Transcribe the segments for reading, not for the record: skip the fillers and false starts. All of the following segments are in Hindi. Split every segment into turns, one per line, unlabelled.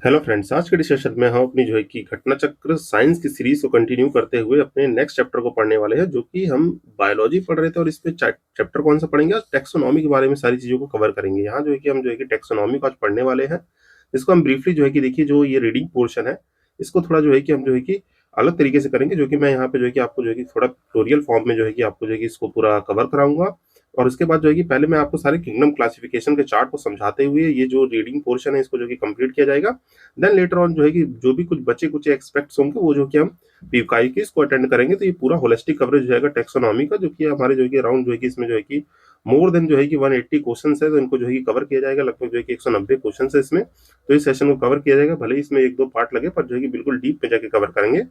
हेलो फ्रेंड्स, आज के डिस्कशन में हम अपनी जो है कि घटना चक्र साइंस की सीरीज को कंटिन्यू करते हुए अपने नेक्स्ट चैप्टर को पढ़ने वाले हैं, जो कि हम बायोलॉजी पढ़ रहे थे। और इसमें चैप्टर कौन सा पढ़ेंगे? आज टैक्सोनॉमी के बारे में सारी चीजों को कवर करेंगे। यहाँ जो है कि हम जो है कि टैक्सोनॉमी को आज पढ़ने वाले हैं। इसको हम ब्रीफली जो है कि देखिए, जो ये रीडिंग पोर्शन है, इसको थोड़ा जो है कि हम जो है कि अलग तरीके से करेंगे, जो कि मैं यहाँ पे जो है कि आपको जो है कि थोड़ा ट्यूटोरियल फॉर्म में जो है कि आपको जो है कि इसको पूरा कवर कराऊंगा। और उसके बाद जो है कि पहले मैं आपको सारे किंगडम क्लासिफिकेशन के चार्ट को समझाते हुए ये जो रीडिंग पोर्शन है इसको जो कि कंप्लीट किया जाएगा। देन लेटर ऑन जो है कि जो भी कुछ बचे कुछ एक्सपेक्ट्स होंगे वो जो कि हम पीवकाई की इसको अटेंड करेंगे। तो ये पूरा होलिस्टिक कवरेज हो जाएगा टेक्सोनॉमी का, जो कि हमारे जो है कि अराउंड जो है कि इसमें जो है कि मोर देन जो है कि 180 क्वेश्चन है, तो इनको जो है कि कवर किया जाएगा। लगभग जो है कि 190 क्वेश्चन है इसमें, तो इस सेशन को कवर किया जाएगा। भले ही इसमें एक दो पार्ट लगे, पर जो है कि बिल्कुल डीप में जाके कवर करेंगे।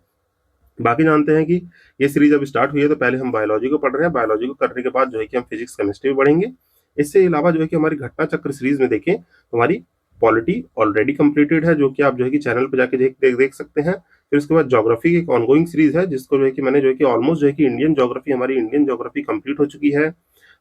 बाकी जानते हैं कि ये सीरीज अभी स्टार्ट हुई है, तो पहले हम बायोलॉजी को पढ़ रहे हैं। बायोलॉजी को करने के बाद जो है कि हम फिजिक्स केमिस्ट्री भी पढ़ेंगे। इससे अलावा जो है कि हमारी घटना चक्र सीरीज में देखें तो हमारी पॉलिटी ऑलरेडी कंप्लीटेड है, जो कि आप जो है कि चैनल पर जाके देख सकते हैं। फिर उसके बाद ज्योग्राफी की एक ऑनगोइंग सीरीज है, जिसको जो है कि मैंने जो है कि ऑलमोस्ट जो है कि हमारी इंडियन ज्योग्राफी कंप्लीट हो चुकी है।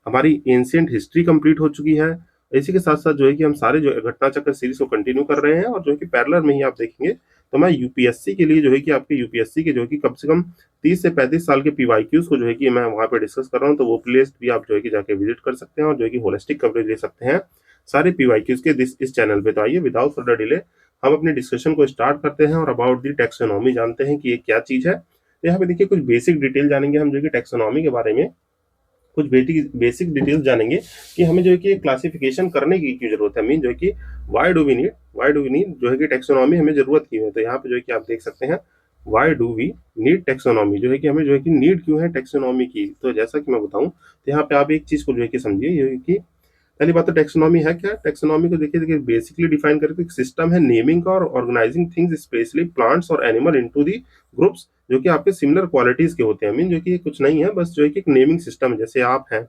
हमारी एंशिएंट हिस्ट्री कंप्लीट हो चुकी है। इसी के साथ साथ जो है कि हम सारे जो घटना चक्र सीरीज को कंटिन्यू कर रहे हैं। और जो है कि पैरेलल में ही आप देखेंगे तो मैं यूपीएससी के लिए जो है कि आपके यूपीएससी के जो है कि कम से कम 30 से 35 साल के पीवाईक्यूज को जो है कि मैं वहां पे डिस्कस कर रहा हूं। तो वो प्लेलिस्ट भी आप जो है कि जाके विजिट कर सकते हैं और जो है कि होलिस्टिक कवरेज ले सकते हैं सारे पीवाईक्यूज के इस चैनल पे। तो आइए विदाउट फर्दर डिले हम अपने डिस्कशन को स्टार्ट करते हैं और अबाउट दी टैक्सोनॉमी जानते हैं कि ये क्या चीज है। तो यहाँ पे देखिए कुछ बेसिक डिटेल जानेंगे हम जो कि टैक्सोनॉमी के बारे में। कुछ बेसिक डिटेल्स जानेंगे कि हमें जो है कि क्लासिफिकेशन करने की क्यों जरूरत है। मीन जो है कि वाई डू वी नीड जो है कि टैक्सोनॉमी हमें जरूरत क्यों है। तो यहाँ पे जो है कि आप देख सकते हैं why do we need taxonomy, जो है कि हमें जो है कि नीड क्यों है टैक्सोनॉमी की। तो जैसा कि मैं बताऊं तो यहाँ पे आप एक चीज को जो है कि समझिए, ये है कि पहली बात तो टैक्सोनॉमी है क्या। टैक्सोनॉमी को देखिए देखिए बेसिकली डिफाइन करके एक सिस्टम है नेमिंग का और ऑर्गेनाइजिंग थिंग्स स्पेशली प्लांट्स और एनिमल इनटू दी ग्रुप्स, जो कि आपके सिमिलर क्वालिटीज के होते हैं। मीन जो कि कुछ नहीं है, बस जो है कि एक नेमिंग सिस्टम है। जैसे आप हैं,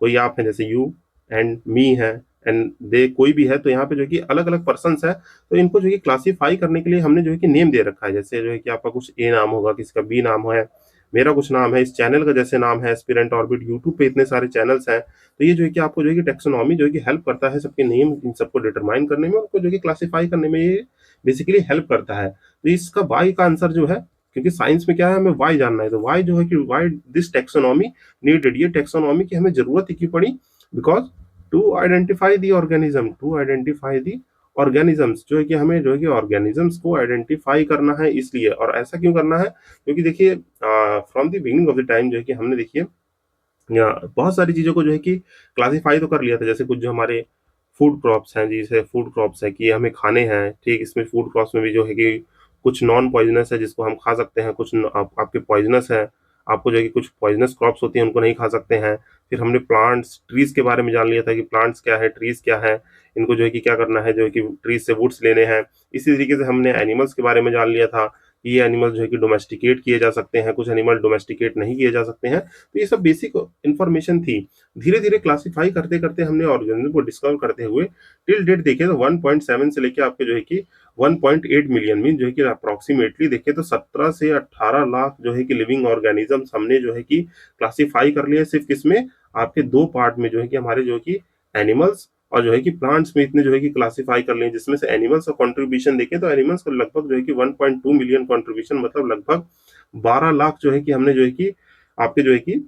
कोई आप है, जैसे यू एंड मी है एंड दे, कोई भी है। तो यहाँ पे जो है कि अलग अलग पर्सन है, तो इनको जो है कि क्लासीफाई करने के लिए हमने जो है कि नेम दे रखा है। जैसे जो है कि आपका कुछ ए नाम होगा, किसी का बी नाम है, मेरा कुछ नाम है, इस चैनल का जैसे नाम है एस्पिरेंट ऑर्बिट, यूट्यूब पे इतने सारे चैनल्स हैं। तो ये जो है कि आपको जो है कि टैक्सोनॉमी जो है कि हेल्प करता है सबके नेम इन सबको डिटरमाइन करने में, उनको जो है कि क्लासीफाई करने में ये बेसिकली हेल्प करता है। तो इसका वाई का आंसर जो है, क्योंकि साइंस में क्या है, हमें वाई जानना है। तो वाई जो है कि वाई दिस टैक्सोनॉमी नीडेड, ये टैक्सोनॉमी की हमें जरूरत ही क्यों पड़ी। Because to identify the organisms, जो है कि हमें जो है कि ऑर्गेनिजम्स को आइडेंटिफाई करना है इसलिए। और ऐसा क्यों करना है, क्योंकि देखिए from the beginning of the time जो है कि हमने देखिए बहुत सारी चीजों को जो है कि क्लासिफाई तो कर लिया था। जैसे कुछ जो हमारे फूड क्रॉप्स हैं, जैसे फूड क्रॉप्स है कि ये हमें खाने हैं, ठीक। इसमें फूड क्रॉप्स में भी जो है कि कुछ नॉन पॉइजनस है जिसको हम खा सकते हैं, कुछ आपके पॉइजनस है। आपको जो है कि कुछ पॉइजनस क्रॉप्स होती हैं उनको नहीं खा सकते हैं। फिर हमने प्लांट्स ट्रीज के बारे में जान लिया था कि प्लांट्स क्या है, ट्रीज क्या है, इनको जो है कि क्या करना है, जो है कि ट्रीज से वुड्स लेने हैं। इसी तरीके से हमने एनिमल्स के बारे में जान लिया था कि ये एनिमल जो है कि डोमेस्टिकेट किए जा सकते हैं, कुछ एनिमल डोमेस्टिकेट नहीं किए जा सकते हैं। तो ये सब बेसिक इंफॉर्मेशन थी। धीरे धीरे क्लासिफाई करते करते हमने ऑर्गेनिज्म को डिस्कवर करते हुए टिल डेट देखे तो 1.7 से लेके आपके जो है कि 1.8 मिलियन, मीन जो है कि अप्रोक्सीमेटली देखे तो 17 से 18 लाख जो है कि लिविंग ऑर्गेनिजम्स हमने जो है कि क्लासिफाई कर लिए। सिर्फ किसमें, आपके दो पार्ट में, जो है कि हमारे जो है कि एनिमल्स और जो है कि प्लांट्स में इतने जो है कि क्लासिफाई कर लिए। जिसमें से एनिमल्स का कंट्रीब्यूशन देखें तो एनिमल्स को लगभग जो है कि 1.2 मिलियन कंट्रीब्यूशन, मतलब लगभग 12 लाख जो है कि हमने जो है कि आपके जो है कि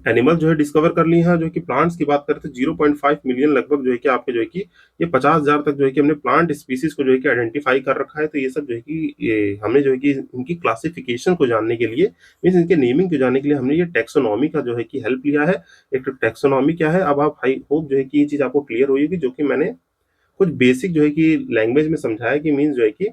एनिमल जो है डिस्कवर कर ली है। जो कि प्लांट्स की बात करें तो 0.5 मिलियन लगभग जो है कि आपके जो है कि ये 50,000 तक जो है कि हमने प्लांट स्पीसीज को जो है कि आइडेंटिफाई कर रखा है। तो ये सब जो है कि ये हमने जो है कि इनकी क्लासिफिकेशन को जानने के लिए, मीन इनके नेमिंग को जानने के लिए हमने ये टैक्सोनॉमी का जो है कि हेल्प लिया है। एक टैक्सोनॉमी क्या है, अब आप आई होप जो है कि ये चीज आपको क्लियर हुई होगी, जो कि मैंने कुछ बेसिक जो है कि लैंग्वेज में समझाया कि मीन जो है कि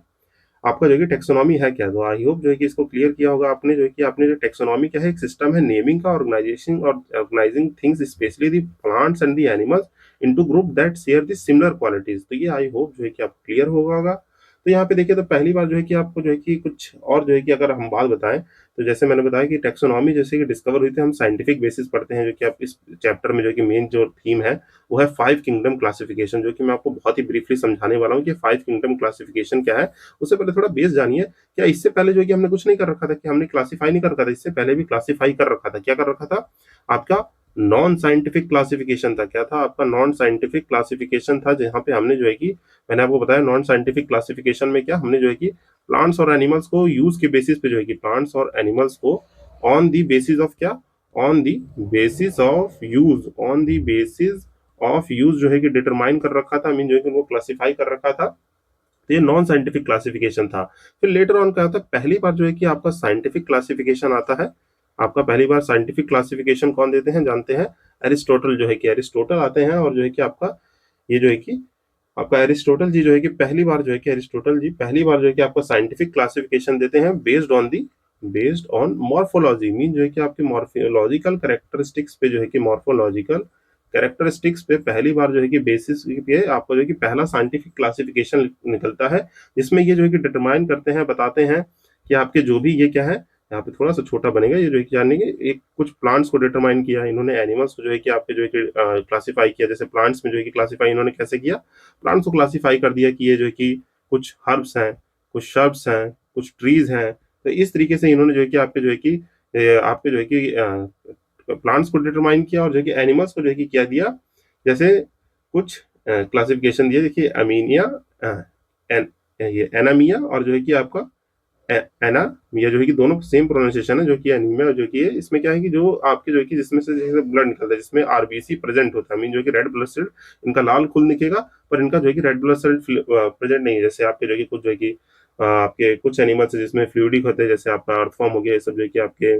आपका जो है कि टेक्सोनॉमी है क्या। तो आई होप जो है कि इसको क्लियर किया होगा आपने। जो है कि आपने जो टेक्सोनॉमी क्या है, एक सिस्टम है नेमिंग का, ऑर्गेनाइजेशन और organising things specially the plants and the animals into group that share the similar qualities. तो ये आई होप जो है कि आप क्लियर होगा। तो यहाँ पे देखिए तो पहली बार जो है कि आपको जो है कि कुछ और जो है कि अगर हम बात बताएं तो जैसे मैंने बताया कि टेक्सोनॉमी जैसे कि डिस्कवर हुई थी, हम साइंटिफिक बेसिस पढ़ते हैं। जो कि आप इस चैप्टर में जो कि मेन जो थीम है वो है 5 किंगडम क्लासिफिकेशन, जो कि मैं आपको बहुत ही ब्रीफली समझाने वाला हूँ कि 5 किंगडम क्लासिफिकेशन क्या है। उससे पहले थोड़ा बेस जानिए। क्या इससे पहले जो है कि हमने कुछ नहीं कर रखा था, कि हमने क्लासिफाई नहीं कर रखा था, इससे पहले भी क्लासिफाई कर रखा था। क्या कर रखा था आपका नॉन साइंटिफिक क्लासिफिकेशन था। क्या था आपका? नॉन साइंटिफिक क्लासिफिकेशन था, जहाँ पे हमने जो है कि मैंने आपको बताया नॉन साइंटिफिक क्लासिफिकेशन में क्या हमने जो है कि प्लांट्स और एनिमल्स को यूज के बेसिस पे जो है कि प्लांट्स और एनिमल्स को ऑन दी बेसिस ऑफ क्या, on the basis of use, on the basis of use जो है कि डिटरमाइन कर रखा था, मीन जो है कि उनको क्लासिफाई कर रखा था। तो ये नॉन साइंटिफिक क्लासिफिकेशन था। फिर लेटर ऑन क्या होता है, पहली बार जो है कि आपका साइंटिफिक क्लासिफिकेशन आता है। आपका पहली बार साइंटिफिक क्लासिफिकेशन कौन देते हैं जानते हैं? एरिस्टोटल जो है कि एरिस्टोटल आते हैं, और जो है कि आपका ये जो है कि आपका एरिस्टोटल जी जो है कि पहली बार जो है कि एरिस्टोटल जी पहली बार जो है कि आपको साइंटिफिक क्लासिफिकेशन देते हैं बेस्ड ऑन मॉर्फोलॉजी, मीन जो है कि आपके मॉर्फोलॉजिकल कैरेक्टरिस्टिक्स पे जो है कि मॉर्फोलॉजिकल कैरेक्टरिस्टिक्स पे पहली बार जो है कि बेसिस पे आपको जो है कि पहला साइंटिफिक क्लासिफिकेशन निकलता है, जिसमें ये जो है कि डिटरमाइन करते हैं, बताते हैं कि आपके जो भी ये क्या है, यहाँ पे थोड़ा सा छोटा बनेगा, ये जो है कि जानेंगे एक कुछ प्लांट्स को डिटरमाइन किया है इन्होंने, एनिमल्स को जो है कि आपके जो है कि क्लासिफाई किया। जैसे प्लांट्स में जो है कि क्लासिफाई इन्होंने कैसे किया, प्लांट्स को क्लासिफाई कर दिया कि ये जो है कि कुछ हर्ब्स हैं, कुछ शर्ब्स हैं, कुछ ट्रीज हैं। तो इस तरीके से इन्होंने जो है कि आपके जो है कि आपके जो है कि प्लांट्स को डिटरमाइन किया, और जो है कि एनिमल्स को जो है कि क्या दिया, जैसे कुछ क्लासिफिकेशन दिया। देखिए अमीनिया, एन, ये एनामिया, और जो है कि आपका एनामिया जो है कि दोनों सेम प्रोनाउंसिएशन है, जो कि एनीमिया जो कि है, इसमें क्या है कि जो आपके जो है कि जिसमें से जैसे ब्लड निकलता है, जिसमें आरबीसी प्रेजेंट होता है, मीन जो है कि रेड ब्लड सेल, इनका लाल खून दिखेगा, पर इनका जो है कि रेड ब्लड सेल प्रेजेंट नहीं है। जैसे आपके जो है कि कुछ जो है कि आपके कुछ एनिमल्स है जिसमें फ्लूइडिक होते हैं, जैसे आपका अर्थवॉर्म हो गया, ये सब जो है कि आपके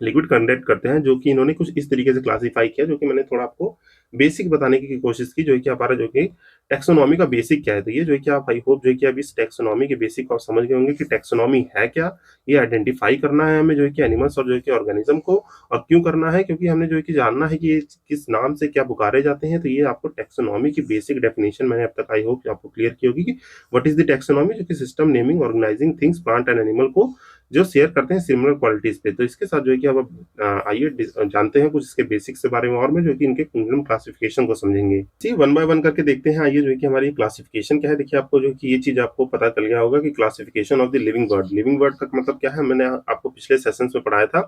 लिक्विड कंडक्ट करते हैं, जो कि इन्होंने कुछ इस तरीके से क्लासिफाई किया, जो कि मैंने थोड़ा आपको बेसिक बताने की कोशिश की, जो है कि हमारा जो कि टेक्सोनॉमी का बेसिक क्या है। तो ये जो है कि आप आई होप जो है कि अब इस टेक्सोनॉमी के बेसिक को आप समझ गए होंगे कि टेक्सोनॉमी है क्या। ये आइडेंटिफाई करना है हमें जो है कि एनिमल्स और जो है कि ऑर्गेनिज्म को, और क्यों करना है, क्योंकि हमने जो है कि जानना है कि ये किस नाम से क्या पुकारे जाते हैं। तो ये आपको टेक्सोनॉमी की बेसिक डेफिनेशन मैंने अब तक आई होप आपको क्लियर की होगी कि व्हाट इज द टेक्सोनॉमी, जो कि system naming organising things plant and animal को जो शेयर करते हैं सिमिलर क्वालिटीज पे। तो इसके साथ जो है कि अब आइए जानते हैं कुछ इसके बेसिक्स के बारे में, और में जो है कि इनके किंगडम क्लासिफिकेशन को समझेंगे। जी वन बाय वन करके देखते हैं। आइए जो है कि हमारी क्लासिफिकेशन क्या है। देखिए आपको जो है कि ये चीज आपको पता चल गया होगा कि classification of the living bird, living bird का मतलब क्या है, मैंने आपको पिछले सेशंस में पढ़ाया था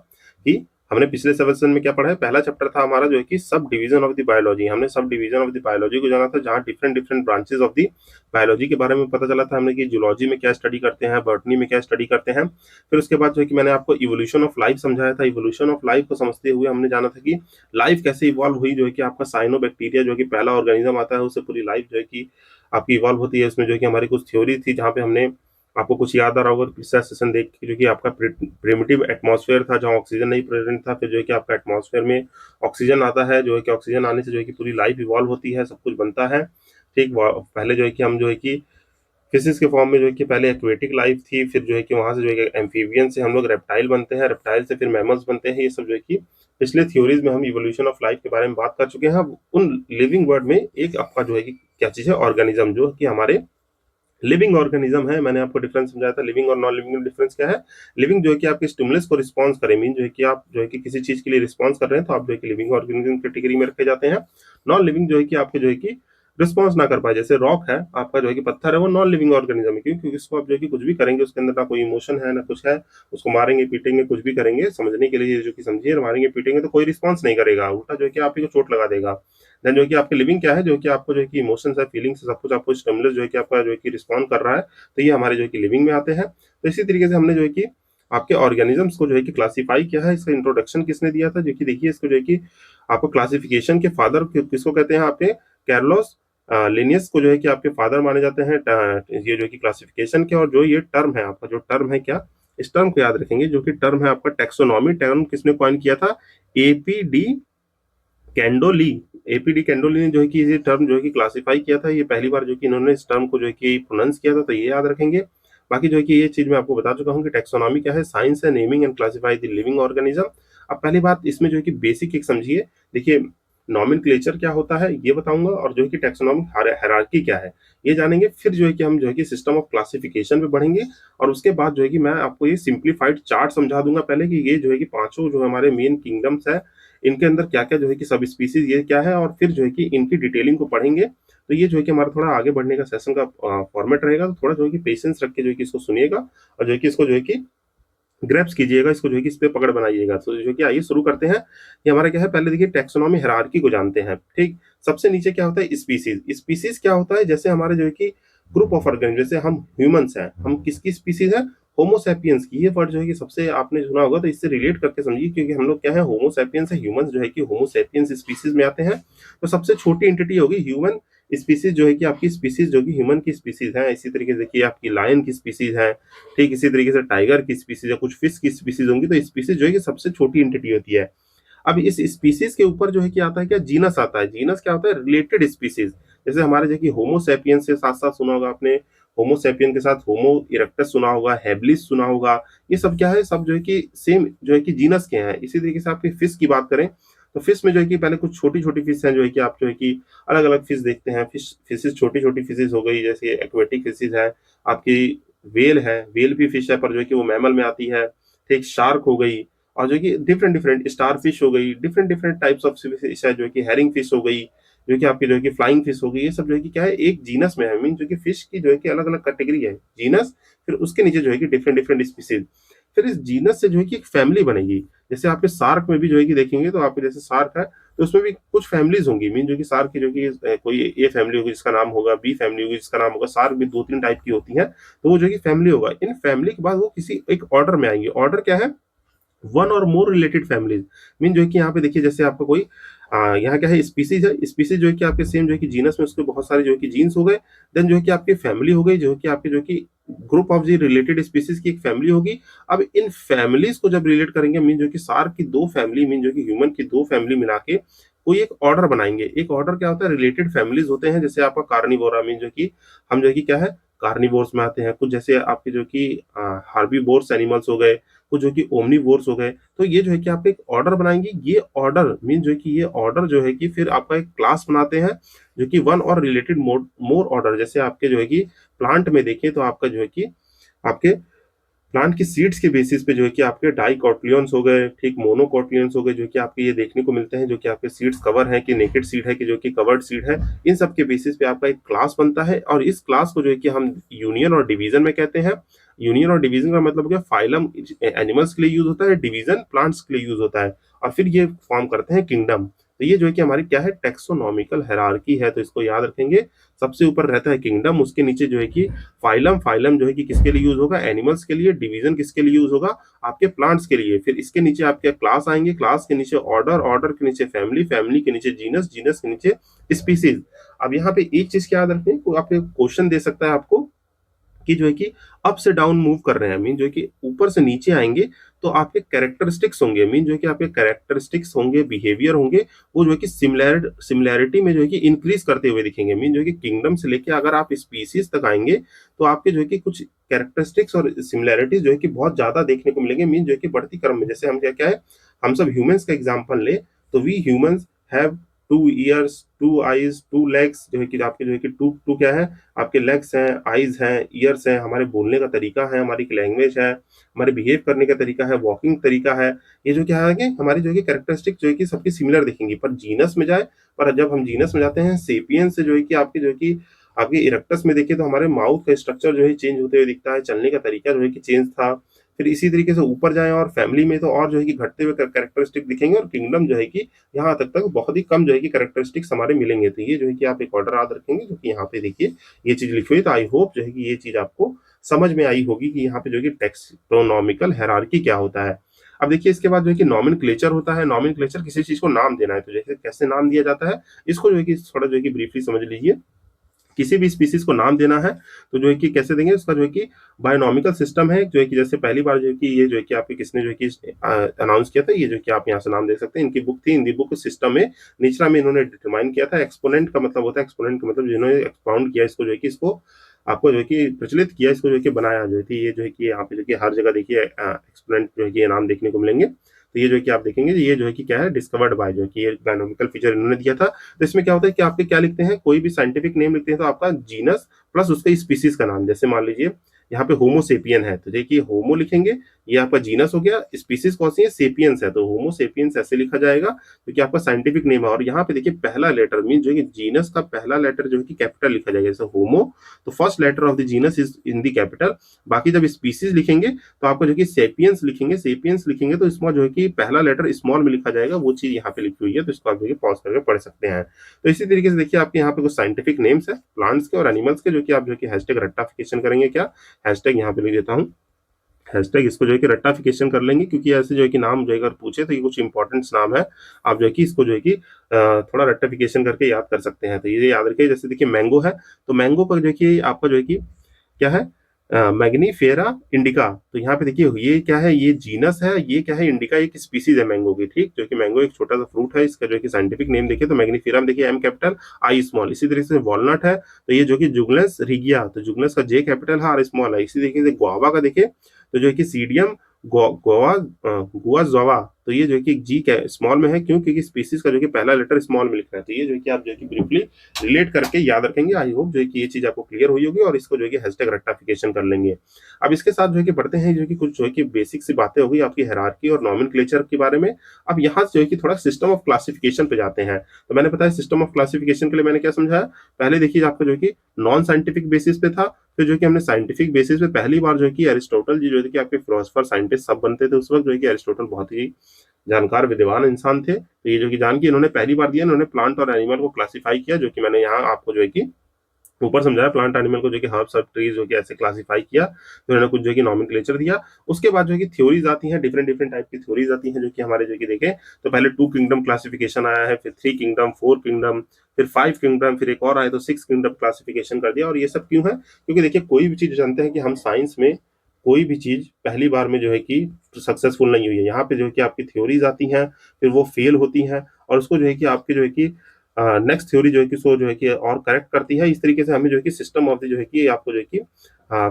कि हमने पिछले सेशन में क्या पढ़ा है, पहला चैप्टर था हमारा जो है कि sub division of the biology. हमने sub division of the biology को जाना था, जहाँ different different branches of the biology के बारे में पता चला था हमने कि जूलॉजी में क्या स्टडी करते हैं, बॉटनी में क्या स्टडी करते हैं। फिर उसके बाद जो है कि मैंने आपको इवोल्यूशन ऑफ लाइफ समझाया था। इवोल्यूशन ऑफ लाइफ को समझते हुए हमने जाना था कि लाइफ कैसे इवॉल्व हुई, जो है कि आपका साइनोबैक्टीरिया जो है कि पहला ऑर्गेनिज्म आता है, उससे पूरी लाइफ जो है कि आपकी इवॉल्व होती है। इसमें जो है कि हमारी कुछ थ्योरी थी, जहाँ पे हमने आपको कुछ याद आ रहा होगा पिछला सेशन देख के, जो कि आपका प्रिमिटिव एटमॉस्फेयर था, जहाँ ऑक्सीजन नहीं प्रेजेंट था। फिर जो है कि आपका एटमॉस्फेयर में ऑक्सीजन आता है, जो है कि ऑक्सीजन आने से जो है कि पूरी लाइफ इवॉल्व होती है, सब कुछ बनता है। ठीक, पहले जो है कि हम जो है कि फिशिस के फॉर्म में जो है कि पहले एक्वेटिक लाइफ थी, फिर जो है कि वहां से जो है कि एम्फीबियन से हम लोग रेप्टाइल बनते हैं, रेप्टाइल से फिर मैमल्स बनते हैं। ये सब जो है कि पिछले थ्योरीज में हम इवोल्यूशन ऑफ लाइफ के बारे में बात कर चुके हैं। अब उन लिविंग वर्ड में एक आपका जो है कि क्या चीज है, ऑर्गेनिज्म, जो कि हमारे लिविंग ऑर्गेनिज्म है। मैंने आपको डिफरेंस समझाया था लिविंग और नॉन लिविंग में डिफरेंस क्या है। लिविंग जो है कि आपके स्टिमुलस को रिस्पॉन्स करे, मीन जो है कि आप जो है कि किसी चीज के लिए रिस्पॉन्स कर रहे हैं, तो आप जो है कि लिविंग ऑर्गेनिज्म कैटेगरी में रखे जाते हैं। नॉन लिविंग जो है कि आपके जो है कि रिस्पॉन्स ना कर पाए, जैसे रॉक है आपका जो है कि पत्थर है, वो नॉन लिविंग ऑर्गेनिज्म है। क्यों? क्योंकि इसको आप जो है कि कुछ भी करेंगे, उसके अंदर ना कोई इमोशन है ना कुछ है, उसको मारेंगे पीटेंगे कुछ भी करेंगे, समझने के लिए जो कि समझिए, मारेंगे पीटेंगे तो कोई रिस्पॉन्स नहीं करेगा, उल्टा जो है कि आप ही को चोट लगा देगा। देन जो है कि आपके लिविंग क्या है, जो कि आपको जो है कि इमोशंस है, फीलिंग्स है, सब कुछ आपको स्टिमुलस जो है कि आपका जो है कि रिस्पॉन्ड कर रहा है। तो ये हमारे जो है कि लिविंग में आते हैं। तो इसी तरीके से हमने जो है कि आपके ऑर्गेनिजम्स को जो है कि क्लासिफाई किया है। इसका इंट्रोडक्शन किसने दिया था, जो कि देखिए इसको जो है कि आपको क्लासिफिकेशन के फादर किसको कहते हैं, आपके कैर्लोस लिनियस को जो है कि आपके फादर माने जाते हैं ये जो है कि क्लासिफिकेशन के। और जो ये टर्म है आपका, जो टर्म है क्या, इस टर्म को याद रखेंगे, जो कि टर्म है आपका टेक्सोनॉमी। टर्म किसने कॉइन किया था, एपीडी कैंडोली। एपीडी कैंडोली ने जो है कि ये टर्म जो है कि क्लासिफाई किया था। ये पहली बार जो कि इन्होंने इस टर्म को जो है कि प्रोनाउंस किया था, तो ये याद रखेंगे। बाकी जो है कि ये चीज मैं आपको बता चुका हूँ कि टेक्सोनॉमी क्या है, साइंस है naming and classify the living organism. अब पहली बात इसमें जो है कि बेसिक एक समझिए। देखिए नॉमेनक्लेचर क्या होता है ये बताऊंगा, और जो है कि टेक्सोनॉमिक हायरार्की क्या है ये जानेंगे। फिर जो है कि हम जो है कि सिस्टम ऑफ क्लासिफिकेशन पे बढ़ेंगे, और उसके बाद जो है कि मैं आपको ये सिंप्लीफाइड चार्ट समझा दूंगा पहले, कि ये जो है कि पांचों जो हमारे मेन किंगडम्स है, इनके अंदर क्या क्या जो है कि सब स्पीसीज ये क्या है, और फिर जो है कि इनकी डिटेलिंग को पढ़ेंगे। तो ये जो है कि हमारा थोड़ा आगे बढ़ने का सेशन का फॉर्मेट रहेगा। तो थोड़ा जो है कि पेशेंस रख के जो है कि इसको सुनिएगा, और जो है कि इसको जो है कि ग्रैप्स कीजिएगा, इसको जो है कि इस पे पकड़ बनाइएगा। तो जो है कि आइए शुरू करते हैं। ये हमारा क्या है, पहले देखिए टैक्सोनॉमी हायरार्की को जानते हैं, ठीक? सबसे नीचे क्या होता है, स्पीशीज़। स्पीशीज़ क्या होता है, जैसे हमारे जो है कि ग्रुप ऑफ ऑर्गेनिज्म, जैसे हम ह्यूमन्स हैं, हम किसकी स्पीशीज़ हैं? होमो सैपियंस की। ये वर्ड जो है कि सबसे आपने सुना होगा, तो इससे रिलेट करके समझिए, क्योंकि हम लोग क्या है, होमो सैपियंस है, ह्यूमन्स जो है कि होमो सैपियंस स्पीशीज़ में आते हैं। तो सबसे छोटी एंटिटी होगी ह्यूमन स्पीशीज़, जो है कि आपकी स्पीशीज़ जो कि ह्यूमन की स्पीशीज़ है। इसी तरीके से देखिए आपकी लायन की स्पीशीज़ है, ठीक इसी तरीके से टाइगर की स्पीशीज है, कुछ फिश की स्पीशीज होंगी। तो स्पीशीज जो है कि सबसे छोटी एंटिटी होती है। अब इस स्पीशीज के ऊपर जो है कि आता है क्या, जीनस आता है। जीनस क्या होता है, रिलेटेड स्पीशीज। जैसे हमारे जो कि होमो सैपियंस के साथ साथ सुना होगा आपने, होमो सैपियन के साथ होमो इरेक्टस सुना होगा, हैबिलिस सुना होगा। ये सब क्या है, सब जो है कि सेम जो है कि जीनस के हैं। इसी तरीके से आपकी फिश की बात करें, तो फिश में जो है कि पहले कुछ छोटी छोटी फिश हैं, जो है कि आप जो है कि अलग अलग फिश देखते हैं। फिशेज छोटी छोटी फिशेज हो गई, जैसे एक्वेटिक फिशेज है आपकी। वेल है, वेल भी फिश है, पर जो है कि वो मैमल में आती है। ठीक, शार्क हो गई, और जो कि डिफरेंट डिफरेंट स्टार फिश हो गई, different different types of fish है, जो कि हैरिंग फिश हो गई, जो कि आपकी जो है कि फ्लाइंग फिश हो गई। ये सब जो है कि क्या है, एक जीनस में है। मीन जो कि फिश की जो है कि अलग अलग कैटेगरी है, जीनस, फिर उसके नीचे जो है कि डिफरेंट डिफरेंट स्पीसीज। फिर इस जीनस से जो है कि एक फैमिली बनेगी। जैसे आपके सार्क में भी जो है कि देखेंगे, तो आपके जैसे सार्क है, तो उसमें भी कुछ फैमिलीज होंगी। मीन जो कि सार्क की जो कि कोई ए फैमिली होगी जिसका नाम होगा, बी फैमिली होगी जिसका नाम होगा। सार्क भी दो तीन टाइप की होती है। तो वो जो कि फैमिली होगा। इन फैमिली के बाद वो किसी एक ऑर्डर में आएंगे। ऑर्डर क्या है, वन और मोर रिलेटेड फैमिलीज। मीन जो है कि यहाँ पे देखिए, जैसे आपका कोई यहाँ क्या है, स्पीसीज है। स्पीसीज जो है कि आपके सेम जो है कि जीनस में उसके बहुत सारे जो है कि जीन्स हो गए। देन जो है कि आपकी फैमिली हो गई, जो है कि आपके जो है कि ग्रुप ऑफ जी रिलेटेड स्पीसीज की एक फैमिली होगी। अब इन फैमिलीज को जब रिलेट करेंगे, मीन जो कि सार्क की दो फैमिली, मीन जो कि ह्यूमन की दो फैमिली मिला के कोई एक ऑर्डर बनाएंगे। एक ऑर्डर क्या होता है, रिलेटेड फैमिलीज होते हैं। जैसे आपका कार्निवोरा, मीन जो कि हम जो है कि क्या है, कार्निवोर्स में आते हैं। कुछ जैसे आपके जो कि हार्बीवोर्स एनिमल्स हो गए, कुछ जो कि ओमनीवोर्स हो गए। तो ये जो है कि आप एक ऑर्डर बनाएंगे। ये ऑर्डर मीन जो है कि ये ऑर्डर जो है कि फिर आपका एक क्लास बनाते हैं, जो कि वन और रिलेटेड मोर मोर ऑर्डर। जैसे आपके जो है कि प्लांट में देखें, तो आपका जो है कि आपके प्लांट की सीड्स के बेसिस पे जो है कि आपके डाइकोटिलियंस हो गए, ठीक, मोनोकोटिलियंस हो गए, जो कि आपके ये देखने को मिलते हैं, जो कि आपके सीड्स कवर है कि नेकेड सीड है कि जो कि कवर्ड सीड है। इन सब के बेसिस पे आपका एक क्लास बनता है, और इस क्लास को जो है कि हम यूनियन और डिवीजन में कहते हैं। यूनियन और डिवीजन का मतलब क्या, फाइलम एनिमल्स के लिए यूज होता है, डिवीजन प्लांट्स के लिए यूज होता है, और फिर ये फॉर्म करते हैं किंगडम। तो ये जो है कि हमारी क्या है, टेक्सोनॉमिकल हायरार्की है। तो इसको याद रखेंगे। सबसे ऊपर रहता है किंगडम, उसके नीचे जो है कि फाइलम। फाइलम जो है कि किसके लिए यूज होगा, एनिमल्स के लिए। डिवीजन किसके लिए यूज होगा, आपके प्लांट्स के लिए। फिर इसके नीचे आपके क्लास आएंगे, क्लास के नीचे ऑर्डर, ऑर्डर के नीचे फैमिली, फैमिली के नीचे जीनस, जीनस के नीचे स्पीसीज। अब यहाँ पे एक चीज क्या याद रखें, को आपके क्वेश्चन दे सकता है आपको कि जो है कि अप से डाउन मूव कर रहे हैं, मीन जो है कि ऊपर से नीचे आएंगे, तो आपके कैरेक्टरिस्टिक्स होंगे। मीन जो है कि आपके कैरेक्टरिस्टिक्स होंगे, बिहेवियर होंगे, वो जो है कि सिमिलैरिटी में जो है कि इंक्रीज करते हुए दिखेंगे। मीन जो है कि किंगडम से लेके अगर आप स्पीसीज तक आएंगे, तो आपके जो है कि कुछ कैरेक्टरिस्टिक्स और सिमिलैरिटीज जो है कि बहुत ज्यादा देखने को मिलेंगे। मीन जो है कि बढ़ती क्रम में, जैसे हम क्या क्या है, हम सब ह्यूमंस का एग्जांपल ले, तो we humans have two ears, two eyes, two legs. जो है कि आपके जो है कि टू टू क्या है, आपके लेग्स हैं, आईज हैं, ईयर्स हैं, हमारे बोलने का तरीका है, हमारी लैंग्वेज है, हमारे बिहेव करने का तरीका है, वॉकिंग तरीका है। ये जो क्या है कि हमारी जो है कि कैरेक्टरिस्टिक जो है कि सबकी सिमिलर दिखेंगी। पर जीनस में जाए, पर जब हम जीनस में जाते हैं सेपियंस से, जो है कि आपके जो है कि आपके इरेक्टस में देखिए, तो हमारे माउथ का स्ट्रक्चर जो है चेंज होते हुए दिखता है, चलने का तरीका जो है कि चेंज था। फिर इसी तरीके से ऊपर जाएं और फैमिली में, तो और जो है कि घटते हुए कैरेक्टरिस्टिक दिखेंगे, और किंगडम जो है कि यहाँ तक बहुत ही कम जो है कि कैरेक्टरिस्टिक्स हमारे मिलेंगे। तो ये जो है कि आप एक ऑर्डर याद रखेंगे, जो कि यहाँ पे देखिए ये चीज लिखी हुई। तो आई होप जो है कि ये चीज आपको समझ में आई होगी कि यहाँ पे जो है कि टेक्सोनॉमिकल हायरार्की क्या होता है। अब देखिए इसके बाद जो है कि नॉमेनक्लेचर होता है। नॉमेनक्लेचर किसी चीज को नाम देना है, तो जैसे कैसे नाम दिया जाता है, इसको जो है कि थोड़ा जो है कि ब्रीफली समझ लीजिए। किसी भी स्पीसीज को नाम देना है, तो जो है कि कैसे देंगे, उसका जो है कि बायोनॉमिकल सिस्टम है, जो है कि जैसे पहली बार जो है कि ये जो है कि आपके किसने जो है कि अनाउंस किया था, ये जो है कि आप यहाँ से नाम दे सकते हैं। इनकी बुक थी, इन दी बुक सिस्टम में निचरा में इन्होंने डिटरमाइन किया था। एक्सपोनेंट का मतलब होता है, एक्सपोनेंट का मतलब जिन्होंने एक्सपाउंड किया इसको, जो है कि इसको आपको जो है कि प्रचलित किया, इसको जो है कि बनाया, जो है कि ये जो है कि यहाँ पे जो कि हर जगह देखिए एक्सपोनेंट जो है कि ये नाम देखने को मिलेंगे। तो ये जो है कि आप देखेंगे, ये जो है कि क्या है, डिस्कवर्ड बाय, जो है कि ये बायोनॉमिकल फीचर इन्होंने दिया था। तो इसमें क्या होता है कि आपके क्या लिखते हैं, कोई भी साइंटिफिक नेम लिखते हैं, तो आपका जीनस प्लस उसका स्पीसीज का नाम। जैसे मान लीजिए यहाँ पे होमोसेपियन है, तो देखिए होमो लिखेंगे, ये आपका जीनस हो गया, स्पीसीज कौन सी है, सेपियंस है, तो होमो सेपियंस ऐसे लिखा जाएगा क्योंकि आपका साइंटिफिक नेम है। और यहाँ पे देखिए पहला लेटर मीन जो है कि जीनस का पहला लेटर जो है कि कैपिटल लिखा जाएगा, जैसे होमो तो first letter of the genus is in the capital. बाकी जब स्पीसीज लिखेंगे तो आपको जो कि सेपियंस लिखेंगे, सेपियंस लिखेंगे तो इसमें जो है कि पहला लेटर स्मॉल में लिखा जाएगा, वो चीज यहाँ पे लिखी हुई है, तो इसको आप देखिए पॉज करके पढ़ सकते हैं। तो इसी तरीके से देखिए आपके यहाँ पे कुछ साइंटिफिक नेम्स है प्लांट्स के और एनिमल्स के, जो कि आप जो कि हैशटैग रट्टाफिकेशन करेंगे, क्या हैशटैग यहाँ पे लिख देता हूँ, हैशटैग इसको जो है कि रट्टाफिकेशन कर लेंगे, क्योंकि ऐसे जो है कि नाम जो है अगर पूछे तो ये कुछ इंपॉर्टेंट नाम है, आप जो है कि इसको जो है कि थोड़ा रट्टाफिकेशन करके याद कर सकते हैं। तो ये याद रखिए, जैसे देखिए मैंगो है, तो मैंगो पर देखिए आपका जो है कि क्या है, मैग्नीफेरा इंडिका। तो यहाँ पे देखिए ये क्या है, ये जीनस है, ये क्या है, इंडिका एक स्पीसीज है मैंगो की, ठीक, जो कि मैंगो एक छोटा सा फ्रूट है, इसका जो है कि साइंटिफिक नेम देखिए तो मैग्नीफेरा में देखिए एम कैपिटल आई स्मॉल। इसी तरीके से वॉलनट है, तो ये जो कि जुगलस रिगिया, तो जुगलस का जे कैपिटल है, आर स्मॉल है। इसी तरीके से गुआवा का देखिए तो जो है कि सीडियम गोवा गुआजावा, तो ये जो है कि जी स्मॉल में है, क्यों, क्योंकि स्पीसीज का जो कि पहला लेटर स्मॉल में लिखा है। तो ये जो है कि आप जो है कि ब्रीफली रिलेट करके याद रखेंगे। आई होप जो है कि ये चीज आपको क्लियर हुई होगी, और इसको जो है कि हैशटैग रट्टाफिकेशन कर लेंगे। अब इसके साथ जो है कि बढ़ते हैं, जो है कि कुछ जो है कि बेसिक सी बातें होगी आपकी हायरार्की और नॉमेनक्लेचर के बारे में। अब यहाँ से जो है कि थोड़ा सिस्टम ऑफ क्लासिफिकेशन पे जाते हैं। तो मैंने बताया सिस्टम ऑफ क्लासिफिकेशन के लिए मैंने क्या समझाया, पहले देखिए आपका जो है कि नॉन साइंटिफिक बेसिस पे था, फिर जो कि हमने साइंटिफिक बेसिस पे पहली बार जो है कि एरिस्टोटल जी जो है कि आपके फिलोसफर साइंटिस्ट सब बनते थे उस वक्त, जो है कि एरिस्टोटल बहुत ही जानकार विद्वान इंसान थे। तो ये जो कि जान के इन्होंने पहली बार दिया, इन्होंने प्लांट और एनिमल को क्लासिफाई किया, जो कि मैंने यहाँ आपको जो है कि ऊपर समझाया, प्लांट एनिमल को जो कि हर्ब्स और ट्रीज जो कि ऐसे क्लासिफाई किया, तो इन्होंने कुछ जो कि नॉमेनक्लेचर दिया। उसके बाद जो कि थ्योरीज आती हैं, डिफरेंट डिफरेंट टाइप की थ्योरीज आती हैं, जो कि हमारे जो कि देखें तो पहले 2 किंगडम क्लासिफिकेशन आया है, फिर 3 किंगडम, 4 किंगडम, फिर 5 किंगडम, फिर एक और आया तो 6 किंगडम क्लासिफिकेशन कर दिया। और ये सब क्यों है, क्योंकि देखिए कोई भी चीज जानते हैं कि हम साइंस में कोई भी चीज पहली बार में जो है कि सक्सेसफुल नहीं हुई है। यहाँ पे जो है कि आपकी थ्योरीज आती हैं, फिर वो फेल होती हैं, और उसको जो है कि आपके जो है कि नेक्स्ट थ्योरी जो है कि सो जो है कि और करेक्ट करती है। इस तरीके से हमें जो है कि सिस्टम ऑफ द जो है कि आपको जो है कि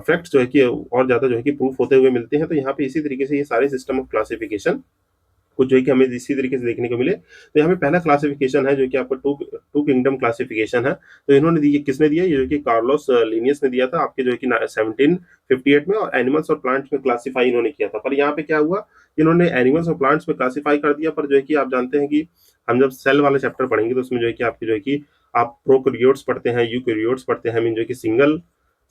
फैक्ट्स जो है कि और ज्यादा जो है कि प्रूफ होते हुए मिलते हैं। तो यहाँ पे इसी तरीके से ये सारे सिस्टम ऑफ क्लासिफिकेशन कुछ जो है कि हमें इसी तरीके से देखने को मिले। तो यहाँ पे पहला क्लासिफिकेशन है जो कि आपका टू किंगडम क्लासिफिकेशन है। तो इन्होंने दी, किसने दिया, ये जो कि कार्लोस लिनियस ने दिया था आपके जो है कि 1758 में, और एनिमल्स और प्लांट्स में क्लासिफाई इन्होंने किया था। पर यहाँ पे क्या हुआ, इन्होंने एनिमल्स और प्लांट्स में क्लासिफाई कर दिया, पर जो है कि आप जानते हैं कि हम जब सेल वाले चैप्टर पढ़ेंगे तो उसमें जो है कि आपकी जो है कि आप प्रोकैरियोट्स पढ़ते हैं, यूकैरियोट्स पढ़ते हैं, मीन जो कि सिंगल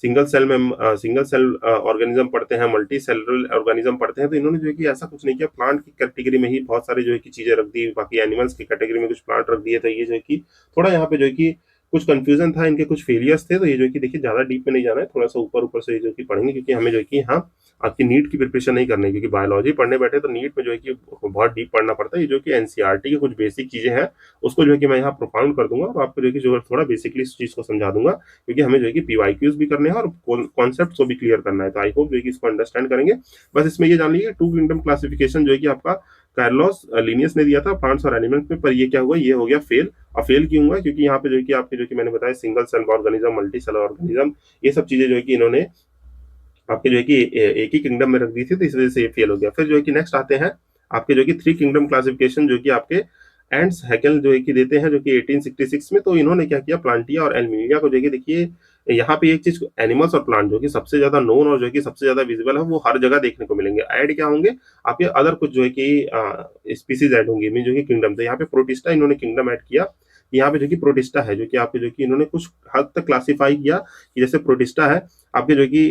सिंगल सेल ऑर्गेनिज्म पढ़ते हैं, मल्टी सेलुलर ऑर्गेनिज्म पढ़ते हैं। तो इन्होंने जो है कि ऐसा कुछ नहीं किया, प्लांट की कैटेगरी में ही बहुत सारी जो है कि चीजें रख दी, बाकी एनिमल्स की कैटेगरी में कुछ प्लांट रख दिए। तो ये जो है कि थोड़ा यहाँ पे जो है कि कुछ कंफ्यूजन था, इनके कुछ फेलियर्स थे। तो ये जो है कि देखिए ज्यादा डीप में नहीं जाना है, थोड़ा सा ऊपर ऊपर से जो है कि पढ़ेंगे, क्योंकि हमें जो है कि हाँ आपकी नीट की प्रिपरेशन नहीं करनी है, क्योंकि बायोलॉजी पढ़ने बैठे तो नीट में जो है कि बहुत डीप पढ़ना पड़ता है। ये जो कि एनसीईआरटी की कुछ बेसिक चीजें हैं उसको जो है कि मैं यहाँ प्रोफाउंड कर दूंगा, और आपको जो है कि जो थोड़ा बेसिकली इस चीज को समझा दूंगा, क्योंकि हमें जो है कि पीवाईक्यूज भी करने हैं और कॉन्सेप्ट को भी क्लियर करना है। तो आई होप जो है कि इसको अंडरस्टैंड करेंगे। बस इसमें ये जान लीजिए 2 किंगडम क्लासिफिकेशन जो है कि आपका कार्लोस लिनियस ने दिया था प्लांट्स और एनिमल्स में, पर ये क्या हुआ, ये हो गया फेल। और फेल क्यों हुआ, क्योंकि यहाँ पे जो है कि आपके जो कि मैंने बताया single cell organism, multi cell organism, ये सब चीजें जो है कि इन्होंने आपके जो है कि एक ही किंगडम में रख दी थी, तो इस वजह से ये फेल हो गया। फिर जो है कि नेक्स्ट आते हैं आपके जो कि 3 किंगडम क्लासिफिकेशन, जो कि आपके एंड्स हैकेल जो है कि देते हैं, जो कि 1866 में। तो इन्होंने क्या किया, प्लांटिया और एल्मीनिया को जो है कि देखिए यहाँ पे एक चीज, एनिमल्स और प्लांट जो कि सबसे ज्यादा नोन और जो है कि सबसे ज्यादा विजिबल है, वो हर जगह देखने को मिलेंगे। ऐड क्या होंगे आपके, अदर कुछ जो है कि स्पीसीज ऐड होंगी, मीन जो कि किंगडम। तो यहाँ पे प्रोटिस्टा इन्होंने किंगडम ऐड किया। यहाँ पे जो कि प्रोटिस्टा है, जो कि आपके जो कि इन्होंने कुछ हद तक क्लासिफाई किया, कि जैसे प्रोटिस्टा है आपके जो कि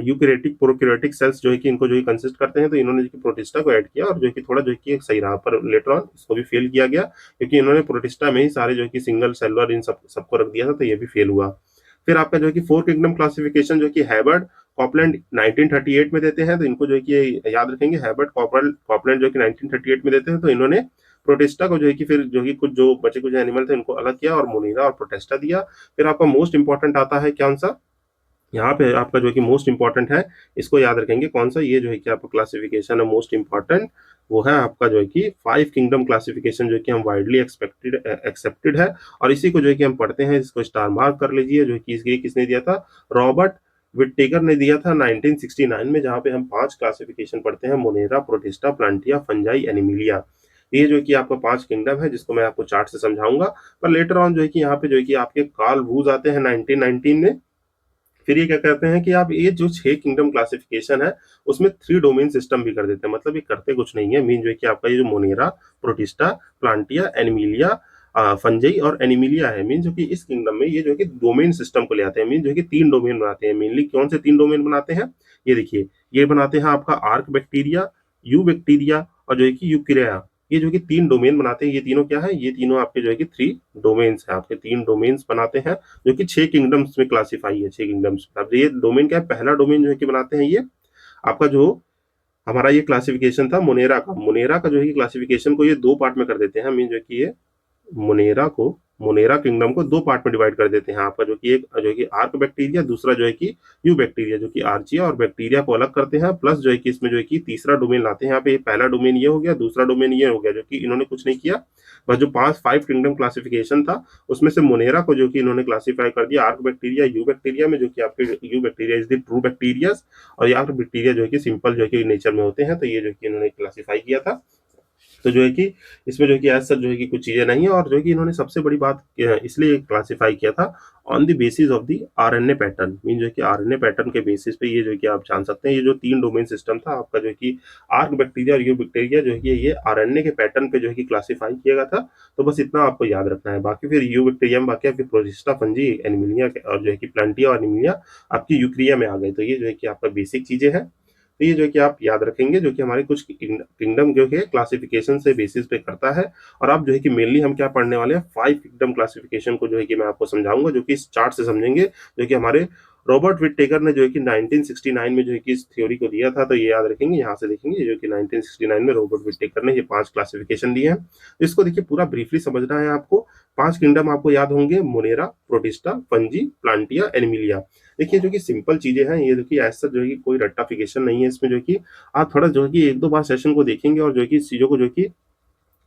यूकैरियोटिक प्रोकैरियोटिक सेल्स जो है कि इनको जो है कंसिस्ट करते हैं। तो इन्होंने जो कि प्रोटिस्टा को ऐड किया, और जो है कि थोड़ा जो है कि सही रहा, पर लेटर ऑन इसको भी फेल किया गया, क्योंकि इन्होंने प्रोटिस्टा में ही सारे जो है कि सिंगल सेलुलर इन सबको रख दिया था, तो ये भी फेल हुआ। फिर आपका जो है कि 4 किंगडम क्लासिफिकेशन जो कि हैबर्ड कॉपलैंड 1938 में देते हैं। तो इनको जो है कि याद रखेंगे, हैबर्ड कॉपलैंड जो कि 1938 में देते हैं। तो इन्होंने प्रोटेस्टा को जो है कि फिर जो कि कुछ जो बचे कुछ एनिमल थे उनको अलग किया, और मोनिरा और प्रोटेस्टा दिया। फिर आपका मोस्ट इंपॉर्टेंट आता है कौन सा, यहाँ पे आपका जो है कि मोस्ट इंपॉर्टेंट है, इसको याद रखेंगे कौन सा, ये जो है कि आपका क्लासिफिकेशन है मोस्ट इंपॉर्टेंट, वो है आपका जो है कि 5 किंगडम क्लासिफिकेशन, जो कि हम वाइडली एक्सेप्टेड है। और इसी को जो है कि हम पढ़ते हैं, इसको स्टार मार्क कर लीजिए, जो कि ये किसने दिया था, रॉबर्ट विटेकर ने दिया था 1969 में, जहाँ पे हम 5 क्लासिफिकेशन पढ़ते हैं, मोनेरा, प्रोटिस्टा, प्लांटिया, फंजाई, एनिमिलिया। ये जो है कि आपका 5 किंगडम है, जिसको मैं आपको चार्ट से समझाऊंगा। पर लेटर ऑन जो है कि यहाँ पे जो है कि आपके कार्ल वूज आते हैं 1919 में। फिर ये क्या कहते हैं कि आप ये जो 6 किंगडम क्लासिफिकेशन है, उसमें 3 डोमेन सिस्टम भी कर देते हैं। मतलब ये करते कुछ नहीं है, मीन जो है कि आपका ये जो मोनेरा, प्रोटिस्टा, प्लांटिया, एनिमिलिया, फंजाई और एनिमिलिया है, मीन जो कि इस किंगडम में ये जो है कि डोमेन सिस्टम को ले आते हैं, मीन जो है कि 3 डोमेन बनाते हैं। मेनली कौन से 3 डोमेन बनाते हैं? ये देखिए, ये बनाते हैं आपका आर्क बैक्टीरिया, यू बैक्टीरिया और जो है कि यूकेरिया। ये जो कि 3 डोमेन बनाते हैं। ये तीनों क्या है? ये तीनों आपके जो है कि 3 डोमेन्स हैं, आपके 3 डोमेन्स बनाते हैं, जो कि 6 किंगडम्स में क्लासिफाई है, 6 किंगडम्स। अब ये डोमेन क्या है? पहला डोमेन जो है कि बनाते हैं ये आपका जो हमारा ये क्लासिफिकेशन था मोनेरा का। मोनेरा का जो है कि क्लासिफिकेशन को ये 2 पार्ट में कर देते हैं, मीन जो है कि ये मोनेरा को, मोनेरा किंगडम को 2 पार्ट में डिवाइड कर देते हैं। आपका जो कि एक जो है कि आर्क बैक्टीरिया, दूसरा जो है कि यू बैक्टीरिया, जो कि आर्चिया और बैक्टीरिया को अलग करते हैं। प्लस जो है कि इसमें जो है कि तीसरा डोमेन लाते हैं। यहाँ पे पहला डोमेन ये हो गया, दूसरा डोमेन ये हो गया, जो कि इन्होंने कुछ नहीं किया, बस जो 5 किंगडम क्लासिफिकेशन था उसमें से मोनेरा को जो कि इन्होंने क्लासिफाई कर दिया आर्क बैक्टीरिया, यू बैक्टीरिया में, जो कि आपके you bacteria is the true bacteria और आर्क बैक्टीरिया जो है कि सिंपल जो है कि नेचर में होते हैं। तो ये जो कि इन्होंने क्लासिफाई किया था। तो जो है कि इसमें जो है कि एज सच जो है कि कुछ चीजें नहीं है, और जो है कि इन्होंने सबसे बड़ी बात इसलिए क्लासिफाई किया था on the basis of the RNA pattern, mean जो है कि आरएनए पैटर्न के बेसिस पे ये जो है कि आप जान सकते हैं ये जो 3 डोमेन सिस्टम था आपका, जो है कि आर्क बैक्टीरिया और यू बैक्टीरिया जो है कि ये आरएनए के पैटर्न पे जो है कि क्लासिफाई किया गया था। तो बस इतना आपको याद रखना है। बाकी फिर यू बैक्टीरिया में बाकी आपकी प्रोटिस्टा, फंजी, एनिमिलिया और जो है कि प्लांटिया और एनिमिलिया आपकी यूक्रिया में आ गए। तो ये जो है कि आपका बेसिक चीजें हैं। तो ये जो है कि आप याद रखेंगे, जो कि हमारे कुछ किंगडम जो है क्लासिफिकेशन से बेसिस पे करता है। और आप जो है कि मेनली हम क्या पढ़ने वाले हैं? 5 किंगडम क्लासिफिकेशन को जो है कि मैं आपको समझाऊंगा, जो कि इस चार्ट से समझेंगे, जो कि हमारे रॉबर्ट विटेकर ने जो है कि 1969 में जो है कि इस थ्योरी को दिया था। तो ये याद रखेंगे, यहाँ से देखेंगे जो कि 1969 में रॉबर्ट विटेकर ने ये 5 क्लासिफिकेशन दिए हैं। इसको देखिए पूरा ब्रीफली समझना है आपको। 5 किंगडम आपको याद होंगे, मोनेरा, प्रोटिस्टा, फंजी, प्लांटिया, एनिमिलिया। देखिए जो कि सिंपल चीजें हैं, ये देखिए ऐसा जो है कि कोई रट्टाफिकेशन नहीं है इसमें। जो कि आप थोड़ा जो है कि 1-2 बार सेशन को देखेंगे और जो है कि इस चीजों को जो है कि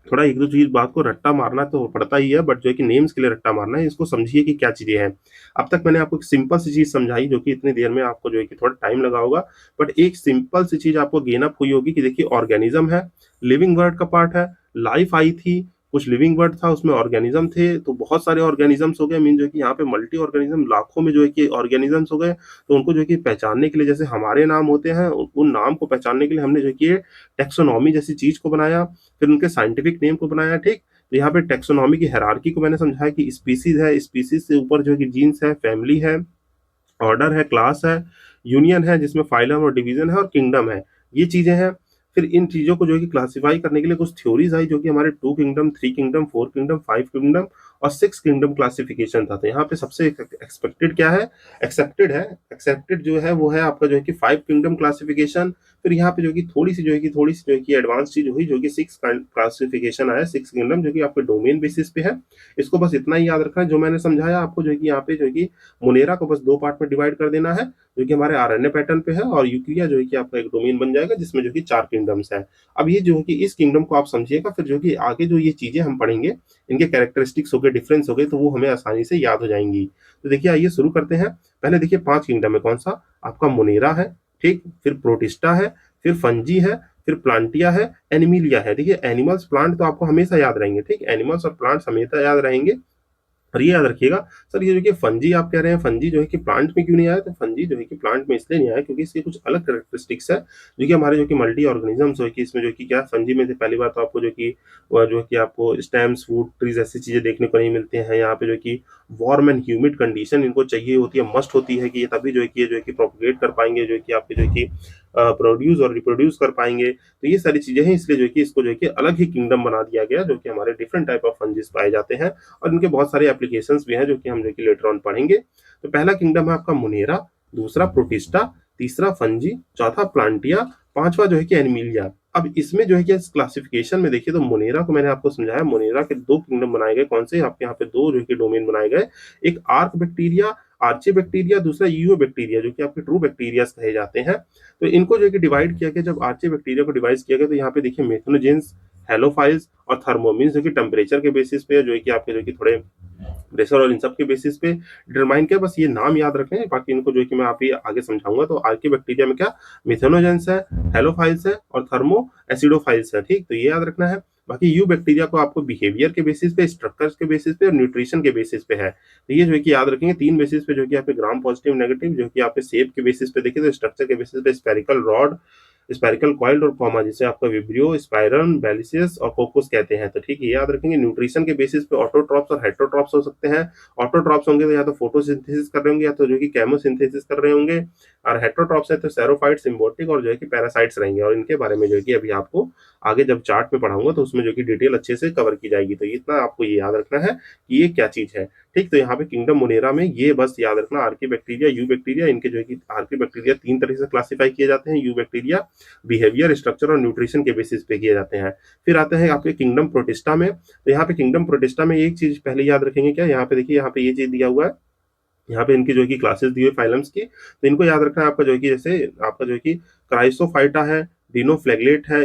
थोड़ा 1-2 चीज बात को रट्टा मारना तो पड़ता ही है, बट जो है कि नेम्स के लिए रट्टा मारना है। इसको समझिए कि क्या चीजें हैं। अब तक मैंने आपको एक सिंपल सी चीज समझाई, जो कि इतनी देर में आपको जो है कि थोड़ा टाइम लगा होगा, बट एक सिंपल सी चीज आपको गेन अप हुई होगी कि देखिए ऑर्गेनिज्म है, लिविंग वर्ड का पार्ट है, लाइफ आई थी, कुछ लिविंग वर्ड था, उसमें ऑर्गेनिज्म थे, तो बहुत सारे ऑर्गेनिजम्स हो गए। मीन जो है कि यहाँ पे मल्टी ऑर्गेनिज्म, लाखों में जो है कि ऑर्गेनिजम्स हो गए। तो उनको जो है कि पहचानने के लिए, जैसे हमारे नाम होते हैं, उन नाम को पहचानने के लिए हमने जो है कि टेक्सोनॉमी जैसी चीज को बनाया, फिर उनके साइंटिफिक नेम को बनाया। ठीक, तो यहाँ पे टेक्सोनॉमी की हायरार्की को मैंने समझाया कि स्पीसीज है, स्पीसीज से ऊपर जो है कि जीन्स है, फैमिली है, ऑर्डर है, क्लास है, यूनियन है जिसमें फाइलम और डिवीजन है, और किंगडम है। ये चीजें हैं। फिर इन चीजों को जो है कि क्लासिफाई करने के लिए कुछ थ्योरीज आई, जो कि हमारे 2 किंगडम, 3 किंगडम, 4 किंगडम, 5 किंगडम और 6 किंगडम क्लासिफिकेशन था। तो यहाँ पे सबसे एक्सपेक्टेड क्या है? एक्सेप्टेड है। एक्सेप्टेड जो है वो है आपका जो है कि 5 किंगडम क्लासिफिकेशन। फिर यहाँ पे जो कि थोड़ी सी जो है कि एडवांस चीज हुई, जो कि 6 क्लासिफिकेशन आया, 6 किंगडम, जो कि आपके डोमेन बेसिस पे है। इसको बस इतना ही याद रखना है जो मैंने समझाया आपको, जो है कि यहाँ पे जो है कि मोनेरा को बस 2 पार्ट में डिवाइड कर देना है, जो कि हमारे आरएनए पैटर्न पे है, और यूक्रिया जो है कि आपका एक डोमेन बन जाएगा जिसमें जो कि 4 किंगडम्स है। अब ये जो है कि इस किंगडम को आप समझिएगा, फिर जो कि आगे जो ये चीजें हम पढ़ेंगे, इनके कैरेक्टरिस्टिक्स हो गए, डिफरेंस हो गए, तो वो हमें आसानी से याद हो जाएंगी। तो देखिए आइए शुरू करते हैं। पहले देखिए 5 किंगडम है, कौन सा? आपका मोनेरा है, ठीक, फिर प्रोटिस्टा है, फिर फंजी है, फिर प्लांटिया है, एनिमिलिया है। देखिए एनिमल्स, प्लांट तो आपको हमेशा याद रहेंगे, ठीक, एनिमल्स और प्लांट्स हमेशा याद रहेंगे। और ये याद रखिएगा, सर ये जो कि फंजी आप कह रहे हैं, फंजी जो है कि प्लांट में क्यों नहीं आया? तो फंजी जो है कि प्लांट में इसलिए नहीं आया क्योंकि इसके कुछ अलग कैरेक्टरिस्टिक्स है, जो कि हमारे जो कि मल्टी ऑर्गेनिजम्स है कि इसमें जो कि क्या फंजी में से पहली बात तो आपको जो कि वह जो कि आपको स्टेम्स, फूड, ट्रीज ऐसी चीजें देखने को नहीं मिलते हैं। यहाँ पे जो कि वार्म एंड ह्यूमिड कंडीशन इनको चाहिए होती है, मस्ट होती है, कि ये तभी जो है कि ये जो है कि प्रोपगेट कर पाएंगे, जो है कि आपके जो है कि प्रोड्यूस और रिप्रोड्यूस कर पाएंगे। तो ये सारी चीजें हैं, इसलिए जो है कि इसको जो है कि अलग ही किंगडम बना दिया गया, जो कि हमारे डिफरेंट टाइप ऑफ फंजिस पाए जाते हैं, और इनके बहुत सारे एप्लीकेशंस भी हैं जो कि हम जो कि लेटर ऑन पढ़ेंगे। तो पहला किंगडम है आपका मोनेरा, दूसरा प्रोटिस्टा, तीसरा फंजी, चौथा प्लांटिया, पांचवा जो है कि एनिमिलिया। अब इसमें जो है कि इस क्लासिफिकेशन में देखिए, तो मोनेरा को मैंने आपको समझाया, मोनेरा के 2 किंगडम बनाए गए, कौन से? आपके यहाँ पे 2 जो है कि डोमेन बनाए गए, एक आर्क बैक्टीरिया, आर्ची बैक्टीरिया, दूसरा यूओ बैक्टीरिया, जो कि आपके ट्रू बैक्टीरिया कहे जाते हैं। तो इनको जो है कि डिवाइड किया गया, जब आर्ची बैक्टीरिया को डिवाइड किया गया, तो यहाँ पे देखिए मेथनोजेंस, हेलोफाइल्स और थर्मोमीन्स, जो कि टेम्परेचर के बेसिस पे जो है कि आपके जो कि थोड़े प्रेशर और इन सब के बेसिस पे डिटरमाइन किया। बस ये नाम याद रखें, बाकी इनको जो है कि मैं आप ही आगे समझाऊंगा। तो आर्की बैक्टीरिया में क्या मिथेनोजेंस है, हेलोफाइल्स है और थर्मो एसिडोफाइल्स है, ठीक, तो ये याद रखना है। बाकी यू बैक्टीरिया को आपको बिहेवियर के बेसिस पे, स्ट्रक्चर्स के बेसिस पे और न्यूट्रिशन के बेसिस पे है। तो ये जो है कि याद रखेंगे 3 बेसिस पे जो कि आपके ग्राम पॉजिटिव, नेगेटिव, जो कि आपके शेप के बेसिस पे देखें तो स्ट्रक्चर के बेसिस पे स्फेरिकल रॉड, स्पाइरिकल कॉइल्ड और कॉमा, जिसे आपका विब्रियो, स्पाइरम, बैलिसियस और कोकोस कहते हैं। तो ठीक है, याद रखेंगे। न्यूट्रिशन के बेसिस पे ऑटोट्रॉप्स और हेटेरोट्रॉप्स हो सकते हैं। ऑटोट्रॉप्स होंगे तो या तो फोटोसिंथेसिस कर रहे होंगे या तो जो कि केमोसिंथेसिस कर रहे होंगे, और हेटेरोट्रॉप्स है तो सेरोफाइट, सिम्बायोटिक और जो है कि पैरासाइट्स रहेंगे। और इनके बारे में जो है कि अभी आपको आगे जब चार्ट में पढ़ाऊंगा तो उसमें जो कि डिटेल अच्छे से कवर की जाएगी। तो इतना आपको ये याद रखना है कि ये क्या चीज है। ठीक, तो यहाँ पे किंगडम मोनेरा में ये बस याद रखना, आर्की बैक्टीरिया, यू बैक्टीरिया, इनके जो है कि आर्की बैक्टीरिया 3 तरह से क्लासिफाई किए जाते हैं। यू बैक्टीरिया बिहेवियर, स्ट्रक्चर और न्यूट्रिशन के बेसिस पे किए जाते हैं। फिर आते हैं आपके किंगडम प्रोटिस्टा में। तो यहाँ पे किंगडम प्रोटिस्टा में एक चीज पहले याद रखेंगे, क्या यहाँ पे देखिए, यहाँ पे ये चीज दिया हुआ है, यहाँ पे इनकी जो है कि क्लासेस दी हुई फाइलम्स की। तो इनको याद रखना है आपका जो है कि जैसे आपका जो है कि क्राइसोफाइटा है, डिनोफ्लैगलेट है,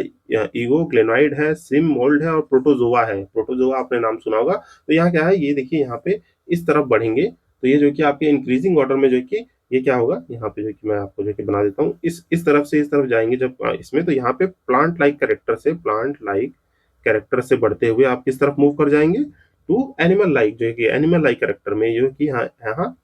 ईगो ग्लेनोइड है, सिम मोल्ड है और प्रोटोजोआ है। प्रोटोजोआ आपने नाम सुना होगा। तो यहाँ क्या है, ये देखिए यहाँ पे इस तरफ बढ़ेंगे तो ये जो है कि आपके इंक्रीजिंग ऑर्डर में जो है कि ये क्या होगा, यहाँ पे जो है कि मैं आपको जो है कि बना देता हूँ, इस तरफ से इस तरफ जाएंगे जब इसमें, तो यहाँ पे प्लांट लाइक कैरेक्टर से बढ़ते हुए आप किस तरफ मूव कर जाएंगे, टू एनिमल लाइक, जो है कि एनिमल लाइक कैरेक्टर में जो है कि यहाँ यहाँ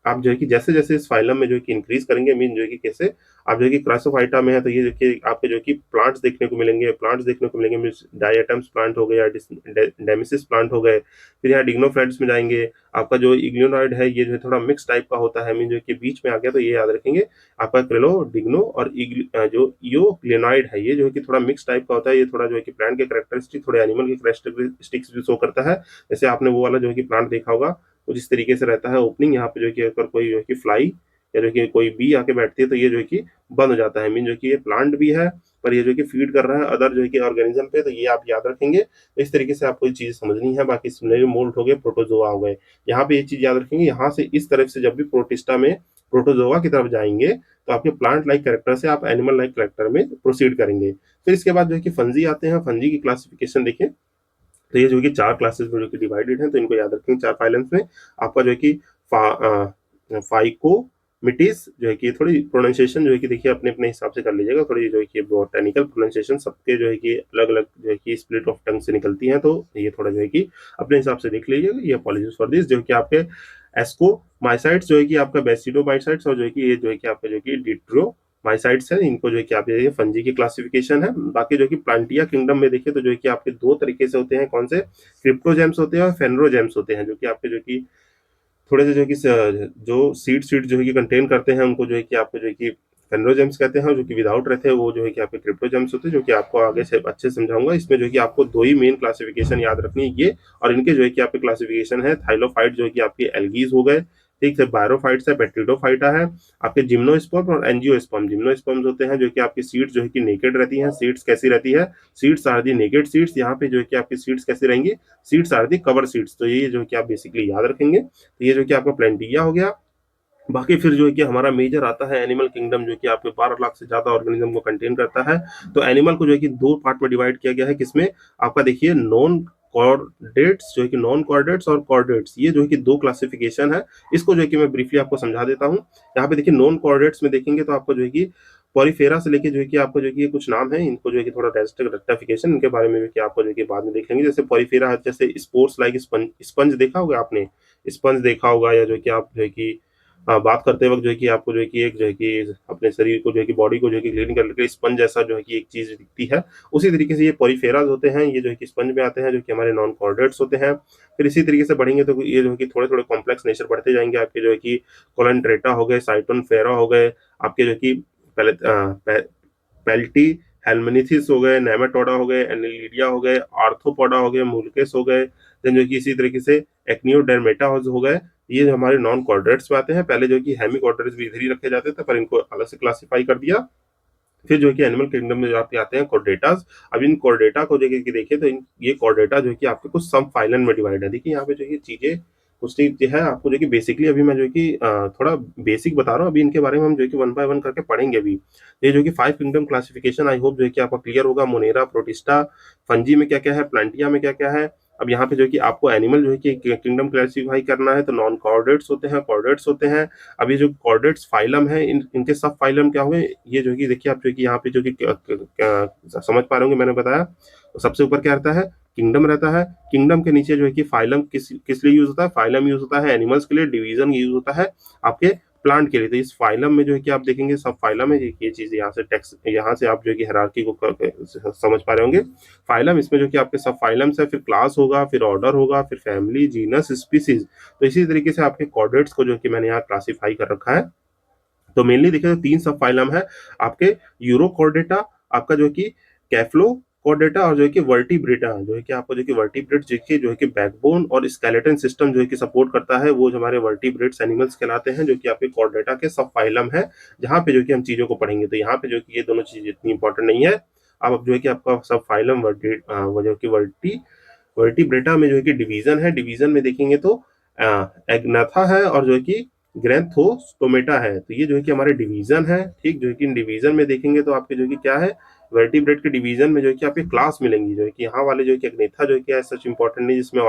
आप जो है कि जैसे जैसे इस फाइलम में जो है कि इंक्रीज करेंगे, मीन जो है कि कैसे आप जो है कि क्रासोफाइटा में है तो ये देखिए आपके जो है कि प्लांट्स देखने को मिलेंगे, मीन्स डायटम्स प्लांट हो गए या डेमिसिस प्लांट हो गए। फिर यहाँ डिग्नोफ्लाइड्स में जाएंगे, आपका जो इग्लियोनॉइड है ये जो है थोड़ा मिक्स टाइप का होता है, मीन जो है कि बीच में आ गया, तो ये याद रखेंगे आपका क्रेलो, डिग्नो और जो इयोग्लियोनॉइड है ये जो है कि थोड़ा मिक्स टाइप का होता है। ये थोड़ा जो है कि प्लांट के कैरेक्टरिस्टिक, थोड़े एनिमल के कैरेक्टरिस्टिक्स भी शो करता है। जैसे आपने वो वाला जो है कि प्लांट देखा होगा कुछ इस तरीके से रहता है ओपनिंग, यहाँ पे जो है कि अगर कोई जो है कि फ्लाई या जो कि कोई बी आके बैठती है तो ये जो है कि बंद हो जाता है, मीन जो कि ये प्लांट भी है पर ये जो कि फीड कर रहा है अदर जो है कि ऑर्गेनिज्म पे। तो ये आप याद रखेंगे। तो इस तरीके से आपको ये चीज समझनी है। बाकी मोल्ड हो गए, प्रोटोजोआ हो गए, यहाँ पे ये चीज याद रखेंगे। यहाँ से इस तरफ से जब भी प्रोटिस्टा में प्रोटोजोआ की तरफ जाएंगे तो आपके प्लांट लाइक कैरेक्टर से आप एनिमल लाइक कैरेक्टर में प्रोसीड करेंगे। फिर इसके बाद जो है कि फंजी आते हैं। फंजी की क्लासिफिकेशन देखें तो ये जो है कि 4 क्लासेस में जो कि डिवाइडेड है, तो इनको याद रखेंगे 4 फाइलम्स में। आपका जो है कि फाइकोमिटिस, जो है कि थोड़ी प्रोनाउंसिएशन जो है कि देखिए अपने अपने हिसाब से कर लीजिएगा, थोड़ी जो है कि बोटैनिकल प्रोनाउंसिएशन सबके जो है कि अलग अलग जो है कि स्प्लिट ऑफ टंग से निकलती हैं, तो ये थोड़ा जो है कि अपने हिसाब से देख लीजिएगा। ये अपॉलॉजीज फॉर दिस। जो है कि आपके एस्कोमाइसाइट्स जो है कि आपका बेसिडोमाइसाइट्स, और जो है कि ये जो है कि आपका जो है कि डिट्रो माइसाइट्स है, इनको जो है कि आप ये फंजी की क्लासिफिकेशन है। बाकी जो है कि प्लांटिया किंगडम में देखिए तो जो है कि आपके 2 तरीके से होते हैं, कौन से, क्रिप्टोजेम्स होते हैं और फेनरोजेम्स होते हैं, जो कि आपके जो कि थोड़े से जो कि जो सीड जो है कि कंटेन करते हैं उनको जो है कि आपको जो है कि फेनरोजेम्स कहते हैं, जो कि विदाउट रहते हैं वो जो है कि आपके क्रिप्टोजेम्स होते हैं, जो कि आपको आगे से अच्छे से समझाऊंगा। इसमें जो है कि आपको 2 ही मेन क्लासिफिकेशन याद रखनी है, ये और इनके जो है कि आपके क्लासिफिकेशन है। थाइलोफाइट जो है कि आपके एल्गीज हो गए, ठीक है, बायरोफाइट्स है, पेट्रिडोफाइटा है, आपके जिम्नोस्पर्म और एंजियोस्पर्म। जिम्नोस्पर्म होते हैं जो कि आपकी सीड्स जो है कि नेकेड रहती हैं। सीड्स कैसी रहती है, seeds are the naked seeds. यहाँ पे जो है कि आपकी सीड्स कैसी रहेंगी, seeds are the cover seeds. तो ये जो है कि आप बेसिकली याद रखेंगे। तो ये जो कि आपका प्लेंटिया हो गया। बाकी फिर जो है कि हमारा मेजर आता है एनिमल किंगडम, जो कि आपके 12 लाख से ज्यादा ऑर्गेनिज्म को कंटेन करता है। तो एनिमल को जो है कि 2 पार्ट में डिवाइड किया गया है, किसमें, आपका देखिए नॉन कॉर्डेट्स, जो है कि नॉन कॉर्डेट्स और कॉर्डेट्स, ये जो है कि 2 क्लासिफिकेशन है। इसको जो है कि मैं ब्रीफली आपको समझा देता हूँ। यहाँ पे देखिए नॉन कॉर्डेट्स में देखेंगे तो आपको जो है कि पॉलीफेरा से लेके जो है कि आपको जो है कि कुछ नाम है, इनको जो है कि थोड़ा रेक्टिफिकेशन इनके बारे में जो है कि आपको जो है कि बाद में देख लेंगे। जैसे पॉलीफेरा, जैसे स्पोर्ट्स लाइक स्पंज, स्पंज देखा होगा आपने, स्पंज देखा होगा, या जो है कि आप जो है कि बात करते वक्त जो है कि आपको जो है कि एक जो है कि अपने शरीर को जो है कि बॉडी को जो है कि क्लीन करने के लिए स्पंज जैसा जो है कि एक चीज दिखती है, उसी तरीके से ये पॉलीफेराज होते हैं, ये जो है कि स्पंज में आते हैं, जो कि हमारे नॉन कॉर्डेट्स होते हैं। फिर इसी तरीके से बढ़ेंगे तो ये जो है कि थोड़े थोड़े कॉम्प्लेक्स नेचर बढ़ते जाएंगे। आपके जो है कि कोलेंट्रेटा हो गए, साइटोन फेरा हो गए, आपके जो है कि पेल्टी हेलमिनिथिस हो गए, नेमाटोडा हो गए, एनिलिडिया हो गए, आर्थ्रोपोडा हो गए, मुल्केस हो गए, देन जो कि इसी तरीके से एक्नियोडर्मेटा हो गए। ये जो हमारे नॉन कॉर्डेट्स में आते हैं। पहले जो कि हेमिकॉर्डेट्स भी इधर ही रखे जाते थे, पर इनको अलग से क्लासिफाई कर दिया। फिर जो है कि एनिमल किंगडम में आपके आते हैं कॉर्डेटास। अब इन कॉर्डेटा को देखिए कि देखें तो ये कॉर्डेटा जो है कि आपके कुछ सब फाइलन में डिवाइड है। देखिए यहाँ पे जो है चीजें कुछ चीज है आपको जो है कि बेसिकली अभी मैं जो है कि थोड़ा बेसिक बता रहा हूँ। अभी इनके बारे में हम जो है कि 1 बाय 1 करके पढ़ेंगे अभी। ये जो कि 5 किंगडम क्लासिफिकेशन आई होप जो है कि आपका क्लियर होगा। मोनेरा, प्रोटिस्टा, फंजी में क्या क्या है, प्लांटिया में क्या क्या है, अब यहाँ पे जो है कि आपको एनिमल जो है कि किंगडम क्लासिफाई करना है, तो नॉन कॉर्डेट्स होते हैं, कॉर्डेट्स होते हैं। अब ये जो कॉर्डेट्स फाइलम है, इनके सब फाइलम क्या हुए, ये जो है कि देखिए आप जो है कि यहाँ पे जो कि समझ पा रहे होंगे, मैंने बताया तो सबसे ऊपर क्या रहता है, किंगडम रहता है। किंगडम के नीचे जो है कि फाइलम किस लिए यूज होता है, फाइलम यूज होता है एनिमल्स के लिए, डिवीजन यूज होता है आपके प्लांट के लिए। तो इस फाइलम में जो है कि आप देखेंगे सब फाइलम है, ये चीज यहाँ से टेक्स्ट, यहाँ से आप जो है कि हायरार्की को समझ पा रहे होंगे। फाइलम इसमें जो कि आपके सब फाइलम्स है, फिर क्लास होगा, फिर ऑर्डर होगा, फिर फैमिली, जीनस, स्पीसीज। तो इसी तरीके से आपके कॉर्डेट्स को जो कि मैंने यहाँ क्लासीफाई कर रखा है। तो मेनली देखिए तो तीन सब फाइलम है आपके, यूरोकॉर्डेटा, आपका जो है कि कैफ्लो कॉर्डेटा, और जो है कि वर्टिब्रेटा, जो है कि आपको जो कि वर्टिब्रेट जो है कि बैकबोन और स्केलेटन सिस्टम जो है कि सपोर्ट करता है, वो जो हमारे वर्टिब्रेट्स एनिमल्स कहलाते हैं, जो कि आपके कॉर्डेटा के सब फाइलम है, जहाँ पे जो कि हम चीजों को पढ़ेंगे। तो यहाँ पे जो कि ये दोनों चीज इतनी इंपॉर्टेंट नहीं है। अब जो है कि आपका सब फाइलम वो जो कि वर्टिब्रेटा में जो है कि डिवीजन है, डिवीजन में देखेंगे तो एग्नाथा है, और जो है कि ग्रैंथोस्टोमेटा है। तो ये जो है कि हमारे डिवीजन है, ठीक। जो है कि डिवीजन में देखेंगे तो आपके जो है कि क्या है, वर्टिब्रेट के डिवीजन में जो है कि आपके क्लास मिलेंगी, जो है कि यहाँ वाले जो है कि एग्नेथा जो है कि सच इंपॉर्टेंट नहीं, जिसमें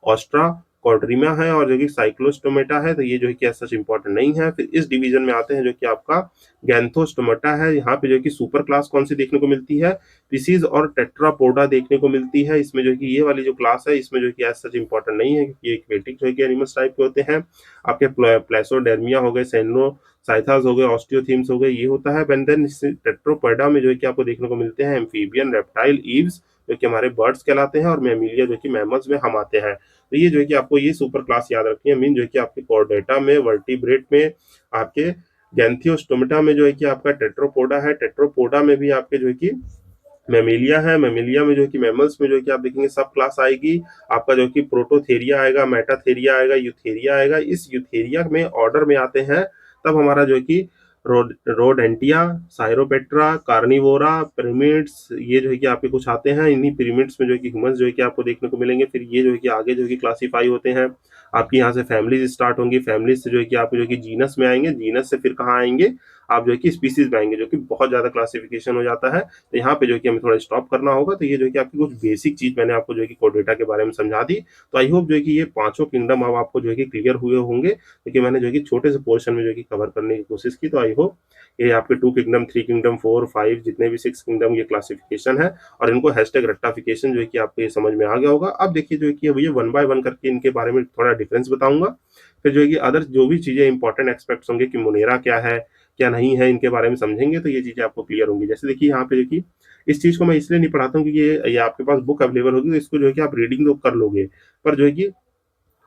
ऑस्ट्रा कॉर्ड्रीमा है, और जो कि साइक्लोस्टोमेटा है, तो ये जो है कि सच इंपॉर्टेंट नहीं है। फिर इस डिवीजन में आते हैं जो कि आपका गैंथोस्टोमेटा है। यहाँ पे जो है कि सुपर क्लास कौन सी देखने को मिलती है, पिसीज और टेट्रापोडा देखने को मिलती है। इसमें जो है कि ये वाली जो क्लास है, इसमें जो है कि एज सच इंपॉर्टेंट नहीं है, क्योंकि एक्वेटिक जो है कि एनिमल्स टाइप के होते हैं। आपके प्लेसोडर्मिया हो गए, साइथास हो गए, ऑस्टियोथीम्स हो गए, ये होता है। एंड देन टेट्रोपोडा में जो है कि आपको देखने को मिलते हैं एम्फीबियन, रेप्टाइल, ईव्स जो कि हमारे बर्ड्स कहलाते हैं, और मैमिलिया जो कि मैमल्स में हम आते हैं। तो ये जो है कि आपको ये सुपर क्लास याद रखनी है। मीन जो है कि आपके कॉर्डेटा में, वर्टिब्रेट में, आपके गैंथियोस्टोमेटा में जो है कि आपका टेट्रोपोडा है, टेट्रोपोडा में भी आपके जो है कि मैमिलिया है, मैमिलिया में जो है कि मैमल्स में जो है कि आप देखेंगे सब क्लास आएगी। आपका जो है कि प्रोटोथेरिया आएगा, मेटाथेरिया आएगा, यूथेरिया आएगा। इस यूथेरिया में ऑर्डर में आते हैं, तब हमारा जो है कि रोडेंटिया, साइरोपेट्रा, कार्निवोरा, पिरामिड्स, ये जो है कि आपके कुछ आते हैं। इन्हीं पिरामिड्स में जो है कि ह्यूमंस जो है कि आपको देखने को मिलेंगे। फिर ये जो है कि आगे जो है कि क्लासीफाई होते हैं, आपकी यहाँ से फैमिलीज स्टार्ट होंगी, फैमिलीज से जो है कि आप जो है कि जीनस में आएंगे, जीनस से फिर कहाँ आएंगे, आप जो है कि स्पीसीज में आएंगे, जो कि बहुत ज्यादा क्लासिफिकेशन हो जाता है। तो यहाँ पे जो है कि हमें थोड़ा स्टॉप करना होगा। तो ये जो है कि आपकी कुछ बेसिक चीज मैंने आपको जो है कि कोर्डेटा के बारे में समझा दी। तो आई होप जो है कि ये पांचों किंगडम अब आपको जो है कि क्लियर हुए होंगे, क्योंकि मैंने जो है कि छोटे से पोर्शन में जो है कि कवर करने की कोशिश की। तो आई होप ये आपके 2 किंगडम, 3 किंगडम, 4, 5, जितने भी 6 किंगडम ये क्लासिफिकेशन है, और इनको हैशटैग रट्टाफिकेशन जो है कि आपको ये समझ में आ गया होगा। अब देखिए जो है कि अब ये 1 बाय 1 करके इनके बारे में थोड़ा डिफरेंस बताऊंगा। फिर जो है कि अदर जो भी चीजें इंपॉर्टेंट एक्सपेक्ट्स होंगे कि मोनेरा क्या है, क्या नहीं है, इनके बारे में समझेंगे, तो ये चीजें आपको क्लियर होंगी। जैसे देखिए यहाँ पे जो कि इस चीज को मैं इसलिए नहीं पढ़ाता हूँ क्योंकि ये आपके पास बुक अवेलेबल होगी, तो इसको जो है कि आप रीडिंग तो कर लोगे, पर जो है कि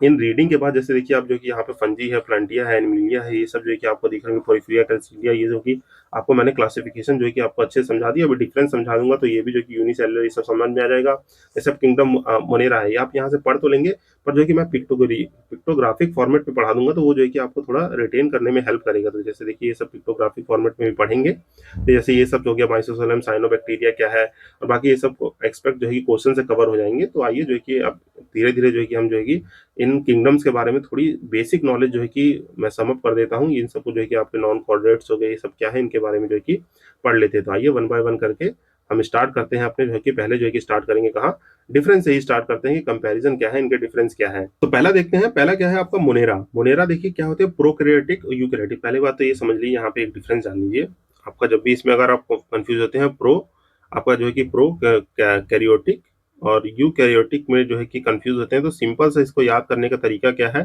इन रीडिंग के बाद जैसे देखिए आप जो कि यहाँ पे फंजी है, प्लांटिया है, एनिमिलिया है, ये सब जो है कि आपको दिख रहे हैं, पोरिफेरिया, कैल्सिलिया, ये जो कि आपको मैंने क्लासिफिकेशन जो है कि आपको अच्छे से समझा दिया। अभी डिफरेंस समझा दूंगा तो ये भी जो कि यूनिसेलुलर ये सब समझ में आ जाएगा। ये सब किंगडम मोनेरा है, ये आप यहाँ से पढ़ तो लेंगे, पर जो है कि मैं पिक्टोग्राफिक फॉर्मेट में पढ़ा दूंगा, तो वो जो है कि आपको थोड़ा रिटेन करने में हेल्प करेगा। तो जैसे देखिए ये सब पिक्टोग्राफिक फॉर्मेट में भी पढ़ेंगे, तो जैसे ये सब हो गया माइसोसोलम, साइनोबैक्टीरिया क्या है, और बाकी ये सब एक्सपेक्ट जो है कि क्वेश्चन से कवर हो जाएंगे। तो आइए जो है कि अब धीरे धीरे जो है कि हम जो है कि इन किंगडम्स के बारे में थोड़ी बेसिक नॉलेज जो है कि मैं समअप कर देता हूँ। इन सबको जो है कि आपके नॉन कोऑर्डिनेट्स हो गए, ये सब क्या है, इनके बारे में जो है कि पढ़ लेते हैं। तो आइए 1 बाय 1 करके हम स्टार्ट करते हैं अपने जो है कि पहले जो है कि स्टार्ट करेंगे कहाँ, डिफरेंस से ही स्टार्ट करते हैं कि कंपैरिजन क्या है, इनके डिफरेंस क्या है। तो पहला देखते हैं, पहला क्या है आपका मोनेरा। मोनेरा देखिए क्या होते हैं, प्रोकैरियोटिक और यूकैरियोटिक। पहली बात तो ये समझ लीजिए, यहाँ पे एक डिफरेंस जान लीजिए। आपका जब भी इसमें अगर आप कंफ्यूज होते हैं, आपका जो है कि प्रो कैरियोटिक और यूकैरियोटिक में जो है कि कंफ्यूज होते हैं, तो सिंपल से इसको याद करने का तरीका क्या है,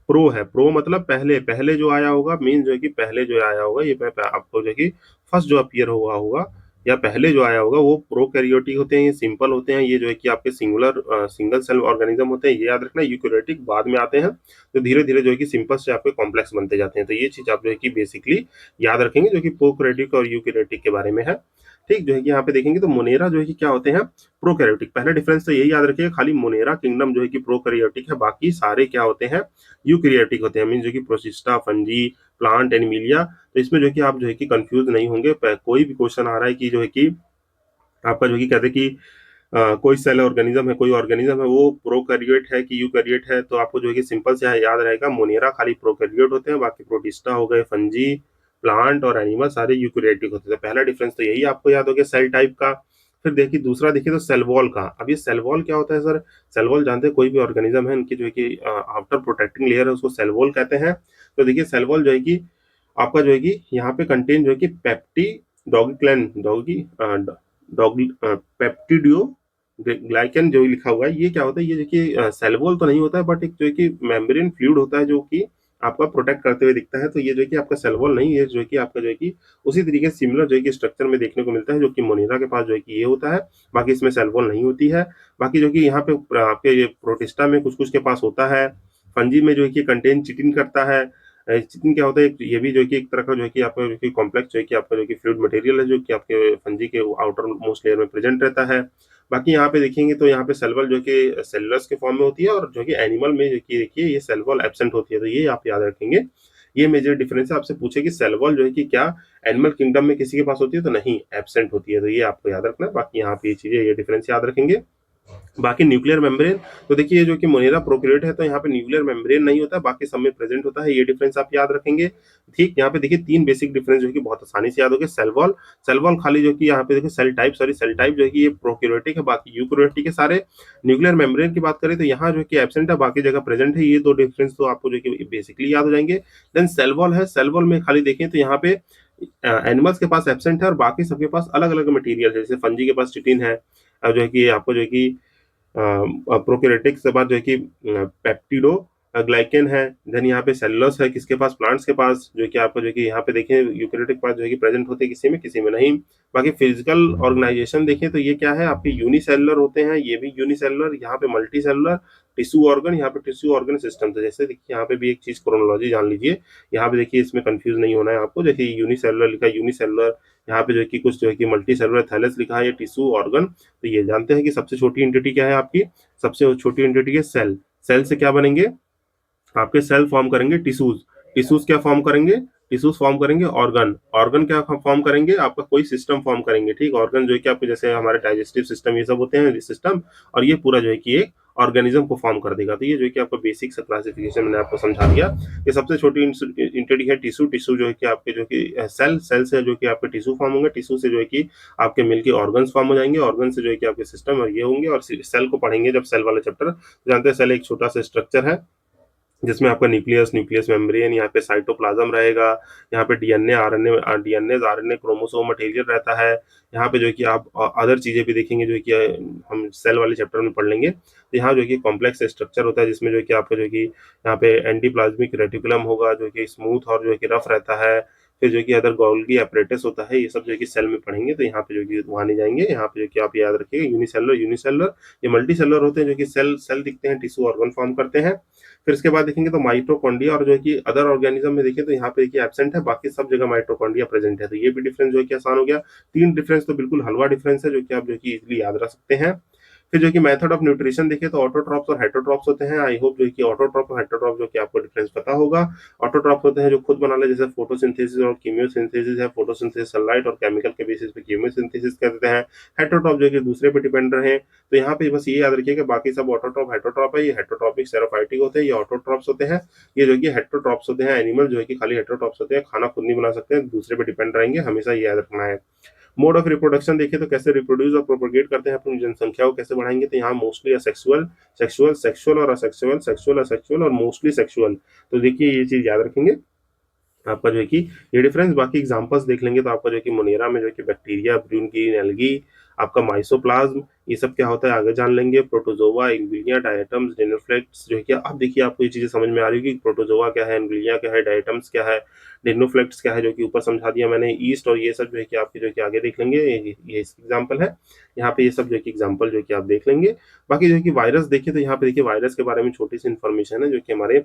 प्रो है, प्रो मतलब पहले, पहले जो आया होगा, मीन जो है कि पहले जो आया होगा, ये मैं आपको जो है कि फर्स्ट जो अपीयर हुआ होगा या पहले जो आया होगा, वो प्रोकैरियोटिक होते हैं, ये सिंपल होते हैं, ये जो है कि आपके सिंगल सेल ऑर्गेनिज्म होते हैं, ये याद रखना। यूकैरियोटिक बाद में आते हैं, तो धीरे धीरे जो है कि सिंपल से आपके कॉम्प्लेक्स बनते जाते हैं। तो ये चीज आप जो है कि बेसिकली याद रखेंगे, जो कि प्रोकैरियोटिक और यूकैरियोटिक के बारे में है। ठीक, जो है कि यहाँ पे देखेंगे तो मोनेरा जो है कि क्या होते हैं, प्रोकैरियोटिक। पहला डिफरेंस तो यही याद रखिएगा, खाली मोनेरा किंगडम जो है कि प्रोकैरियोटिक है, बाकी सारे क्या होते हैं, यूकैरियोटिक होते हैं। मीन जो कि प्रोसिस्टा, फंजी, प्लांट, एनिमिलिया। तो इसमें जो है कि आप जो है कि कंफ्यूज नहीं होंगे। कोई भी क्वेश्चन आ रहा है कि जो है कि आपका जो है कि कहते हैं कि कोई सेल ऑर्गेनिज्म है, कोई ऑर्गेनिज्म है, वो प्रोकैरियोट है कि यूकैरियोट है, तो आपको जो है कि सिंपल से याद रहेगा, मोनेरा खाली प्रोकैरियोट होते हैं, बाकी प्रोटिस्टा हो गए, फंजी, प्लांट और एनिमल सारे यूकैरियोटिक होते हैं। पहला डिफरेंस तो यही आपको याद हो गया सेल टाइप का। फिर देखिए दूसरा देखिए तो सेल वॉल का। अब ये सेल वॉल क्या होता है सर? सेल वॉल जानते हैं कोई भी ऑर्गेनिज्म है इनकी जो है कि आउटर प्रोटेक्टिंग लेयर है उसको सेल वॉल कहते हैं। तो देखिए सेल वॉल जो है कि आपका जो है कि यहाँ पे कंटेन जो है कि पेप्टिडियो ग्लाइकन जो लिखा हुआ है, ये क्या होता है? ये देखिए सेल वॉल तो नहीं होता है बट एक जो है कि मेम्ब्रेन फ्लूइड होता है जो कि आपका प्रोटेक्ट करते हुए दिखता है। तो ये जो है कि आपका सेल वॉल नहीं है, जो है कि आपका जो है कि उसी तरीके से सिमिलर जो है कि स्ट्रक्चर में देखने को मिलता है जो कि मोनेरा के पास जो है कि ये होता है। बाकी इसमें सेल वॉल नहीं होती है। बाकी जो कि यहाँ पे आपके ये प्रोटिस्टा में कुछ कुछ के पास होता है। फंजी में जो है कि कंटेन चिटिन करता है। चिटिन क्या होता है? ये भी जो है कि एक तरह का जो है कि आपका जो है कि कॉम्प्लेक्स जो है कि आपका जो है कि फ्लूइड मटेरियल है जो कि आपके फंजी के आउटर मोस्ट लेयर में प्रेजेंट रहता है। बाकी यहाँ पे देखेंगे तो यहाँ पे सेल वॉल जो कि सेलुलस के फॉर्म में होती है और जो कि एनिमल में जो कि देखिए ये सेल वॉल एब्सेंट होती है। तो ये आप याद रखेंगे। ये मेजर डिफरेंस है। आपसे पूछे कि सेल वॉल जो है कि क्या एनिमल किंगडम में किसी के पास होती है? तो नहीं, एब्सेंट होती है। तो ये आपको याद रखना है। बाकी यहाँ पे ये चीजें ये डिफरेंस याद रखेंगे। बाकी न्यूक्लियर मेम्ब्रेन, तो देखिए ये जो कि मोनेरा प्रोक्रिएट है तो यहाँ पे न्यूक्लियर मेम्ब्रेन नहीं होता, बाकी सब में प्रेजेंट होता है। ये डिफरेंस आप याद रखेंगे। ठीक, यहाँ पे देखिए तीन बेसिक डिफरेंस जो कि बहुत आसानी से याद हो गए। सेल वॉल खाली जो कि यहाँ पे देखिए सेल टाइप जो है कि ये प्रोक्रियोटिक है, बाकी यूकैरियोटिक है सारे। न्यूक्लियर मेम्ब्रेन की बात करें तो यहाँ जो है कि एब्सेंट है, बाकी जगह प्रेजेंट है। ये दो डिफरेंस तो आपको जो कि बेसिकली याद हो जाएंगे। देन सेल वॉल है, सेल वॉल में खाली देखें तो यहाँ पे एनिमल्स के पास एब्सेंट है और बाकी सबके पास अलग अलग मटेरियल है। जैसे फंजी के पास चिटिन है, जो है कि आपको जो है कि प्रोकैरियोटिक के बाद जो है कि पेप्टिडो ग्लाइकेन है। देन यहाँ पे सेलुलोस है, किसके पास? प्लांट्स के पास, जो कि आपको जो कि यहाँ पे देखें यूकैरियोटिक के पास जो है कि प्रेजेंट होते हैं किसी में नहीं। बाकी फिजिकल ऑर्गेनाइजेशन देखें तो ये क्या है? आपके यूनिसेलुलर होते हैं, ये भी यूनिसेलुलर। यहाँ पे मल्टी सेलुलर टिश्यू ऑर्गन, यहाँ पे टिश्यू ऑर्गन सिस्टम। तो जैसे देखिए यहाँ पे भी एक चीज क्रोनोलॉजी जान लीजिए। यहाँ पे देखिए इसमें कंफ्यूज नहीं होना है आपको। जैसे यूनिसेलुलर लिखा है यूनिसेलुलर, यहाँ पे जो है कि कुछ जो है कि मल्टी सेलुलर थैलस लिखा है, ये टिश्यू ऑर्गन। तो ये जानते हैं कि सबसे छोटी एंटिटी क्या है आपकी? सबसे छोटी एंटिटी है सेल। सेल से क्या बनेंगे? आपके सेल फॉर्म करेंगे टिश्यूज। टिश्यूज क्या फॉर्म करेंगे? टिश्यूज फॉर्म करेंगे ऑर्गन। ऑर्गन क्या फॉर्म करेंगे? आपका कोई सिस्टम फॉर्म करेंगे। ठीक, ऑर्गन जो है कि आपके जैसे हमारे डाइजेस्टिव सिस्टम ये सब होते हैं सिस्टम, और ये पूरा जो है कि एक ऑर्गेनिज्म को फॉर्म कर देगा। तो ये जो है कि आपका बेसिक सा क्लासिफिकेशन मैंने आपको समझा दिया। ये सबसे छोटी इंटिटी है टिश्यू। टिश्यू जो है कि आपके जो कि सेल से जो कि आपके टिश्यू फॉर्म होंगे। टिश्यू से जो है कि आपके मिलके ऑर्गन्स फॉर्म हो जाएंगे। ऑर्गन से जो है कि आपके सिस्टम और ये होंगे। और सेल को पढ़ेंगे जब सेल वाला चैप्टर, जानते हैं सेल एक छोटा सा स्ट्रक्चर है जिसमें आपका न्यूक्लियस मेम्ब्रेन, यहाँ पे साइटोप्लाज्म रहेगा, यहाँ पे डीएनए आरएनए क्रोमोसोम मटेरियल रहता है। यहाँ पे जो है कि आप अदर चीजें भी देखेंगे जो है कि हम सेल वाले चैप्टर में पढ़ लेंगे। तो यहाँ जो है कि कॉम्प्लेक्स स्ट्रक्चर होता है जिसमें जो है कि आपका जो है कि यहाँ पे एंडीप्लाज्मिक रेटिकुलम होगा जो कि स्मूथ और जो है कि रफ रहता है। फिर जो है कि अदर गोल्गी अपरेटस होता है। ये सब जो है कि सेल में पढ़ेंगे तो यहाँ पे जो है कि वहाँ नहीं जाएंगे। यहाँ पे जो है कि आप याद रखिएगा यूनिसेलुलर, ये मल्टी सेलुलर होते हैं जो कि सेल सेल दिखते हैं, टिश्यू ऑर्गन फॉर्म करते हैं। फिर इसके बाद देखेंगे तो माइटोकॉन्ड्रिया, और जो है कि अदर ऑर्गेनिज्म में देखें तो यहाँ पे देखिए एब्सेंट है, बाकी सब जगह माइटोकॉन्ड्रिया प्रेजेंट है। तो ये भी डिफरेंस जो है कि आसान हो गया। तीन डिफरेंस तो बिल्कुल हलवा डिफरेंस है जो कि आप जो कि इजिली याद रख सकते हैं। फिर जो कि मेथड ऑफ न्यूट्रिशन देखें तो ऑटोट्रॉप्स और हेटरोट्रॉप्स होते हैं। आई होप जो कि ऑटोट्रॉप और हेटरोट्रॉप जो कि आपको डिफरेंस पता होगा। ऑटोट्रॉप होते हैं जो खुद बना ले, जैसे फोटोसिंथेसिस और कीमियोसिंथेसिस है। फोटोसिंथेसिस सनलाइट और केमिकल के बेसिस पे कीमियोसिंथेसिस कहते हैं। हेटरोट्रॉप जो कि दूसरे पे डिपेंड रहे। तो यहाँ पे बस ये याद रखिएगा, बाकी सब ऑटोट्रॉप हेटरोट्रॉप है। ये हेटरोट्रॉपिक सेरोफाइटिक होते हैं, ये ऑटोट्रॉप्स होते हैं। ये जो कि हेटरोट्रॉप्स होते हैं, एनिमल जो है कि खाली हेटरोट्रॉप्स होते हैं, खाना खुद नहीं बना सकते हैं, दूसरे पे डिपेंड रहेंगे, हमेशा ये याद रखना है। मोड ऑफ रिप्रोडक्शन देखिए तो कैसे रिप्रोड्यूस और प्रोपोगेट करते हैं, अपनी जनसंख्या को कैसे बढ़ाएंगे। तो यहाँ मोस्टली सेक्सुअल सेक्सुअल और असेक्सुअल, सेक्सुअल असेक्सुअल और मोस्टली सेक्सुअल। तो देखिए ये चीज याद रखेंगे आपका जो है कि ये डिफरेंस। बाकी एग्जांपल्स देख लेंगे तो आपका जो है कि मोनेरा में जो है कि बैक्टीरिया, ब्रूनकीन, एल्गी, आपका माइसोप्लाज्म, ये सब क्या होता है आगे जान लेंगे। प्रोटोजोआ, एंग्विलिया, डायटम्स, डिनोफ्लेक्ट्स जो है कि अब देखिए आपको ये चीजें समझ में आ रही होगी। प्रोटोजोआ क्या है, एंग्विलिया क्या है, डायटम्स क्या है, डिनोफ्लेक्ट्स क्या है, जो कि ऊपर समझा दिया मैंने। ईस्ट और ये सब जो है कि आपके जो है कि आगे देख लेंगे। ये इसकी एग्जाम्पल है। यहाँ पे ये सब जो है कि एग्जाम्पल जो है कि आप देख लेंगे। बाकी जो है कि वायरस देखिए तो यहाँ पे देखिए वायरस के बारे में छोटी सी इन्फॉर्मेशन है जो कि हमारे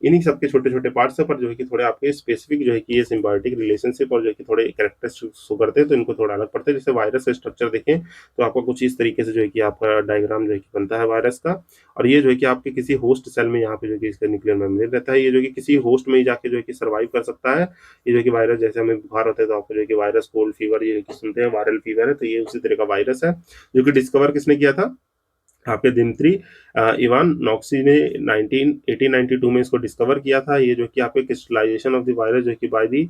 इन्हीं सबके छोटे छोटे पार्ट्स है, पर जो है कि थोड़े आपके स्पेसिफिक जो है कि ये सिम्बायोटिक रिलेशनशिप और जो है कि थोड़े कैरेक्टरिस्टिक शो करते हैं, तो इनको थोड़ा अलग पड़ता है। जैसे वायरस का स्ट्रक्चर देखें तो आपको कुछ इस तरीके से जो है कि आपका डायग्राम जो है कि बनता है वायरस का। और ये जो है कि आपके किसी होस्ट सेल में यहाँ पे जो है कि इसका न्यूक्लियर मेम्ब्रेन रहता है। ये जो कि किसी होस्ट में ही जाके जो है कि सर्वाइव कर सकता है। ये जो कि वायरस, जैसे हमें बुखार होता है तो आपको जो है कि वायरस कोल्ड फीवर ये सुनते हैं, वायरल फीवर है, तो ये उसी तरह का वायरस है जो कि डिस्कवर किसने किया था? आपके दिमित्री इवान नॉक्सी ने 1892 में इसको डिस्कवर किया था। ये जो कि आपके क्रिस्टलाइजेशन ऑफ द वायरस जो कि बाय दी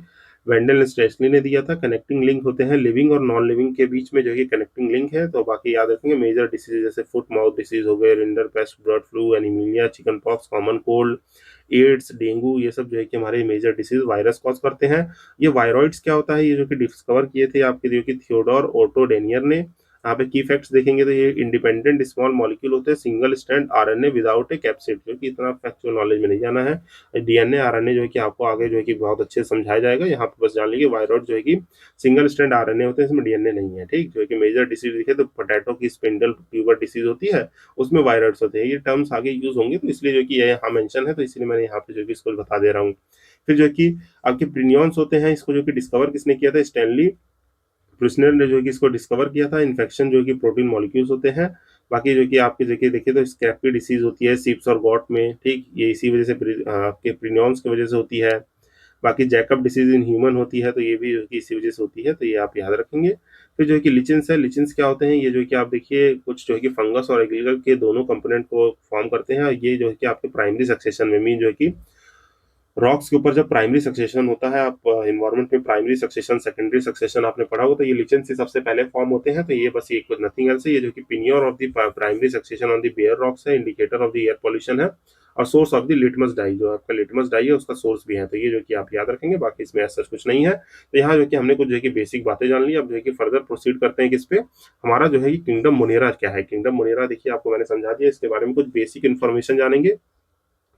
वेंडल ने स्ट्रेसली ने दिया था। कनेक्टिंग लिंक होते हैं लिविंग और नॉन लिविंग के बीच में जो है कनेक्टिंग लिंक है। तो बाकी याद रखेंगे मेजर डिसीज जैसे फुट माउथ डिसीज हो गए, रिंडर पेस्ट, बर्ड फ्लू, एनीमिलिया, chicken pox, common cold, AIDS, dengue, ये सब जो है कि हमारे मेजर डिसीज वायरस कॉज करते हैं। ये वायरॉइड्स क्या होता है, ये जो कि डिस्कवर किए थे आपके जो कि थियोडोर ओटो डेनियर ने। यहाँ पे की फैक्ट्स देखेंगे तो ये इंडिपेंडेंट स्मॉल मॉलिक्यूल होते हैं, सिंगल स्ट्रैंड आरएनए विदाउट ए कैप्सिड, जो कि इतना फैक्चुअल नॉलेज में नहीं जाना है। डीएनए आरएनए जो है कि आपको आगे जो है कि बहुत अच्छे से समझाया जाएगा। यहाँ पे बस जान लीजिए वायरॉइड जो है कि सिंगल स्ट्रैंड आरएनए होते हैं, इसमें डीएनए नहीं है, ठीक। जो है कि मेजर डिसीज देखे तो पोटैटो की स्पिंडल ट्यूबर डिसीज होती है, उसमें वायरॉइड्स होते हैं। ये टर्म्स आगे यूज होंगे तो इसलिए जो कि ये यहाँ मेंशन है, तो इसलिए मैंने यहाँ पे जो कि इसको बता दे रहा हूँ। फिर जो कि आपके प्रिनियॉन्स होते हैं, इसको जो कि डिस्कवर किसने किया था, स्टैनली प्रिसनर ने जो कि इसको डिस्कवर किया था। इन्फेक्शन जो कि प्रोटीन मॉलिक्यूल्स होते हैं। बाकी जो कि आपकी जगह देखिए तो स्क्रैप की डिसीज होती है सिप्स और गॉट में, ठीक, ये इसी वजह से आपके प्रिनियॉन्स की वजह से होती है। बाकी जैकब डिसीज इन ह्यूमन होती है, तो ये भी जो कि इसी वजह से होती है, तो ये आप याद रखेंगे। फिर जो है कि लिचेंस है, लिचेंस क्या होते हैं, ये जो है कि आप देखिए कुछ जो है कि फंगस और एग्रीकल के दोनों कंपोनेंट को फॉर्म करते हैं। ये जो है कि आपके प्राइमरी सक्सेशन में मीन जो है कि रॉक्स के ऊपर जब प्राइमरी सक्सेशन होता है, आप इन्वायरमेंट में प्राइमरी सक्सेशन सेकेंडरी सक्सेशन आपने पढ़ा हो, तो ये लिचेंस से सबसे पहले फॉर्म होते हैं। तो ये बस ये नथिंग एल्स है, ये जो कि pioneer of the primary succession on the bare rocks है, indicator of the air pollution है, और source of the litmus dye, जो आपका लिटमस डाई है उसका सोर्स भी है। तो ये जो कि आप याद रखेंगे, बाकी इसमें ऐसा कुछ नहीं है। तो यहाँ जो कि हमने कुछ जो है कि बेसिक बातें जान ली। अब जो है कि फर्दर प्रोसीड करते हैं किस पे, हमारा जो है कि किंगडम मोनेरा क्या है। किंगडम मोनेरा देखिए आपको मैंने समझा दिया, इसके बारे में कुछ बेसिक इन्फॉर्मेशन जानेंगे।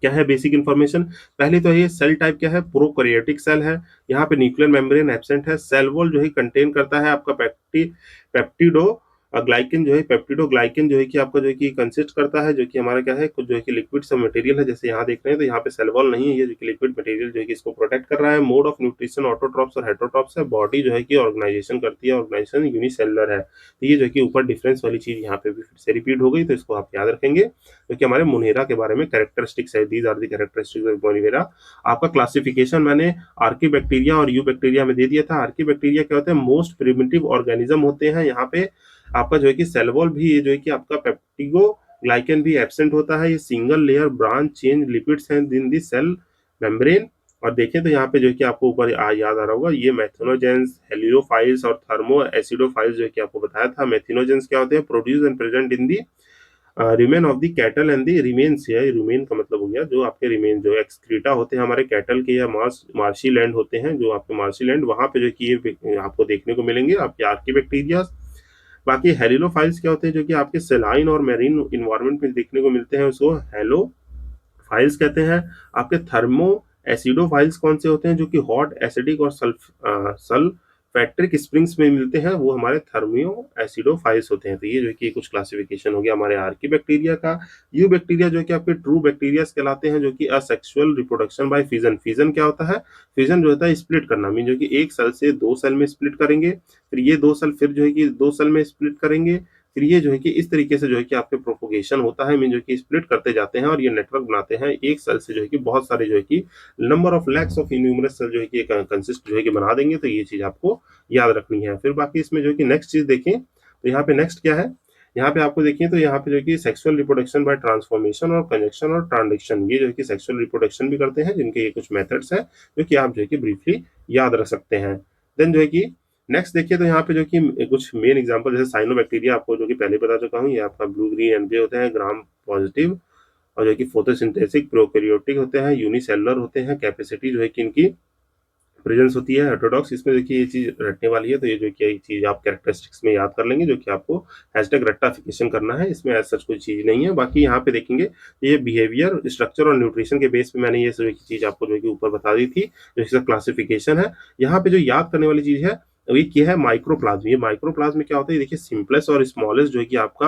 क्या है बेसिक इन्फॉर्मेशन, पहले तो ये सेल टाइप क्या है, प्रोकैरियोटिक सेल है। यहाँ पे न्यूक्लियर मेम्ब्रेन एब्सेंट है। सेल वॉल जो है कंटेन करता है आपका पेप्टिडो ग्लाइकन, जो है पेप्टिडो ग्लाइकन जो है कि आपका जो है कि कंसिस्ट करता है, जो कि हमारा क्या है कुछ जो है कि लिक्विड सब मटेरियल है, जैसे यहाँ देख रहे हैं। तो यहाँ पे सेल वॉल नहीं है, ये जो कि लिक्विड मटेरियल जो है कि इसको प्रोटेक्ट कर रहा है। मोड ऑफ न्यूट्रिशन ऑटोट्रॉप्स और हेटरोट्रॉप्स है। बॉडी जो है कि ऑर्गेनाइजेशन करती है, ऑर्गेनाइजेशन यूनिसेलुलर है। तो ये जो है कि ऊपर डिफरेंस वाली चीज यहाँ पे भी फिर से रिपीट हो गई, तो इसको आप याद रखेंगे, क्योंकि हमारे मुनेरा के बारे में कैरेक्टरिस्टिक्स है। These are the characteristics of Monera. आपका क्लासिफिकेशन मैंने आर्की बैक्टीरिया और यू बैक्टीरिया में दे दिया था। आर्की बैक्टीरिया क्या होते हैं, मोस्ट प्रिमिटिव ऑर्गेनिज्म होते हैं। यहाँ पे आपका जो है कि सेल वॉल भी, ये जो है कि आपका पेप्टिगो ग्लाइकन भी एब्सेंट होता है। ये single layer branch change lipids हैं इन दी सेल मेम्ब्रेन। और देखें तो यहाँ पे जो है कि आपको ऊपर याद आ रहा होगा, ये मेथनोजेंस, हेलियोफाइल्स और थर्मो एसिडोफाइल्स जो है कि आपको बताया था। मेथनोजेंस क्या होते हैं, produce and present in the remain of the cattle and the remains है। रिमेन का मतलब हो गया जो आपके रिमेन जो एक्सक्रीटा होते हैं हमारे कैटल के, या मार्शी लैंड होते हैं, जो आपके मार्शी लैंड, वहां पे जो कि ये आपको देखने को मिलेंगे आपके आर्की बैक्टीरिया। बाकी हेलिलोफाइल्स क्या होते हैं, जो कि आपके सेलाइन और मेरीन इन्वायरमेंट में देखने को मिलते हैं, उसको हेलोफाइल्स कहते हैं। आपके थर्मो एसिडोफाइल्स कौन से होते हैं, जो कि हॉट एसिडिक और सल्फैक्ट्रिक स्प्रिंग्स में मिलते हैं, वो हमारे थर्मियो एसिडोफाइल्स होते हैं। तो ये जो कि कुछ क्लासिफिकेशन हो गया हमारे आर्की बैक्टीरिया का। यू बैक्टीरिया जो कि आपके ट्रू बैक्टीरिया कहलाते हैं, जो कि asexual reproduction by fission. Fission क्या होता है, फिजन जो होता है स्प्लिट करना, मीन जो कि एक सेल से दो सेल में स्प्लिट करेंगे, फिर ये दो सेल फिर जो है कि दो सेल में स्प्लिट करेंगे, फिर ये जो है कि इस तरीके से जो है कि आपके प्रोपोगेशन होता है, मीन जो कि स्प्लिट करते जाते हैं और ये नेटवर्क बनाते हैं। एक सेल से जो है कि बहुत सारे जो है कि number of lakhs of innumerous cell जो है कि कंसिस्ट जो है कि बना देंगे। तो ये चीज आपको याद रखनी है। फिर बाकी इसमें जो है कि नेक्स्ट चीज देखें तो यहाँ पे नेक्स्ट क्या है, यहाँ पे आपको देखिए तो यहाँ पे जो कि सेक्सुअल रिप्रोडक्शन बाय ट्रांसफॉर्मेशन और कंजक्शन और ट्रांसडिक्शन, ये जो है कि सेक्सुअल रिप्रोडक्शन भी करते हैं, जिनके ये कुछ मेथड्स हैं जो कि आप जो है कि ब्रीफली याद रख सकते हैं। देन जो है कि नेक्स्ट देखिए तो यहाँ पे जो कि कुछ मेन एग्जांपल, जैसे साइनोबैक्टीरिया आपको जो कि पहले बता चुका हूँ, ये आपका ब्लू ग्रीन एनजे होते हैं, ग्राम पॉजिटिव, और जो कि फोटोसिंथेसिस प्रोकैरियोटिक होते हैं, यूनिसेलुलर होते हैं। कैपेसिटी जो है कि इनकी प्रेजेंस होती है हेटेरोडॉक्स। इसमें देखिए ये चीज रटने वाली है, तो ये जो कि ये चीज आप कैरेक्टरिस्टिक्स में याद कर लेंगे, जो कि आपको हैशटैग रट्टाफिकेशन करना है। इसमें ऐसा कोई चीज नहीं है। बाकी यहाँ पे देखेंगे ये बिहेवियर, स्ट्रक्चर और न्यूट्रिशन के बेस पे मैंने ये जो चीज आपको जो कि ऊपर बता दी थी, जो इसका क्लासिफिकेशन है। यहाँ पे जो याद करने वाली चीज है ये क्या है, माइक्रोप्लाज्म। ये माइक्रोप्लाज्म में क्या होता है, देखिए सिंपलेस्ट और स्मॉलेस्ट जो है कि आपका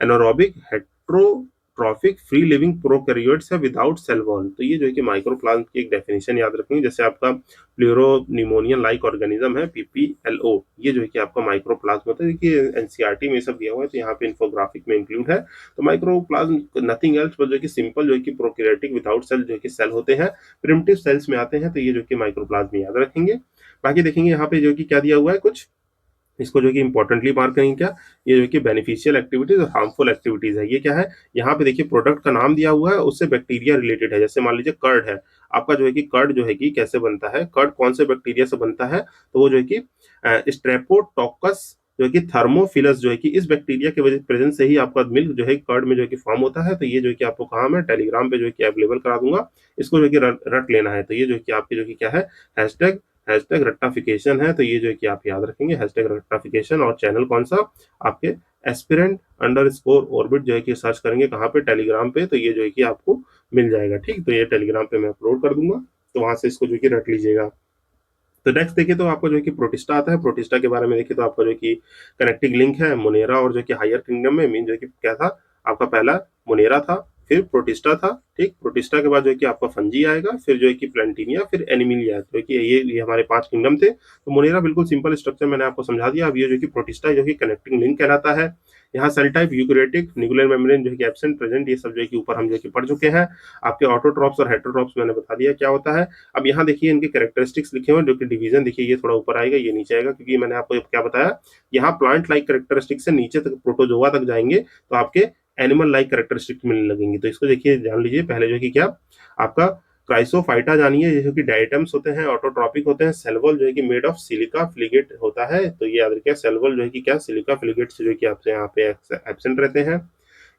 anaerobic heterotrophic free living prokaryotes है विदाउट सेल वॉल। तो ये जो है कि माइक्रोप्लाज्म की एक डेफिनेशन याद रखेंगे, जैसे आपका प्लूरोनिमोनियन लाइक ऑर्गेनिज्म है पीपीएलओ, ये जो है कि आपका माइक्रोप्लाज्म होता है। देखिए एनसीईआरटी में सब दिया हुआ है, तो यहाँ पे इन्फोग्राफिक में इंक्लूड है। तो माइक्रोप्लाज्म नथिंग एल्स बट जो कि सिंपल जो है कि प्रोकैरियोटिक विदाउट सेल जो है कि सेल होते हैं, प्रिमिटिव सेल्स में आते हैं। तो ये जो कि माइक्रोप्लाज्म याद रखेंगे। बाकी देखेंगे यहाँ पे जो कि क्या दिया हुआ है कुछ, इसको जो कि इंपॉर्टेंटली मार्क करेंगे क्या, ये जो कि बेनिफिशियल एक्टिविटीज और हार्मफुल एक्टिविटीज है। ये क्या है, यहाँ पे देखिए प्रोडक्ट का नाम दिया हुआ है, उससे बैक्टीरिया रिलेटेड है। जैसे मान लीजिए कर्ड है, आपका जो है कि कर्ड जो है कि कैसे बनता है, कर्ड कौन से बैक्टीरिया से बनता है, तो वो जो है कि स्ट्रेप्टोकोकस जो है कि थर्मोफिलस जो है कि इस बैक्टीरिया के वजह प्रेजेंस से ही आपका मिल्क जो है कर्ड में जो है कि फॉर्म होता है। तो ये जो है कि आपको कहा मैं टेलीग्राम पे जो है कि अवेलेबल करा दूंगा, इसको जो है कि रट लेना है। तो ये जो है कि आपकी जो है कि क्या है, हैशटैग हैशटैग रट्टाफिकेशन है। तो ये जो है कि आप याद रखेंगे, हैशटैग रट्टाफिकेशन। और चैनल कौन सा, आपके एस्पिरेंट अंडरस्कोर ऑर्बिट जो है कि सर्च करेंगे कहाँ पे, टेलीग्राम पे, तो ये जो है कि आपको मिल जाएगा। ठीक, तो ये टेलीग्राम पे मैं अपलोड कर दूंगा, तो वहां से इसको जो है कि रट लीजिएगा। तो नेक्स्ट देखिए तो आपको जो है कि प्रोटिस्टा आता है। प्रोटिस्टा के बारे में देखिए तो आपका जो है कि कनेक्टिंग लिंक है मोनेरा और जो कि हायर किंगडम में, मीन जो है कि क्या था, आपका पहला मोनेरा था, फिर प्रोटिस्टा था। ठीक, प्रोटिस्टा के बाद जो है कि आपका फंजी आएगा, फिर जो है कि प्लेंटिनिया, फिर एनिमिलिया, जो है कि ये हमारे 5 किंगडम थे। तो मोनेरा बिल्कुल सिंपल स्ट्रक्चर मैंने आपको समझा दिया। अब ये जो कि प्रोटिस्टा जो कि कनेक्टिंग लिंक कहलाता है। यहाँ cell type eukaryotic, nuclear membrane जो है कि एब्सेंट, प्रेजेंट, ये सब जो है कि ऊपर हम जो है कि पढ़ चुके हैं। आपके ऑटोट्रॉप्स और हेटेरोट्रॉप्स मैंने बता दिया क्या होता है। अब यहाँ देखिए इनके कैरेक्टरिस्टिक्स लिखे हुए हैं, जो कि डिवीजन देखिए ये थोड़ा ऊपर आएगा, ये नीचे आएगा, क्योंकि मैंने आपको क्या बताया, यहाँ प्लांट लाइक कैरेक्टरिस्टिक्स से नीचे तक प्रोटोजोआ तक जाएंगे तो आपके एनिमल लाइक कैरेक्टरिस्टिक्स मिलने लगेंगे। तो इसको देखिए जान लीजिए पहले जो है कि क्या, आपका क्राइसोफाइटा जानिए, जो कि डायटम्स होते हैं, ऑटोट्रॉपिक होते हैं। सेलवल जो है कि मेड ऑफ सिलिका फ्लिगेट होता है, तो ये याद रखिए सेलवल जो है कि क्या, सिलिका फ्लिगेट से जो है कि आपसे यहाँ पे एब्सेंट रहते हैं।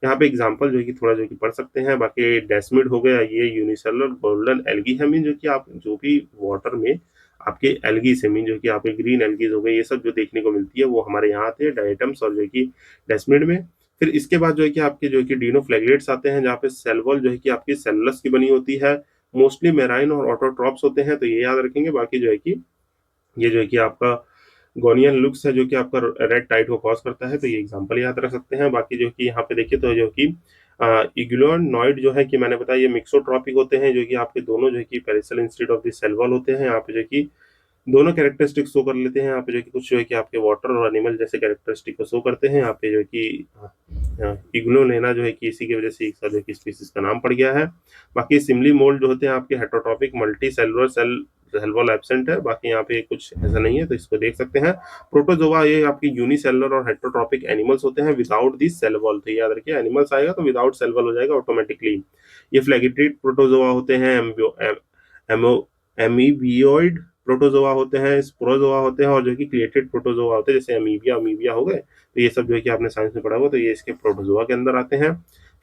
यहाँ पे एग्जांपल जो है कि थोड़ा जो है कि पढ़ सकते हैं। बाकी डेस्मिड हो गया, ये यूनिसेलुलर गोल्डन एल्गी है, मीन जो कि आप जो भी वाटर में आपके एल्गी से, मीन जो कि आपके ग्रीन एल्गीज हो गए, ये सब जो देखने को मिलती है वो हमारे यहाँ आते हैं डायटम्स और जो है कि डेस्मिड में। फिर इसके बाद जो है कि आपके जो है कि डिनोफ्लैगेलेट्स आते हैं, जहाँ पे सेल वॉल जो है कि आपकी सेलुलस की बनी होती है। मोस्टली मेराइन और ऑटोट्रॉप्स होते हैं, तो ये याद रखेंगे। बाकी जो है कि ये जो है कि आपका गोनियन लुक्स है, जो कि आपका रेड टाइड को कॉज करता है, तो ये एग्जांपल याद रख सकते हैं। बाकी जो कि यहाँ पे देखिए तो जो कि इग्लोनॉइड जो है कि मैंने बताया ये मिक्सोट्रॉपिक होते हैं, जो कि आपके दोनों जो है कि pellicle instead of the cell wall होते हैं। यहाँ पे जो कि दोनों कैरेक्टरिस्टिक शो कर लेते हैं। यहाँ पे जो कि कुछ जो है कि आपके वाटर और एनिमल जैसे कैरेक्टरिस्टिक को शो करते हैं। यहाँ पे जो है कि इग्नो लेना जो है कि इसी की वजह से एक जो है कि स्पीसीज का नाम पड़ गया है। बाकी सिमली मोल्ड जो होते हैं आपके heterotrophic multi cellular cell wall absent है, बाकी यहाँ पे कुछ ऐसा नहीं है, तो इसको देख सकते हैं। प्रोटोजोआ ये आपकी यूनिसेलुलर और हेटरोट्रॉपिक एनिमल्स होते हैं विदाउट दिस सेल वॉल, तो याद रखिए एनिमल्स आएगा तो विदाउट सेल वॉल हो जाएगा ऑटोमेटिकली। ये फ्लैगेटेड प्रोटोजोआ होते हैं, एमीबियोइड प्रोटोजोआ होते हैं, स्पोरोजोआ होते हैं, और जो कि क्रिएटेड प्रोटोजोआ होते हैं, जैसे अमीबिया हो गए। तो ये सब जो है कि आपने साइंस में पढ़ा हुआ, तो ये इसके प्रोटोजोआ के अंदर आते हैं।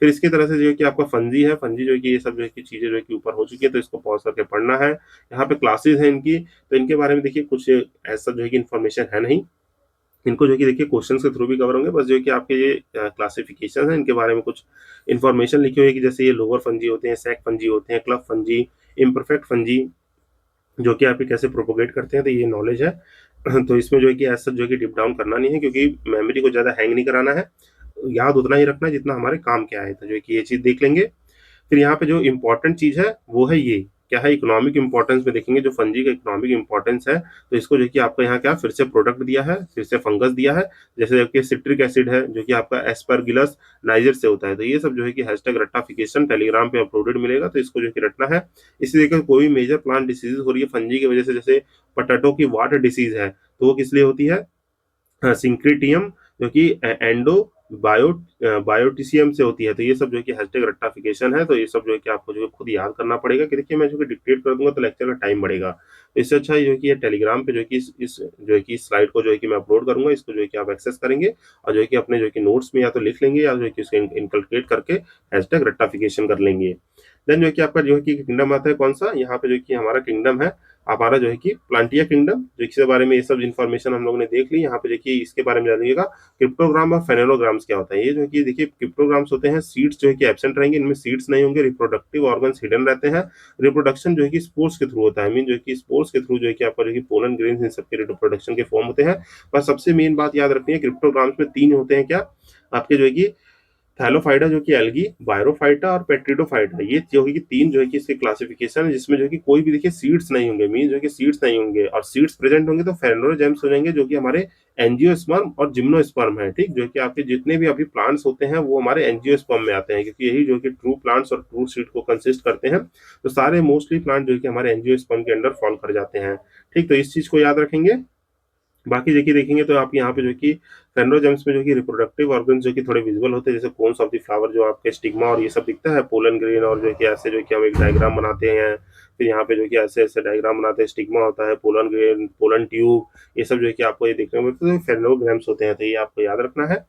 फिर इसकी तरह से जो है कि आपका फंजी है, फंजी जो है कि ये सब जो है कि चीजें जो है कि ऊपर हो चुकी है, तो इसको पॉज करके पढ़ना है। यहाँ पे क्लासेस हैं इनकी, तो इनके बारे में देखिए कुछ ऐसा जो है कि इन्फॉर्मेशन है नहीं। इनको जो है कि देखिए क्वेश्चंस के थ्रू भी कवर होंगे, बस जो है कि आपके ये क्लासिफिकेशन है, इनके बारे में कुछ इन्फॉर्मेशन लिखी हुई है कि जैसे ये लोअर फंजी होते हैं, सैक फंजी होते हैं, क्लब फंजी, इम्परफेक्ट फंजी, जो कि आप ये कैसे प्रोपोगेट करते हैं, तो ये नॉलेज है। तो इसमें जो है कि ऐसा जो है कि डिप डाउन करना नहीं है, क्योंकि मेमोरी को ज़्यादा हैंग नहीं कराना है, याद उतना ही रखना है जितना हमारे काम के आए। तो जो है कि ये चीज़ देख लेंगे। फिर यहाँ पे जो इम्पोर्टेंट चीज़ है वो है ये क्या है, इकोनॉमिक इंपॉर्टेंस में देखेंगे जो फंजी का इकोनॉमिक इंपॉर्टेंस है। तो इसको जो कि आपको यहाँ क्या फिर से प्रोडक्ट दिया है, फिर से फंगस दिया है, जैसे कि सिट्रिक एसिड है जो कि आपका एस्परगिलस नाइजर से होता है। तो ये सब जो है कि हैशटैग रट्टाफिकेशन टेलीग्राम पे अपलोडेड मिलेगा, तो इसको जो कि रटना है। इसी तरीके कोई मेजर प्लांट डिसीज हो रही है फंजी की वजह से, जैसे पटाटो की वाट डिसीज है, तो वो किस लिए होती है, सिंक्रिटियम जो कि एंडो बायो बायोटिसियम से होती है। तो ये सब जो है कि हैशटैग रट्टाफिकेशन है। तो ये सब जो है कि आपको जो है खुद याद करना पड़ेगा, कि देखिए मैं जो कि डिक्टेट कर दूंगा तो लेक्चर का टाइम बढ़ेगा। तो इससे अच्छा जो है कि ये टेलीग्राम पे जो है कि इस जो है कि इस स्लाइड को जो है कि मैं अपलोड करूंगा, इसको जो है कि आप एक्सेस करेंगे और जो है कि अपने जो है कि नोट्स में या तो लिख लेंगे या जो है कि इसको इनकलकेट करके हैशटैग रट्टाफिकेशन कर लेंगे। देन जो है कि आपका जो है कि किंगडम आता है कौन सा, यहाँ पे जो है कि हमारा किंगडम है हमारा जो है कि प्लांटिया किंगडम, जो इसके बारे में ये सब इन्फॉर्मेशन हम लोगों ने देख ली। यहाँ पे देखिए इसके बारे में जानिएगा क्रिप्टोग्राम और फेनेरोग्राम्स क्या होता है। ये जो है कि देखिए क्रिप्टोग्राम्स होते हैं, सीड्स जो है कि एब्सेंट रहेंगे, इनमें सीड्स नहीं होंगे, रिप्रोडक्टिव ऑर्गन्स हिडन रहते हैं। रिप्रोडक्शन जो है कि स्पोर्स के थ्रू होता है, मीन जो है कि स्पोर्स के थ्रू जो है कि आपका जो है कि पोलन ग्रेन्स इन सबके रिप्रोडक्शन के फॉर्म होते हैं। बस सबसे मेन बात याद रखनी है, क्रिप्टोग्राम्स में 3 होते हैं क्या, आपके जो है कि थैलोफाइटा जो कि एल्गी, बायरोफाइटा और पेट्रिडोफाइटा, ये जो है कि 3 जो है कि इसके क्लासिफिकेशन है, जिसमें जो है कि कोई भी देखिए सीड्स नहीं होंगे, मीन जो है कि सीड्स नहीं होंगे, और सीड्स प्रेजेंट होंगे तो फेनोजेम्स हो जाएंगे, जो कि हमारे एंजियोस्पर्म और जिम्नोस्पर्म है। ठीक, जो कि आपके जितने भी अभी प्लांट्स होते हैं वो हमारे एंजियोस्पर्म में आते हैं, क्योंकि यही जो कि ट्रू प्लांट्स और ट्रू सीड को कंसिस्ट करते हैं। तो सारे मोस्टली प्लांट जो है कि हमारे एंजियोस्पर्म के अंडर फॉल कर जाते हैं। ठीक, तो इस चीज को याद रखेंगे। बाकी देखिए देखेंगे तो आप यहाँ पे जो कि फेनोजेम्स में जो कि रिप्रोडक्टिव ऑर्गन जो कि थोड़े विजुअल होते हैं, जैसे कोन्स ऑफ द फ्लावर जो आपके स्टिग्मा और ये सब दिखता है, पोलन ग्रेन, और जो कि ऐसे जो कि हम एक डायग्राम बनाते हैं, फिर यहाँ पे जो कि ऐसे-ऐसे डायग्राम बनाते हैं, स्टिग्मा होता है, पोलन ग्रेन, पोलन ट्यूब, ये सब जो है कि आपको ये देखने को मिलता है, फेनोग्राम्स होते हैं, तो ये आपको याद रखना है।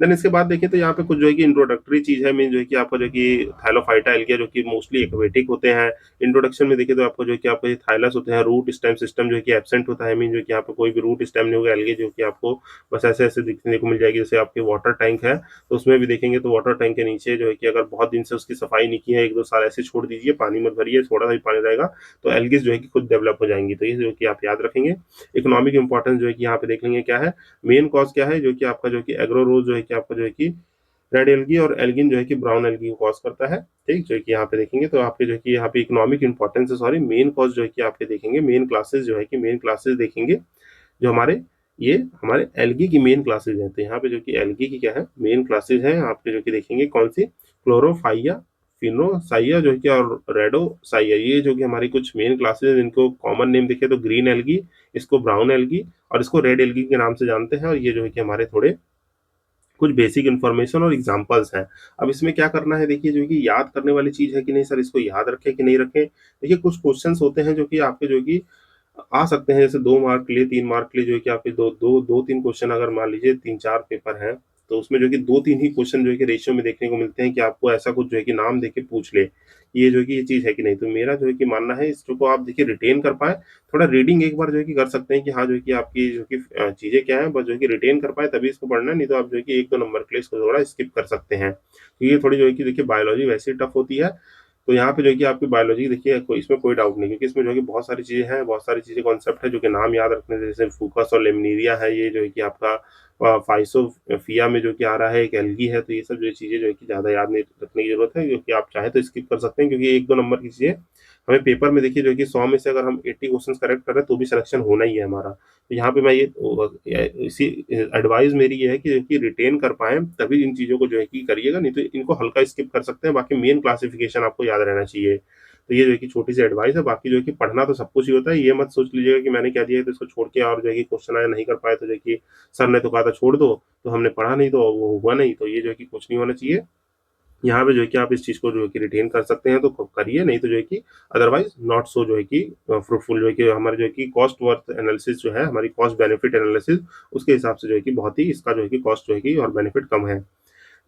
देन इसके बाद देखें तो यहाँ पे कुछ जो है कि इंट्रोडक्टरी चीज़ है, मीन जो है कि आपका जो कि थाइलोफाइटा एल्गिया जो कि मोस्टली एक्वेटिक होते हैं। इंट्रोडक्शन में देखिए तो आपको जो है कि आपको ये थाइलस होते हैं, रूट स्टेम सिस्टम जो है कि एब्सेंट होता है, मीन जो है कि यहाँ पे कोई भी रूट स्टेम नहीं होगा एल्गे जो कि आपको बस ऐसे-ऐसे दिखने को मिल जाएगी। जैसे आपके वाटर टैंक है, तो उसमें भी देखेंगे तो वाटर टैंक के नीचे जो है कि अगर बहुत दिन से उसकी सफाई नहीं की है, 1-2 साल ऐसे छोड़ दीजिए, पानी मत भरिए, थोड़ा सा ही पानी रहेगा, तो एल्गीज़ जो है कि खुद डेवलप हो जाएँगी। तो ये जो कि आप याद रखेंगे। इकोनॉमिक इम्पोर्टेंस जो है कि यहाँ पे देख लेंगे क्या है, मेन कॉज़ क्या है, जो कि आपका जो कि एग्रोरोज जो है कि आपका जो है कि रेड एल्गी और एल्गिन जो है कि ब्राउन एल्गी को कॉज करता है, ठीक, जो है कि यहाँ पे देखेंगे तो आपके जो है कि यहाँ पे इकोनॉमिक इंपॉर्टेंस है, सॉरी मेन कॉज जो है कि आपके देखेंगे, मेन क्लासेस जो है कि मेन क्लासेस देखेंगे जो हमारे ये हमारे एल्गी की मेन क्लासेस हैं। तो यहाँ पे जो कि एल्गी की क्या है मेन क्लासेस हैं, आपके जो कि देखेंगे कौन सी, क्लोरोफाइया, फिनोसाइया जो है कि और रेडोसाइया, ये जो कि हमारी कुछ मेन क्लासेस हैं जिनको कॉमन नेम देखे तो ग्रीन एल्गी, इसको ब्राउन एल्गी और इसको रेड एल्गी के नाम से जानते हैं। और ये जो है कि हमारे थोड़े कुछ बेसिक इन्फॉर्मेशन और एग्जांपल्स हैं। अब इसमें क्या करना है देखिए, जो कि याद करने वाली चीज़ है कि नहीं सर, इसको याद रखें कि नहीं रखें। देखिए कुछ क्वेश्चंस होते हैं जो कि आपके जो कि आ सकते हैं, जैसे 2 मार्क के लिए, 3 मार्क के लिए जो है कि आपके 2-3 क्वेश्चन अगर मान लीजिए 3-4 पेपर हैं, तो उसमें जो है कि 2-3 ही क्वेश्चन जो है कि रेशियो में देखने को मिलते हैं कि आपको ऐसा कुछ जो है कि नाम देके पूछ ले, ये जो है कि ये चीज़ है कि नहीं। तो मेरा जो है कि मानना है इसको आप देखिए रिटेन कर पाएँ, थोड़ा रीडिंग एक बार जो है कि कर सकते हैं कि हाँ, जो है कि आपकी जो कि चीज़ें क्या हैं, बस जो है कि रिटेन कर पाएँ तभी इसको पढ़ना है, नहीं तो आप जो है कि 1-2 नंबर के लिए इसको थोड़ा स्किप कर सकते हैं। तो ये थोड़ी जो है कि देखिए बायोलॉजी वैसे ही टफ होती है, तो यहाँ पे जो है कि आपकी बायोलॉजी देखिए कोई इसमें कोई डाउट नहीं, क्योंकि इसमें जो है कि बहुत सारी चीज़ें हैं, बहुत सारी चीज़ें कॉन्सेप्ट है जो कि नाम याद रखने से, जैसे फूकस और लेमिनेरिया है, ये जो है कि आपका फाइसोफिया में जो कि आ रहा है एक एल्गी है, तो ये सब जो चीज़ें जो है कि ज़्यादा याद नहीं रखने की ज़रूरत है, क्योंकि आप चाहें तो स्किप कर सकते हैं, क्योंकि 1-2 नंबर की चीज़ें हमें पेपर में देखिए जो है कि 100 में से अगर हम 80 क्वेश्चंस करेक्ट कर रहे हैं तो भी सिलेक्शन होना ही है हमारा। तो यहाँ पे मैं इसी एडवाइस मेरी ये है कि जो कि रिटेन कर पाएँ तभी इन चीज़ों को जो है कि करिएगा, नहीं तो इनको हल्का स्किप कर सकते हैं, बाकी मेन क्लासिफिकेशन आपको याद रहना चाहिए। तो ये जो है कि छोटी-सी एडवाइस है, बाकी जो है कि पढ़ना तो सब कुछ ही होता है, ये मत सोच लीजिएगा कि मैंने कह दिया है तो इसको छोड़ के और जो है कि क्वेश्चन आया नहीं कर पाए तो जो है कि सर ने तो कहा था छोड़ दो, तो हमने पढ़ा नहीं तो वो हुआ नहीं, तो ये जो है कि कुछ नहीं होना चाहिए। यहाँ पे जो है कि आप इस चीज़ को जो है कि रिटेन कर सकते हैं तो करिए, नहीं तो जो है कि अदरवाइज़ नॉट सो जो है कि फ्रूटफुल, जो है कि हमारे जो है कि कॉस्ट वर्थ एनालिसिस जो है, हमारी कॉस्ट बेनिफिट एनालिसिस, उसके हिसाब से जो है कि बहुत ही इसका जो है कि कॉस्ट जो है कि और बेनिफिट कम है।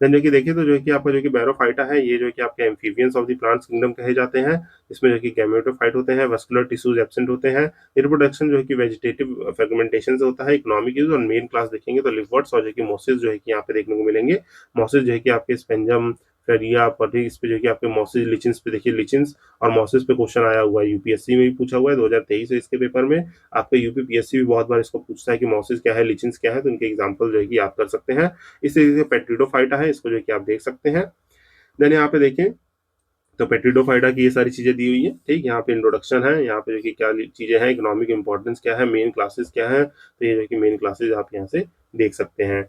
देन जो कि देखिए तो जो है कि आपका जो कि बैरोफाइटा है, ये जो है कि आपके amphibians of the plants kingdom कहे जाते हैं। इसमें जो है कि गैमेटोफाइट होते हैं, वस्कुलर टिश्यूज एब्सेंट होते हैं। रिप्रोडक्शन जो है कि वेजिटेटिव फ्रेगमेंटेशन से होता है। इकोनॉमिक यूज और मेन क्लास देखेंगे तो लिवर्ट्स और जो कि मोसिस जो है कि यहाँ पे देखने को मिलेंगे। मोसिस जो है कि आपके स्पेंजम, फेरिया, पटी, इस पे जो है कि आपके मोसिस, लिचिन्स पे देखिए, लिचिन्स और मोसिस पे क्वेश्चन आया हुआ है, यूपीएससी में भी पूछा हुआ है 2023 है इसके पेपर में। आपके यूपी पीएससी भी बहुत बार इसको पूछता है कि मोसिस क्या है, लिचिन्स क्या है, तो इनके एग्जाम्पल जो है कि याद कर सकते हैं। इस तरीके से पेट्रिडोफाइटा है, इसको जो है कि आप देख सकते हैं। देन यहाँ पे देखें तो पेट्रिडोफाइटा की ये सारी चीजें दी हुई है, ठीक, यहाँ पे इंट्रोडक्शन है, यहाँ पे जो कि क्या चीजें हैं, इकोनॉमिक इंपॉर्टेंस क्या है, मेन क्लासेस क्या है, तो ये जो कि मेन क्लासेस आप यहाँ से देख सकते हैं।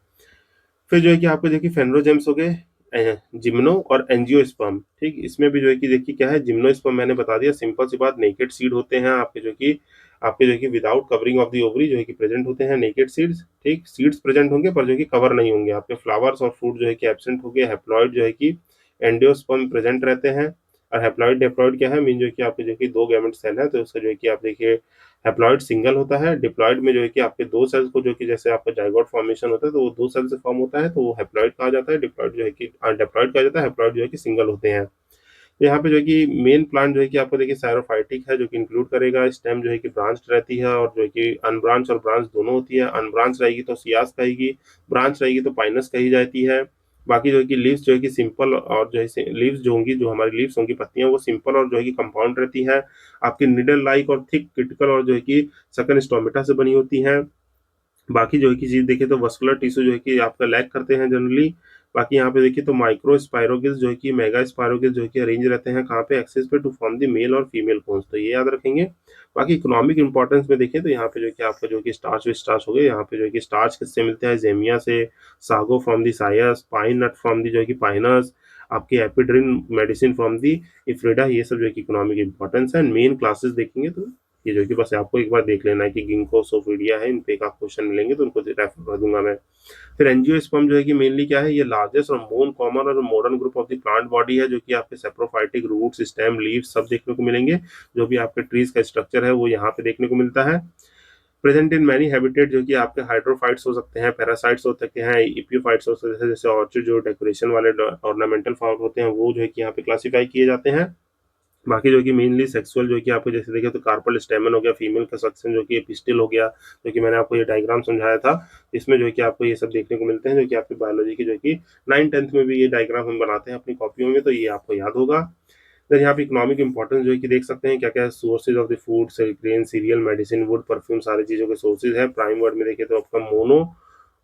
फिर जो है कि आपको जो कि फेनरोजेम्स हो गए, जिम्नो और एंजियोस्पर्म, ठीक, इसमें भी जो है कि देखिए क्या है, जिम्नोस्पर्म मैंने बता दिया, सिंपल सी बात, नेकेड सीड होते हैं आपके जो कि without covering of the ovary जो है कि प्रेजेंट होते हैं नेकेड सीड्स, ठीक, सीड्स प्रेजेंट होंगे पर जो कि कवर नहीं होंगे, आपके फ्लावर्स और फ्रूट जो है कि एब्सेंट होंगे। हैप्लॉइड जो है कि एंजियोस्पर्म प्रेजेंट रहते हैं। और हैप्लॉइड डिप्लॉइड क्या है, मीन जो है कि आपके जो कि 2 गैमेट सेल है, तो उसका जो है कि आप देखिए हैप्लॉइड सिंगल होता है। डिप्लॉइड में जो है कि आपके 2 सेल्स को जो कि जैसे आपका जाइगोट फॉर्मेशन होता है तो वो 2 सेल से फॉर्म होता है, तो वो हैप्लॉइड कहा जाता है। डिप्लॉइड जो है कि डिप्लॉइड कहा जाता है, हैप्लॉइड जो है कि सिंगल होते हैं। तो यहाँ पे जो है कि मेन प्लांट जो है कि आपको देखिए सायरोफाइटिक है, जो कि इंक्लूड करेगा। स्टेम जो है कि ब्रांच रहती है और जो है कि अनब्रांच और ब्रांच दोनों होती है। अनब्रांच रहेगी तो सियास कहेगी, ब्रांच रहेगी तो पाइनस कही जाती है। बाकी जो है कि लीव्स जो है कि सिंपल और जो है लीव्स जो होंगी, जो हमारी लीव्स होंगी, पत्तियां, वो सिंपल और जो है कि कंपाउंड रहती है। आपकी निडल लाइक और थिक क्रिटिकल और जो है कि सकन स्टोमेटा से बनी होती हैं। बाकी जो है कि चीज देखें तो वस्कुलर टिश्यू जो है कि आपका लैक करते हैं जनरली। बाकी यहाँ पे देखिए तो माइक्रो स्पायरोगिल्स जो है कि मेगा स्पायरोगिल्स जो है कि अरेंज रहते हैं कहाँ पे, एक्सिस पे, टू फॉर्म द मेल और फीमेल कोन्स, तो ये याद रखेंगे। बाकी इकोनॉमिक इंपॉर्टेंस में देखें तो यहाँ पे जो है कि आपका जो है कि स्टार्च विस्टार्च हो गए, यहाँ पे जो है कि स्टार्च किससे मिलते हैं, जेमिया से, सागो फ्रॉम दी सायस, पाइन नट फ्रॉम दी जो है कि पाइनस, आपकी एपिड्रिन मेडिसिन फ्रॉम दी इफ्रिडा, ये सब जो है कि इकोनॉमिक इंपॉर्टेंस है। मेन क्लासेस देखेंगे तो ये जो कि बस आपको एक बार देख लेना है कि गिंकोसोफिडिया है, इन पे एक आप क्वेश्चन मिलेंगे तो उनको रेफर कर दूंगा मैं। फिर एंजियोस्पर्म जो है कि मेनली क्या है, ये लार्जेस्ट और मोन कॉमन और modern group of the plant body है, जो कि आपके सेप्रोफाइटिक रूट्स, स्टेम, लीव्स सब देखने को मिलेंगे। जो भी आपके ट्रीज का स्ट्रक्चर है वो यहाँ पे देखने को मिलता है। प्रेजेंट इन मैनी हैबिटेट, जो कि आपके हाइड्रोफाइट्स हो सकते हैं, पैरासाइट्स हो सकते हैं, इपियोफाइट्स हो सकते हैं, जैसे ऑर्चिड जो डेकोरेशन वाले ऑर्नामेंटल फ्लावर होते हैं वो जो है कि यहाँ पे क्लासिफाई किए जाते हैं। बाकी जो कि मेनली सेक्सुअल जो कि आपको जैसे देखे तो कार्पल स्टेमन हो गया, फीमेल का सेक्शन जो कि एपिस्टिल हो गया, जो कि मैंने आपको ये डायग्राम समझाया था। इसमें जो है कि आपको ये सब देखने को मिलते हैं, जो कि आपकी बायोलॉजी की जो कि 9th-10th में भी ये डायग्राम हम बनाते हैं अपनी कॉपियों में, तो ये आपको याद होगा। देन यहाँ पे इकोनॉमिक इंपॉर्टेंस जो है कि देख सकते हैं क्या क्या sources of the food, grain, serial, medicine, would, perfume, सारी चीजों के सोर्सेज है। प्राइम वर्ड में देखिए तो आपका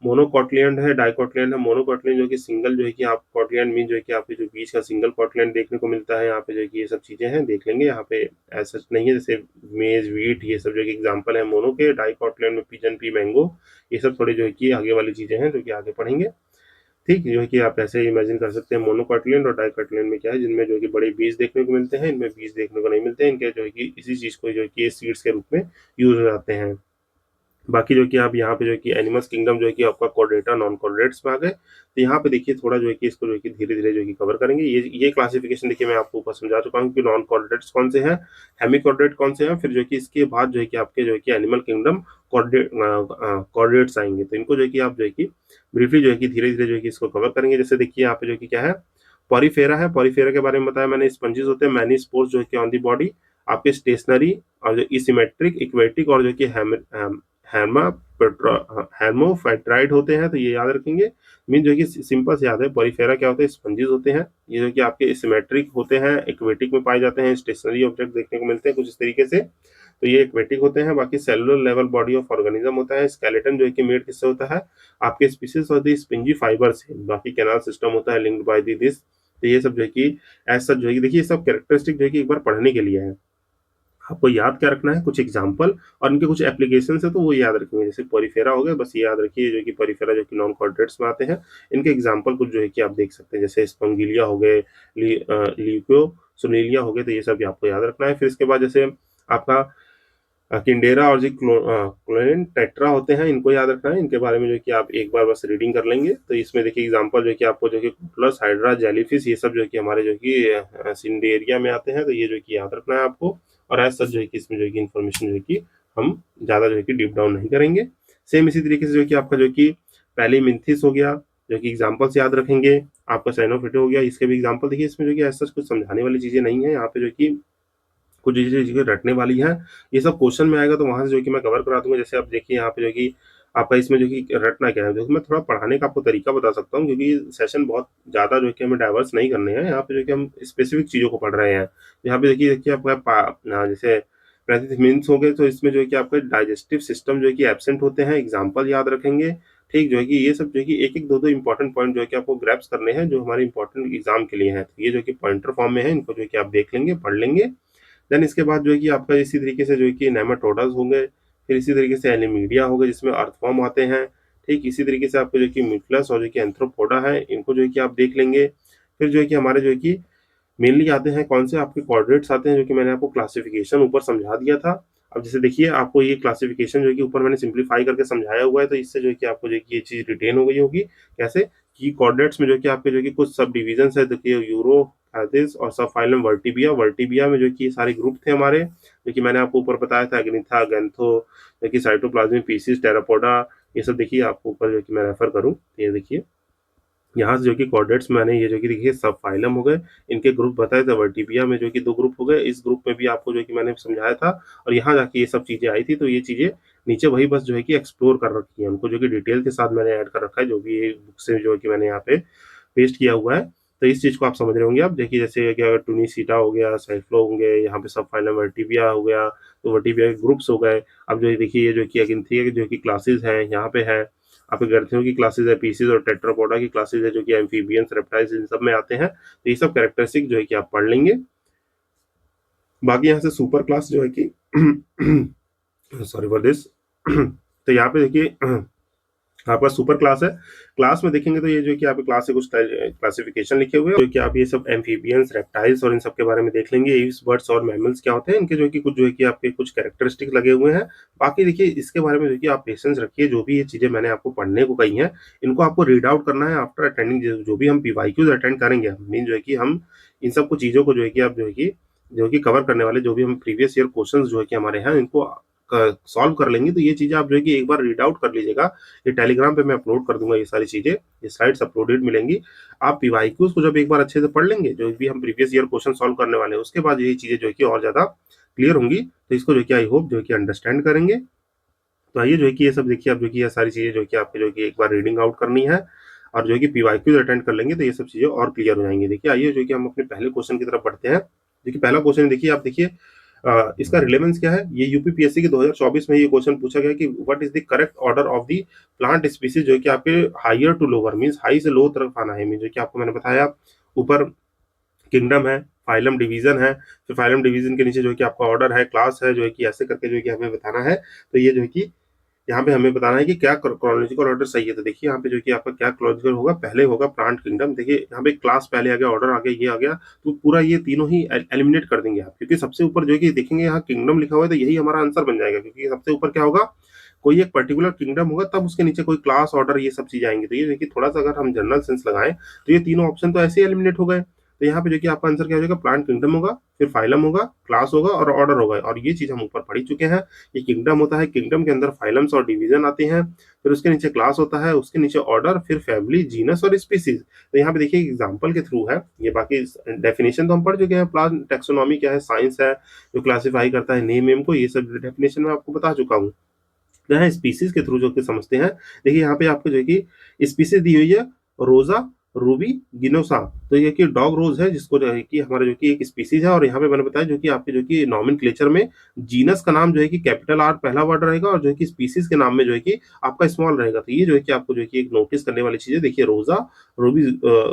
मोनोकॉटलियन है, डाइकॉटलियन है। मोनोकॉटलियन जो कि सिंगल जो है कि आप कॉटलियन मीन जो है कि आपके जो बीच का सिंगल कॉटलियन देखने को मिलता है यहाँ पे, जो है कि ये सब चीजें हैं देख लेंगे यहाँ पे। ऐसा नहीं है जैसे मेज, व्हीट, ये सब जो कि एग्जांपल है मोनो के। डाइकॉटलियन में पिजन, पी, मैंगो, ये सब थोड़ी जो है कि आगे वाली चीजें हैं जो कि आगे पढ़ेंगे। ठीक, जो है कि आप ऐसे इमेजिन कर सकते हैं मोनोकॉटलियन और डाइकॉटलियन में क्या है, जिनमें जो है कि बड़े बीज देखने को मिलते हैं, इनमें बीज देखने को नहीं मिलते हैं। इनके जो है कि इसी चीज को जो है कि सीड्स के रूप में यूज हो जाते हैं। बाकी जो कि आप यहाँ पे जो है कि एनिमल्स किंगडम जो है कि आपका कॉर्डेटा नॉन कॉर्डेट्स में आ गए, तो यहाँ पे देखिए थोड़ा जो है कि इसको जो है कि धीरे धीरे जो है कि कवर करेंगे। ये क्लासिफिकेशन देखिए मैं आपको ऊपर समझा चुका हूँ कि नॉन कॉर्डेट्स कौन से हैं, हेमिकॉर्डेट कौन से हैं, फिर जो है कि इसके बाद जो है कि आपके जो है कि एनिमल किंगडम कॉर्डेट्स आएंगे। तो इनको जो है कि आप जो है कि ब्रीफली जो है कि धीरे धीरे जो है कि इसको कवर करेंगे। जैसे देखिए यहाँ पे जो है कि क्या है, पॉरीफेरा है। पॉरीफेरा के बारे में बताया मैंने, स्पंजेस होते हैं, मैनी स्पोर्स जो है कि ऑन दी बॉडी, आपके स्टेशनरी और जो इसिमेट्रिक, इक्वेटिक और जो कि हेर्मोफेट्राइड होते हैं, तो ये याद रखेंगे। मीन जो कि सिंपल से याद है, पॉरीफेरा क्या होते हैं, स्पंजेस होते हैं। ये जो कि आपके सिमेट्रिक होते हैं, इक्वेटिक में पाए जाते हैं, स्टेशनरी ऑब्जेक्ट देखने को मिलते हैं कुछ इस तरीके से, तो ये इक्वेटिक होते हैं। बाकी cellular level body of organism होता है। स्केलेटन जो है कि मेड किससे होता है, आपके स्पीसीज और दी स्पिंजी फाइबर से। बाकी कैनाल सिस्टम होता है लिंक्ड बाय दी दिस। तो ये सब जो है कि ऐसा जो है कि देखिए सब कैरेक्टरिस्टिक जो है कि एक बार पढ़ने के लिए है। आपको याद क्या रखना है, कुछ एग्जाम्पल और इनके कुछ एप्लीकेशन है तो वो याद रखेंगे। जैसे पॉरीफेरा हो गए, बस ये याद रखिए जो कि पॉरीफेरा जो कि नॉन कॉर्डेट्स में आते हैं। इनके एग्जाम्पल कुछ जो है कि आप देख सकते हैं, जैसे स्पंगिलिया हो गए, ल्यूको सुनीलिया हो गए, तो ये सब भी आपको याद रखना है। फिर इसके बाद जैसे आपका किंडेरा और जी क्लोरिन टेट्रा होते हैं, इनको याद रखना है। इनके बारे में जो कि आप एक बार बस रीडिंग कर लेंगे। तो इसमें देखिए एग्जांपल जो कि आपको जो कि प्लस हाइड्रा, जेलीफिश, ये सब जो कि हमारे जो कि सिंडेरिया में आते हैं, तो ये जो कि याद रखना है आपको। और ऐसा जो है कि इसमें जो है कि इन्फॉर्मेशन जो है कि हम ज़्यादा जो है कि डीप डाउन नहीं करेंगे। सेम इसी तरीके से जो कि आपका जो कि पहली मिन्थिस हो गया, जो कि एग्जाम्पल्स याद रखेंगे। आपका साइनोफिटे हो गया, इसके भी एग्जाम्पल देखिए। इसमें जो कि ऐसा कुछ समझाने वाली चीज़ें नहीं है यहाँ पे, जो कि कुछ चीजें रटने वाली हैं। ये सब क्वेश्चन में आएगा तो वहां से जो कि मैं कवर करा दूंगा। जैसे आप देखिए यहाँ पे जो कि आपका इसमें जो कि रटना क्या है, जो कि मैं थोड़ा पढ़ाने का आपको तरीका बता सकता हूँ, क्योंकि सेशन बहुत ज्यादा जो कि हमें डाइवर्स नहीं करने हैं। यहाँ पे जो कि हम स्पेसिफिक चीजों को पढ़ रहे हैं। यहाँ पे देखिए आपका जैसे मीन्स हो गए, तो इसमें जो है कि आपका डाइजेस्टिव सिस्टम जो है कि एब्सेंट होते हैं, एग्जाम्पल याद रखेंगे। ठीक, जो है कि ये सब जो है कि एक एक दो दो इंपॉर्टेंट पॉइंट जो है कि आपको ग्रैप्स करने हैं, जो हमारे इंपॉर्टेंट एग्जाम के लिए हैं। तो ये जो कि पॉइंटर फॉर्म में है, इनको जो है कि आप देख लेंगे, पढ़ लेंगे। देन इसके बाद जो है कि आपका इसी तरीके से जो है कि नेमाटोडास होंगे, फिर इसी तरीके से एलिमीडिया हो गए जिसमें अर्थवॉर्म आते हैं। ठीक, इसी तरीके से आपको जो कि म्यूक्लस और जो कि एंथ्रोपोडा है, इनको जो है कि आप देख लेंगे। फिर जो है कि हमारे जो है कि मेनली आते हैं कौन से, आपके कोऑर्डिनेट्स आते हैं, जो कि मैंने आपको क्लासिफिकेशन ऊपर समझा दिया था। अब जैसे देखिए आपको ये क्लासिफिकेशन जो है कि ऊपर मैंने सिंप्लीफाई करके समझाया हुआ है, तो इससे जो है कि आपको जो है कि ये चीज रिटेन हो गई होगी। कैसे कि कोऑर्डिनेट्स में जो है कि आपके जो है कि कुछ सब डिविजन है, देखिए यूरो हैदिस और सब फाइलम वर्टिबिया। वर्टिबिया में जो कि ये सारे ग्रुप थे हमारे, जो कि मैंने आपको ऊपर बताया था, एग्निथा, गैंथो, जो कि साइटोप्लाज्मिक पीसीस, टेरापोडा, ये सब देखिए आपको ऊपर जो कि मैं रेफर करूँ, ये देखिए यहाँ से जो कि कॉर्डेट्स मैंने ये जो कि देखिए सब फाइलम हो गए, इनके ग्रुप बताए थे। वर्टिबिया में जो कि दो ग्रुप हो गए, इस ग्रुप में भी आपको जो कि मैंने समझाया था। और यहाँ जाके ये सब चीजें आई थी, तो ये चीजें नीचे वही बस जो है कि एक्सप्लोर कर रखी है, उनको जो कि डिटेल के साथ मैंने ऐड कर रखा है, जो भी ये बुक से जो है कि मैंने यहाँ पे पेस्ट किया हुआ है। तो इस चीज को आप समझ रहे होंगे। आप देखिए जैसे कि अगर टूनिसीटा हो गया, साइक्लो होंगे, यहाँ पे सब फाइलम वर्टिबिया हो गया, तो वर्टिबिया के ग्रुप्स हो गए। अब जो देखिए ये जो कि अगिनथी जो कि क्लासेस हैं यहाँ पे है, आपके गर्थियों की क्लासेस है, पीसीज और टेट्रापोडा की क्लासेस है, जो कि एम्फीबियंस, रेप्टाइल्स, इन सब में आते हैं। तो ये सब कैरेक्टरिस्टिक जो है कि आप पढ़ लेंगे। बाकी यहाँ से सुपर क्लास जो है कि सॉरी फॉर दिस तो यहाँ पे देखिए आपका सुपर क्लास है। क्लास में देखेंगे तो ये जो कि आपके क्लास से कुछ क्लासिफिकेशन लिखे हुए हैं, जो कि आप ये सब एम्फीबियंस, रेप्टाइल्स और इन सब के बारे में देख लेंगे। एव्स, बर्ड्स और मैमल्स क्या होते हैं, इनके जो कि कुछ जो है कि आपके कुछ कैरेक्टरिस्टिक लगे हुए हैं। बाकी देखिए इसके बारे में जो कि आप पेशेंस रखिए, जो भी ये चीजें मैंने आपको पढ़ने को कही हैं, इनको आपको रीड आउट करना है आफ्टर अटेंडिंग। जो भी हम पीवाईक्यूज अटेंड करेंगे, मीन जो है कि हम इन सब कुछ चीजों को जो है कि आप जो कि कवर करने वाले, जो भी हम प्रीवियस ईयर क्वेश्चंस जो है कि हमारे हैं, इनको सॉल्व कर लेंगे। तो ये चीजें आप जो है कि एक बार रीड आउट कर लीजिएगा। ये टेलीग्राम पे मैं अपलोड कर दूंगा, ये सारी चीजें, ये स्लाइड्स अपलोडेड मिलेंगी। आप पीवाईक्यूज को जब एक बार अच्छे से पढ़ लेंगे, जो भी हम प्रीवियस ईयर क्वेश्चन सॉल्व करने वाले हैं, उसके बाद यही चीजें जो है कि और ज्यादा क्लियर होंगी। तो इसको जो कि आई होप जो है कि अंडरस्टैंड करेंगे। तो आइए जो है कि ये सब देखिए, आप जो कि ये सारी चीजें जो कि आपको जो कि एक बार रीडिंग आउट करनी है, और जो है कि पीवाईक्यूज अटेंड कर लेंगे तो ये सब चीजें और क्लियर हो जाएंगी। देखिए आइए जो कि हम अपने पहले क्वेश्चन की तरफ बढ़ते हैं। देखिए पहला क्वेश्चन देखिए, आप देखिए इसका रिलेवेंस क्या है। ये यूपीपीएससी के 2024 में ये क्वेश्चन पूछा गया कि what is the correct order of the plant species, जो कि आपके higher to lower, means high से लो तरफ आना है। मीन जो कि आपको मैंने बताया, ऊपर किंगडम है, फाइलम डिवीजन है, फिर फाइलम डिवीजन के नीचे जो है कि आपका ऑर्डर है, क्लास है, जो है कि ऐसे करके जो है कि हमें बताना है। तो ये जो है कि यहाँ पे हमें बताना है कि क्या क्रोनोलॉजिकल ऑर्डर सही है। तो देखिए यहाँ पे जो कि आपका क्या क्रोनोलॉजिकल होगा, पहले होगा प्लांट किंगडम। देखिए यहाँ पे क्लास पहले आ गया, ऑर्डर आ गया, ये आ गया, तो पूरा ये तीनों ही एलिमिनेट कर देंगे आप, क्योंकि सबसे ऊपर जो है कि देखेंगे यहाँ किंगडम लिखा हुआ है, तो यही हमारा आंसर बन जाएगा। क्योंकि सबसे ऊपर क्या होगा, कोई एक पर्टिकुलर किंगडम होगा, तब उसके नीचे कोई क्लास, ऑर्डर, ये सब चीज आएंगे। तो ये देखिए थोड़ा सा अगर हम जनरल सेंस लगाएं, तो ये तीनों ऑप्शन तो ऐसे ही एलिमिनेट हो गए। तो यहाँ पे जो कि आपका आंसर क्या हो जाएगा, प्लांट किंगडम होगा, फिर फाइलम होगा, क्लास होगा और ऑर्डर होगा। और ये चीज हम ऊपर पढ़ ही चुके हैं। ये किंगडम होता है, किंगडम के अंदर फाइलम्स और डिवीजन आते हैं, फिर उसके नीचे क्लास होता है, उसके नीचे ऑर्डर, फिर फैमिली, जीनस और स्पीसीज। तो यहाँ पे देखिए एग्जांपल के थ्रू है ये, बाकी डेफिनेशन तो हम पढ़ चुके हैं। प्लांट टेक्सोनॉमी क्या है, साइंस है जो क्लासिफाई करता है नेम एम को, ये सब डेफिनेशन मैं आपको बता चुका हूँ। जो है स्पीसीज के थ्रू जो कि समझते हैं। देखिए यहाँ पे आपको जो है कि स्पीसीज दी हुई है, रोजा, रूबी, गिनोसा। तो ये कि डॉग रोज है, जिसको जो है कि हमारा जो कि एक स्पीसीज है। और यहाँ पे मैंने बताया जो कि आपके जो कि नॉमेनक्लेचर में जीनस का नाम जो है कि कैपिटल आर पहला वर्ड रहेगा, और जो है कि स्पीसीज के नाम में जो है कि आपका स्मॉल रहेगा। तो ये जो है कि आपको जो है कि एक नोटिस करने वाली चीज है। देखिए रोजा, रूबी,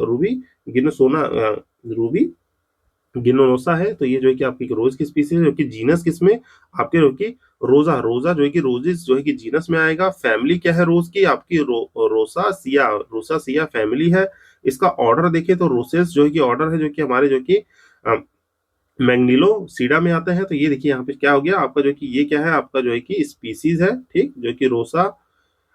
रूबी, गिनोसोना, रूबी, गिनोरोसा है। तो ये जो है कि आपकी रोज की स्पीसीज है, जो कि जीनस किसमें, आपके जो कि रोजा, रोजा जो है कि रोजेस जो है कि जीनस में आएगा। फैमिली क्या है रोज की, आपकी रोसासिया, रोसासिया फैमिली है। इसका ऑर्डर देखें तो रोसेस जो है कि ऑर्डर है, जो कि हमारे जो कि मैग्निलो सीडा में आते हैं। तो ये देखिए यहाँ पे क्या हो गया आपका, जो कि ये क्या है आपका, जो है कि स्पीसीज है, ठीक, जो कि रोसा,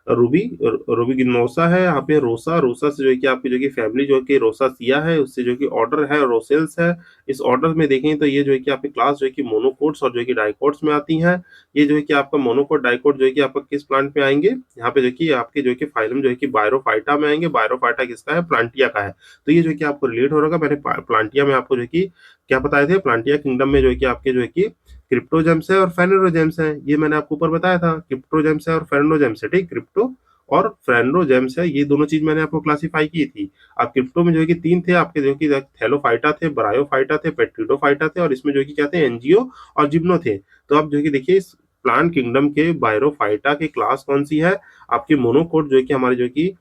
रूबी, रूबिगिनोसा है। यहाँ पे रोसा, रोसा से जो है कि आपकी जो कि फैमिली जो है कि रोसासिया है, उससे जो कि ऑर्डर है रोसेल्स है। इस ऑर्डर में देखें तो ये जो है कि आपकी क्लास जो है कि मोनोकोट्स और जो है कि डाइकोट्स में आती हैं। ये जो है कि आपका मोनोकोट, डाइकोट जो है कि आपका किस प्लांट में आएंगे, यहाँ पे देखिए आपके जो है कि फाइलम जो है कि बायरोफाइटा में आएंगे। बायरोफाइटा किसका है, प्लांटिया का है। तो ये जो है कि आपको रिलेट हो रहा है। मैंने प्लांटिया में आपको जो है कि क्या बताए थे, प्लांटिया किंगडम में जो है कि आपके जो है कि क्रिप्टोजेम्स है और फेनोजेम्स है। ये मैंने आपको ऊपर बताया था, क्रिप्टोजेम्स है और फेनोजेम्स है, ठीक, क्रिप्टो और फ्रेंडोजेम्स है, ये दोनों चीज मैंने आपको क्लासिफाई की थी। अब क्रिप्टो में जो है कि तीन थे आपके, जो कि थैलोफाइटा थे, ब्रायोफाइटा थे, पेट्रिडोफाइटा थे, और इसमें जो है कि क्या थे, एनजीओ और जिम्नो थे। तो अब जो है कि देखिए इस प्लांट किंगडम के बायरोफाइटा की क्लास कौन सी है, आपकी मोनोकोट जो है कि हमारे जो कि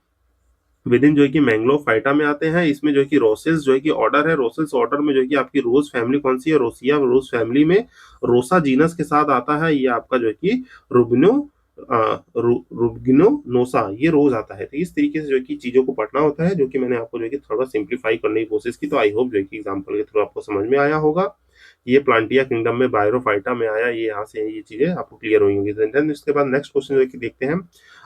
विद इन जो है कि मैंग्लोफाइटा में आते हैं। इसमें जो है कि रोसेस जो है कि ऑर्डर है, रोसेस ऑर्डर में जो है कि आपकी रोज फैमिली कौन सी है, रोसिया, रोज फैमिली में रोसा जीनस के साथ आता है। ये आपका जो है कि रुबिनो, रुबिनो नोसा, ये रोज आता है। तो इस तरीके से जो है कि चीजों को पढ़ना होता है, जो कि मैंने आपको जो है कि थोड़ा सिंप्लीफाई करने की कोशिश की। तो आई होप जो है कि एग्जाम्पल के थ्रू आपको समझ में आया होगा। ये प्लांटिया किंगडम में बायरोफाइटा में आया, ये यहाँ से ये चीजें आपको क्लियर हुई होंगी। देन इसके बाद नेक्स्ट क्वेश्चन जो है कि देखते हैं,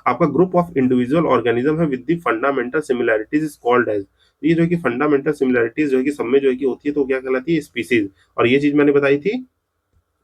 आपका ग्रुप ऑफ इंडिविजुअल ऑर्गेनिज्म है with the fundamental similarities is called as. ये जो है कि फंडामेंटल सिमिलैरिटीज जो है कि सब में जो है कि होती है, तो क्या कहलाती है, स्पीसीज। और ये चीज मैंने बताई थी,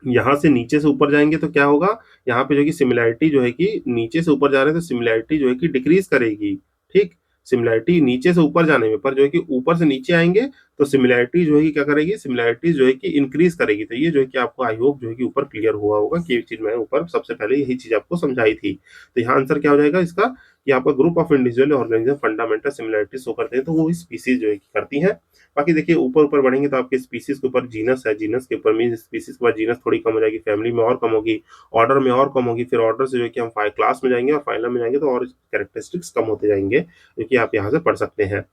यहाँ से नीचे से ऊपर जाएंगे तो क्या होगा, यहाँ पे जो कि सिमिलैरिटी जो है कि नीचे से ऊपर जा रहे हैं तो सिमिलैरिटी जो है कि डिक्रीज करेगी, ठीक। सिमिलैरिटी नीचे से ऊपर जाने में, पर जो है कि ऊपर से नीचे आएंगे तो सिमिलैरिटी जो है कि क्या करेगी, सिमिलैरिटी जो है कि इंक्रीज करेगी। तो ये जो है कि आपको आई होप जो है कि ऊपर क्लियर हुआ होगा कि ये चीज मैं ऊपर सबसे पहले यही चीज आपको समझाई थी। तो यहाँ आंसर क्या हो जाएगा इसका, कि आपका group of individual organism fundamental similarity show करते हैं, तो वो स्पीसीज जो है कि करती हैं। बाकी देखिए ऊपर ऊपर बढ़ेंगे तो आपके स्पीसीज के ऊपर जीनस है, जीनस के ऊपर मीन स्पीसीज के बाद जीनस थोड़ी कम हो जाएगी, फैमिली में और कम होगी, ऑर्डर में और कम होगी, फिर ऑर्डर से जो है कि हम क्लास में जाएंगे और फाइलम में जाएंगे तो और कैरेक्टरिस्टिक्स कम होते जाएंगे, जो कि आप यहाँ से पढ़ सकते हैं।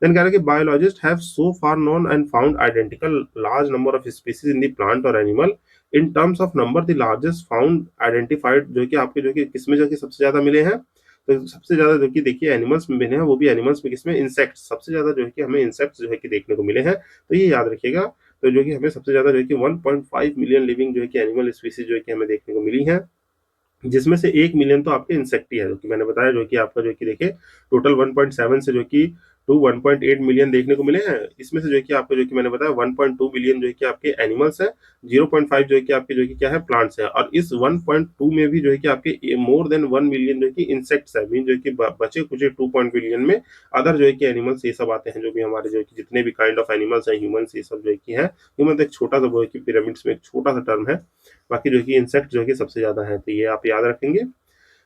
देन कह रहे हैं कि biologist have so far known and found identical large number of species in the plant और animal. In terms of number the largest found identified जो कि आपके जो कि किसमें जो कि सबसे ज्यादा मिले हैं। तो सबसे ज़्यादा जो कि देखिए एनिमल्स में मिले हैं, वो भी एनिमल्स में किसमें? इंसेक्ट्स, सबसे ज़्यादा जो है कि हमें इंसेक्ट्स जो है कि देखने को मिले हैं, तो ये याद रखिएगा। तो जो कि हमें सबसे ज़्यादा जो है कि 1.5 मिलियन लिविंग जो है कि एनिमल स्पीशीज़ जो है कि हमें देखने को मिली हैं। जिसमें से 1 मिलियन तो आपके इंसेक्ट ही है, जो कि मैंने बताया, जो कि आपका जो कि देखिए टोटल 1.7 से जो कि टू 1.8 मिलियन देखने को मिले हैं। इसमें से जो कि आपको जो कि मैंने बताया 1.2 बिलियन जो है कि आपके एनिमल्स हैं, 0.5 जो है कि आपके जो कि क्या है प्लांट्स हैं, और इस 1.2 में भी जो है कि आपके मोर देन 1 मिलियन जो है कि इंसेक्ट्स है, मीन जो है कि बचे कुछ 2 बिलियन में अदर जो है कि एनिमल्स ये सब आते हैं, जो भी हमारे जो है कि जितने भी काइंड ऑफ एनिमल्स हैं, ह्यूमंस ये सब जो है कि हैं। ह्यूमन तो एक छोटा सा वो है कि पिरामिड्स में एक छोटा सा टर्म है, बाकी जो है कि इंसेक्ट जो है कि सबसे ज्यादा है, तो ये आप याद रखेंगे।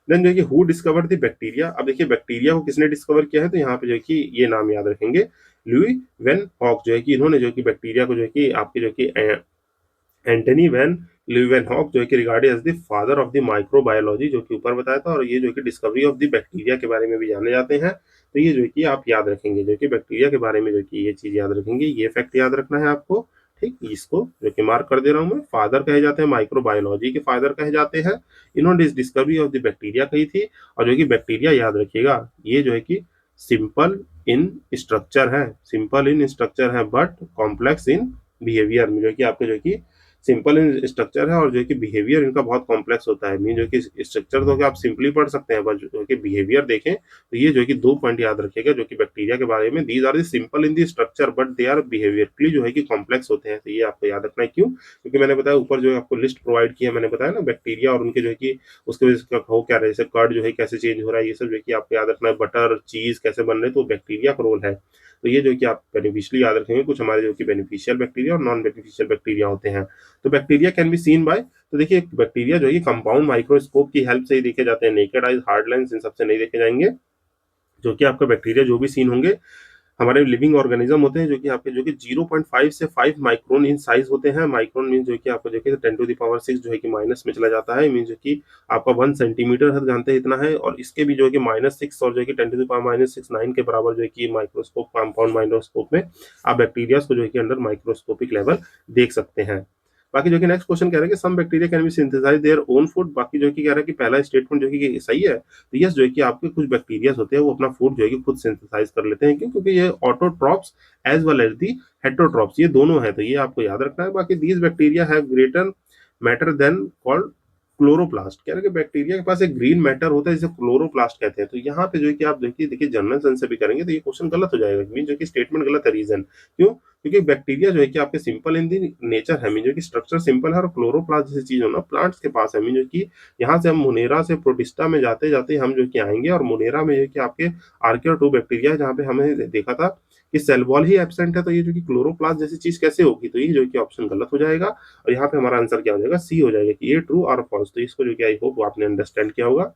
देन जो है कि हु डिस्कवर्ड द बैक्टीरिया, अब देखिए बैक्टीरिया को किसने डिस्कवर किया है, तो यहाँ पे जो है कि ये नाम याद रखेंगे, लुई वेन हॉक, जो है कि इन्होंने जो है कि बैक्टीरिया को जो है कि आपके जो है कि एंटनी वैन ल्यूवेनहॉक जो है कि regarded as the father of the microbiology, जो कि ऊपर बताया था, और ये जो है कि डिस्कवरी ऑफ द बैक्टीरिया के बारे में भी जाने जाते हैं। तो ये जो है कि आप याद रखेंगे, जो कि बैक्टीरिया के बारे में जो कि ये चीज याद रखेंगे, ये फैक्ट याद रखना है आपको। ठीक, इसको जो कि मार्क कर दे रहा हूं मैं, फादर कहे जाते हैं, माइक्रोबायोलॉजी के फादर कहे जाते हैं। इन्होंने डिस्कवरी ऑफ द बैक्टीरिया कही थी। और जो कि बैक्टीरिया याद रखिएगा, ये जो है कि सिंपल इन स्ट्रक्चर है, सिंपल इन स्ट्रक्चर है बट कॉम्प्लेक्स इन बिहेवियर में, जो कि आपके जो कि सिंपल इन स्ट्रक्चर है और जो कि बिहेवियर इनका बहुत कॉम्प्लेक्स होता है। मीन जो कि स्ट्रक्चर तो आप सिंपली पढ़ सकते हैं, बट जो कि बिहेवियर देखें तो ये जो कि 2 पॉइंट याद रखिएगा जो कि बैक्टीरिया के बारे में, these are the simple in the structure but they are behaviourally जो है कि कॉम्प्लेक्स होते हैं। तो ये आपको याद रखना है, क्यों? क्योंकि मैंने बताया ऊपर जो है आपको लिस्ट प्रोवाइड किया, मैंने बताया ना बैक्टीरिया और उनके जो है कि उसके वजह से हो क्या रहा है, जैसे कर्ड जो है कैसे चेंज हो रहा है, ये सब जो है कि आपको याद रखना है। बटर चीज कैसे बन रहे हैं, तो बैक्टीरिया का रोल है। तो ये जो कि आप बेनिफिशियली याद रखेंगे, कुछ हमारे जो कि बेनिफिशियल बैक्टीरिया और नॉन बेनिफिशियल बैक्टीरिया होते हैं। तो bacteria can be seen by, तो देखिए बैक्टीरिया जो है कंपाउंड माइक्रोस्कोप की हेल्प से ही देखे जाते हैं, naked eyes hard lens in सबसे नहीं देखे जाएंगे। जो कि आपका बैक्टीरिया जो भी सीन होंगे हमारे लिविंग ऑर्गेनिज्म होते हैं, जो कि आपके जो कि 0.5 से 5 माइक्रोन इन साइज होते हैं। माइक्रोन मीन जो कि आपको जो कि 10 टू द पावर 6 जो है कि माइनस में चला जाता है, मीन जो कि आपका 1 सेंटीमीटर हद जानते हैं इतना है, और इसके भी जो है कि -6 और जो है कि 10 टू द पावर -6 9 के बराबर जो है कि माइक्रोस्कोप कंपाउंड माइक्रोस्कोप में आप बैक्टीरिया को जो है कि अंडर माइक्रोस्कोपिक लेवल देख सकते हैं। बाकी जो कि नेक्स्ट क्वेश्चन कह रहा है कि some bacteria can be synthesise their own food, बाकी जो है कि कह रहा है कि पहला स्टेटमेंट जो है कि सही है। तो यस जो है कि आपके कुछ बैक्टीरिया होते हैं वो अपना फूड जो है कि खुद सिंथेसाइज कर लेते हैं, क्यों? क्योंकि ये autotrophs as well as the heterotrophs, ये दोनों है, तो ये आपको याद रखना है। बाकी these bacteria have greater matter than called chloroplast, कह रहे हैं कि बैक्टीरिया के पास एक ग्रीन मैटर होता है जिसे क्लोरोप्लास्ट कहते हैं। तो यहाँ पे जो है कि आप देखिए जनरल सेंस से भी करेंगे तो ये क्वेश्चन गलत हो जाएगा, मीन जो कि स्टेटमेंट गलत है। रीजन क्यों? क्योंकि बैक्टीरिया जो है कि आपके सिंपल इन दी नेचर है, मीन जो कि स्ट्रक्चर सिंपल है, और क्लोरोप्लास्ट जैसी चीज होना प्लांट्स के पास है। मीन जो कि यहाँ से हम मुनेरा से प्रोटिस्टा में जाते जाते हम जो कि आएंगे, और मुनेरा में जो कि आपके आर्किया 2 बैक्टीरिया है, जहाँ पे हमें देखा था कि सेल वॉल ही एब्सेंट है, तो ये जो कि क्लोरोप्लास्ट जैसी चीज कैसे होगी, तो ये जो कि ऑप्शन गलत हो जाएगा। और यहाँ पे हमारा आंसर क्या हो जाएगा? सी हो जाएगा कि ये ट्रू और फॉल्स। तो इसको जो कि आई होप आपने अंडरस्टैंड किया होगा।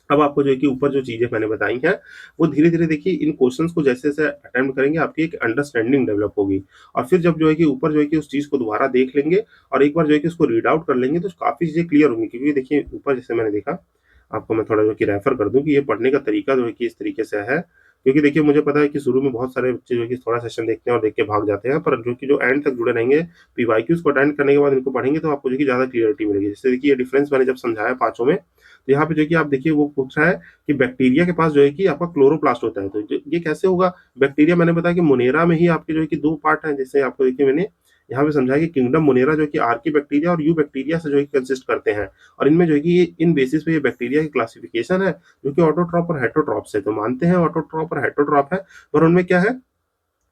अब आपको जो है कि ऊपर जो चीजें मैंने बताई हैं वो धीरे धीरे देखिए इन क्वेश्चंस को जैसे जैसे अटेम्प्ट करेंगे आपकी एक अंडरस्टैंडिंग डेवलप होगी, और फिर जब जो है कि ऊपर जो है कि उस चीज को दोबारा देख लेंगे और एक बार जो है कि उसको रीड आउट कर लेंगे, तो काफी चीजें क्लियर होंगी। क्योंकि देखिए ऊपर जैसे मैंने देखा, आपको मैं थोड़ा जो कि रेफर कर दूं कि ये पढ़ने का तरीका जो है कि इस तरीके से है। क्योंकि देखिए मुझे पता है कि शुरू में बहुत सारे बच्चे जो है कि थोड़ा सेशन देखते हैं और देख के भाग जाते हैं, पर जो कि जो एंड तक जुड़े रहेंगे, पीवाईक्यूज को अटेंड करने के बाद इनको पढ़ेंगे, तो आपको जो कि ज्यादा क्लियरिटी मिलेगी। जैसे देखिए ये डिफरेंस मैंने जब समझाया पांचों में, तो यहाँ पे जो है कि आप देखिए वो पूछ रहा है कि बैक्टीरिया के पास जो है कि आपका क्लोरोप्लास्ट होता है, तो ये कैसे होगा? बैक्टीरिया मैंने बताया कि मुनेरा में ही आपके जो है कि 2 पार्ट हैं, जैसे आपको देखिए मैंने यहाँ पे समझाया कि किंगडम मुनेरा जो कि आर्की बैक्टीरिया और यू बैक्टीरिया से जो है कंसिस्ट करते हैं, और इनमें जो है कि इन बेसिस पे ये बैक्टीरिया की क्लासिफिकेशन है, जो कि ऑटोट्रॉप और हेटरोट्रॉप से, तो मानते हैं ऑटोट्रॉप और हेटरोट्रॉप है। पर उनमें क्या है,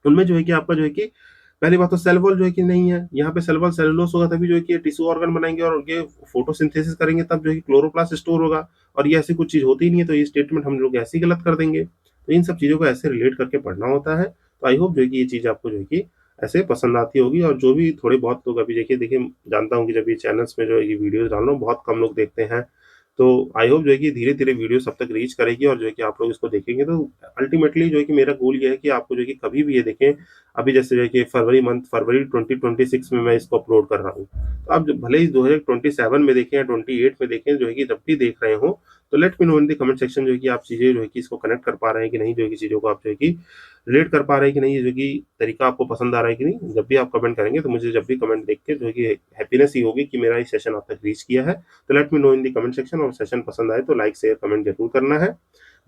उनमें जो है कि आपका जो है कि पहली बात तो सेल वॉल जो है कि नहीं है, यहाँ पे सेल वॉल सेलुलोज होगा तभी जो है कि टिश्यू ऑर्गन बनाएंगे और ये फोटोसिंथेसिस करेंगे, तब जो है कि क्लोरोप्लास्ट स्टोर होगा, और ये ऐसी कुछ चीज होती ही नहीं है, तो ये स्टेटमेंट हम लोग ऐसे ही गलत कर देंगे। तो इन सब चीजों को ऐसे रिलेट करके पढ़ना होता है। तो आई होप जो है कि ये चीज आपको जो है कि ऐसे पसंद आती होगी, और जो भी थोड़े बहुत लोग अभी देखिए देखिए जानता हूँ कि जब ये चैनल्स में जो है कि वीडियो डाल रहा हूँ बहुत कम लोग देखते हैं, तो आई होप जो है कि धीरे धीरे वीडियो सब तक रीच करेगी, और जो है कि आप लोग इसको देखेंगे, तो अल्टीमेटली जो है कि मेरा गोल ये है कि आपको जो है कि कभी भी ये देखें। अभी जैसे जो है कि फरवरी 2026 में मैं इसको अपलोड कर रहा हूँ, तो आप भले ही 2027 में देखें या 28 में देखें, जो है कि जब भी देख रहे हो तो let me know in the comment section, जो है कि आप चीजें जो है कि इसको कनेक्ट कर पा रहे हैं कि नहीं, जो है कि चीजों को आप जो है कि रिलेट कर पा रहे हैं कि नहीं, जो कि तरीका आपको पसंद आ रहा है कि नहीं। जब भी आप कमेंट करेंगे तो मुझे जब भी कमेंट देख के जो है कि हैप्पीनेस ही होगी कि मेरा ये सेशन आप तक रीच किया है। तो लेट मी नो इन दी कमेंट सेक्शन, और सेशन पसंद आए तो लाइक शेयर कमेंट जरूर करना है।